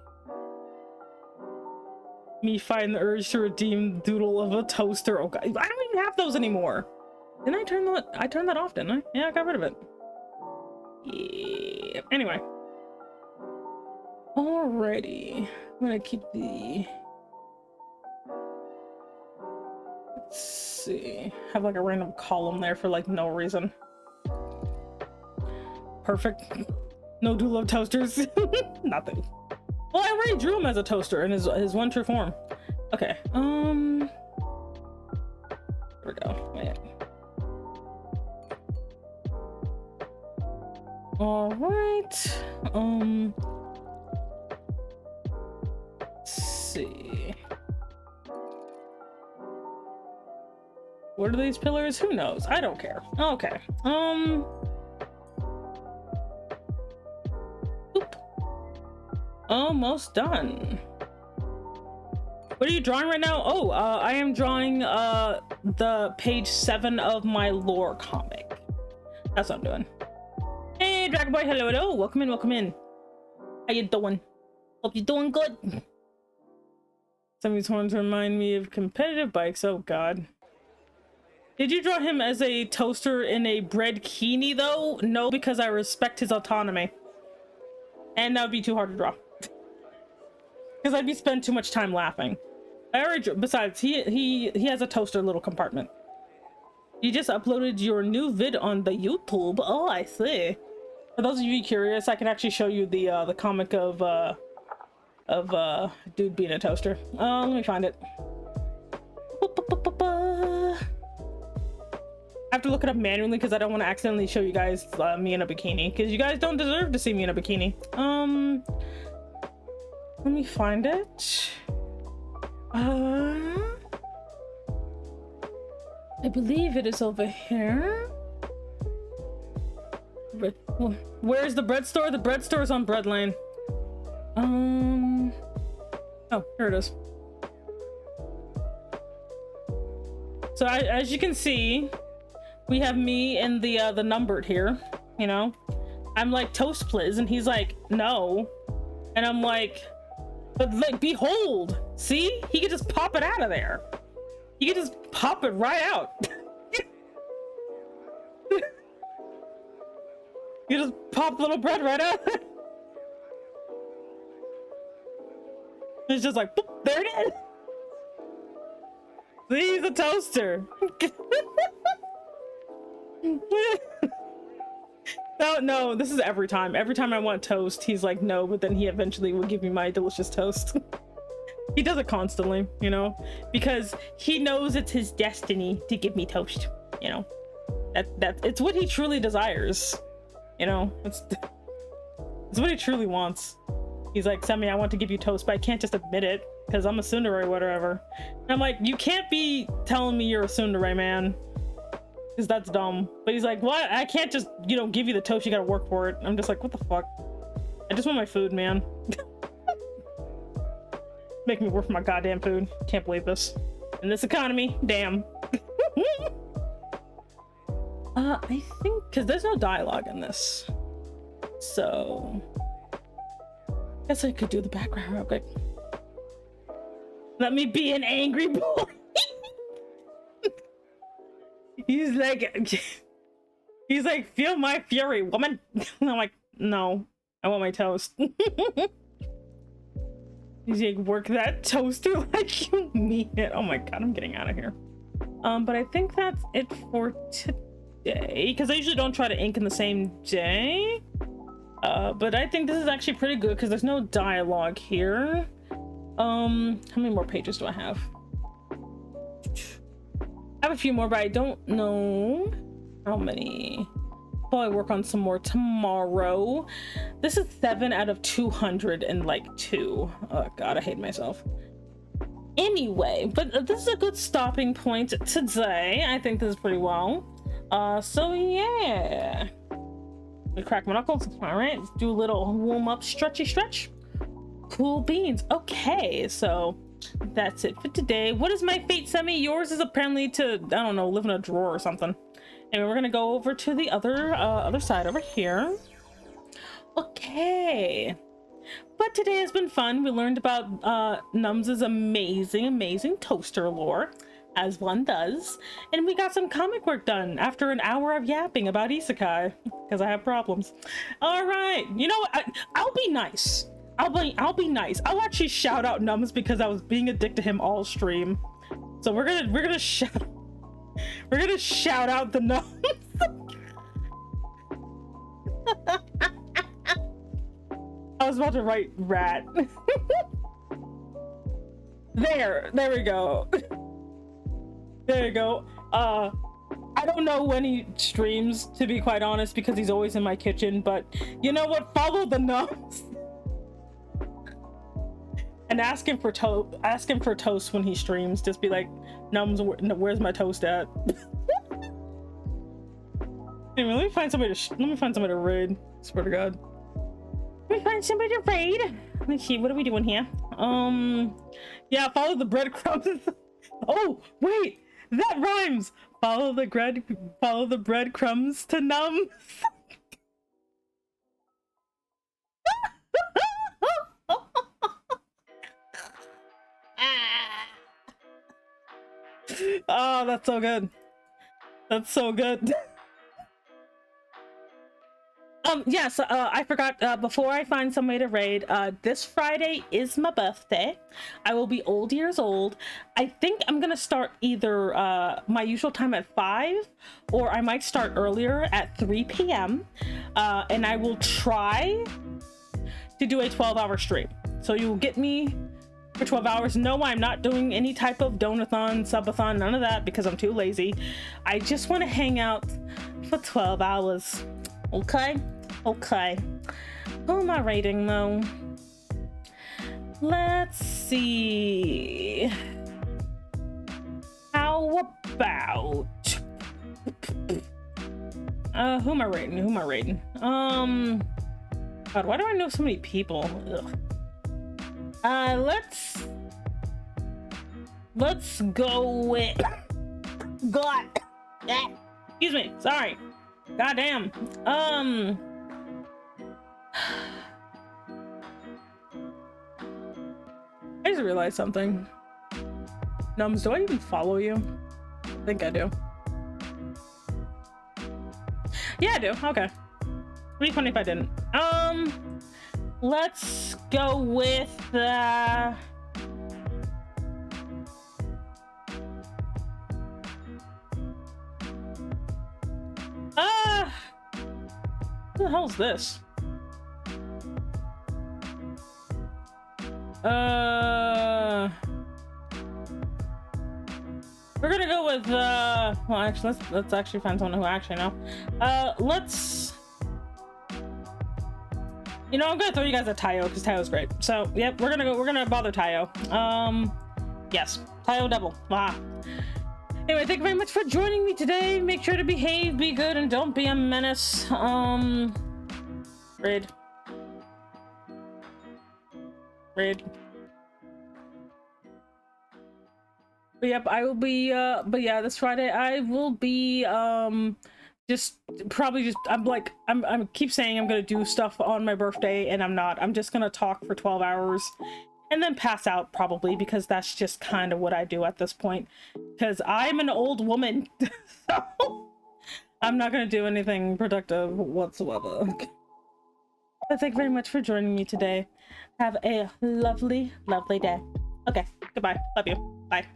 me find the urge to redeem doodle of a toaster. Oh god, I don't even have those anymore. Didn't I turn that? I turned that off, didn't I? Yeah, I got rid of it. Yeah. Anyway. Alrighty. I'm gonna keep the... Let's see. Have like a random column there for like no reason. Perfect. No doodle of toasters. Nothing. Well, I already drew him as a toaster in his one true form. Okay. Here we go. Wait. All right. Let's see. What are these pillars? Who knows? I don't care. Okay. Oop. Almost done. What are you drawing right now? Oh, I am drawing the page 7 of my lore comic. That's what I'm doing. Hey, Dragon Boy, hello, hello. Welcome in, welcome in. How you doing? Hope you're doing good. Some of these horns remind me of competitive bikes. Oh god. Did you draw him as a toaster in a bread kini though? No, because I respect his autonomy. And that would be too hard to draw. Because I'd be spending too much time laughing. I already drew, besides, he has a toaster little compartment. You just uploaded your new vid on the YouTube. Oh, I see. For those of you curious, I can actually show you the comic of dude being a toaster. Let me find it. I have to look it up manually because I don't want to accidentally show you guys me in a bikini, because you guys don't deserve to see me in a bikini. Let me find it. I believe it is over here. Where's the bread store? The bread store is on Bread Lane. Oh, here it is. So as you can see, we have me and the numbered here, you know. I'm like, toast please, and he's like, no. And I'm like, but like, behold, see? He could just pop it out of there. He could just pop it right out. You just pop little bread right out. It's just like, boop, there it is. See, he's a toaster. No, this is every time. Every time I want toast, he's like, no, but then he eventually will give me my delicious toast. He does it constantly, you know, because he knows it's his destiny to give me toast, you know. It's what he truly desires, you know. It's what he truly wants. He's like, Semi, I want to give you toast, but I can't just admit it because I'm a tsundere, whatever. And I'm like, you can't be telling me you're a tsundere, man, because that's dumb. But he's like, what? I can't just, you know, give you the toast. You gotta work for it. I'm just like, what the fuck? I just want my food, man. Make me work for my goddamn food. Can't believe this. In this economy, damn. I think, because there's no dialogue in this. So, I guess I could do the background real quick. Let me be an angry boy. He's like, feel my fury, woman. And I'm like, no, I want my toast. He's like, work that toaster like you mean it. Oh my god, I'm getting out of here. But I think that's it for today, because I usually don't try to ink in the same day. But I think this is actually pretty good because there's no dialogue here. How many more pages do I have? I have a few more, but I don't know how many. Probably work on some more tomorrow. This is 7 out of 202. Oh god, I hate myself. Anyway, but this is a good stopping point today. I think this is pretty well. So yeah. We crack my knuckles. All right, let's do a little warm up, stretchy stretch. Cool beans. Okay, so that's it for today. What is my fate, Semi? Yours is apparently to, I don't know, live in a drawer or something. Anyway, we're gonna go over to the other side over here. Okay. But today has been fun. We learned about Nums's amazing toaster lore, as one does. And we got some comic work done after an hour of yapping about isekai, because I have problems. All right. You know what? I'll be nice. I'll be nice. I'll actually shout out Nums because I was being a dick to him all stream. So we're gonna shout out the Nums. I was about to write rat. There we go. There you go. I don't know when he streams, to be quite honest, because he's always in my kitchen, but you know what? Follow the Nums. And ask him for toast when he streams. Just be like, Nums, where's my toast at? Anyway, let me find somebody to raid. Swear to God. Let me find somebody to raid. Let me see, what are we doing here? Yeah, follow the breadcrumbs. Oh, wait, that rhymes. Follow the breadcrumbs to Nums. Oh, that's so good. That's so good. Yes, I forgot, before I find some way to raid, this Friday is my birthday. I will be old years old. I think I'm gonna start either my usual time at 5, or I might start earlier at 3 p.m. And I will try to do a 12-hour stream. So you will get me for 12 hours. No, I'm not doing any type of donathon, subathon, none of that, because I'm too lazy. I just want to hang out for 12 hours. Okay? Okay. Who am I rating, though? Let's see. How about... who am I rating? Who am I rating? God, why do I know so many people? Ugh. Let's go with... God. Excuse me. Sorry. Goddamn. I just realized something. Nums, do I even follow you? I think I do. Yeah, I do. Okay. It'd be funny if I didn't. Let's go with who the hell is this? We're gonna go with well, actually, let's actually find someone who I actually know. You know, I'm gonna throw you guys at Tayo because Tayo's great. So, yep, we're gonna bother Tayo. Yes, Tayo double. Wow. Anyway, thank you very much for joining me today. Make sure to behave, be good, and don't be a menace. Raid. But yep, I will be, but yeah, this Friday I will be, I'm keep saying I'm gonna do stuff on my birthday, and I'm not. I'm just gonna talk for 12 hours and then pass out probably, because that's just kind of what I do at this point, because I'm an old woman. So I'm not gonna do anything productive whatsoever. But thank you very much for joining me today. Have a lovely, lovely day. Okay, goodbye. Love you. Bye.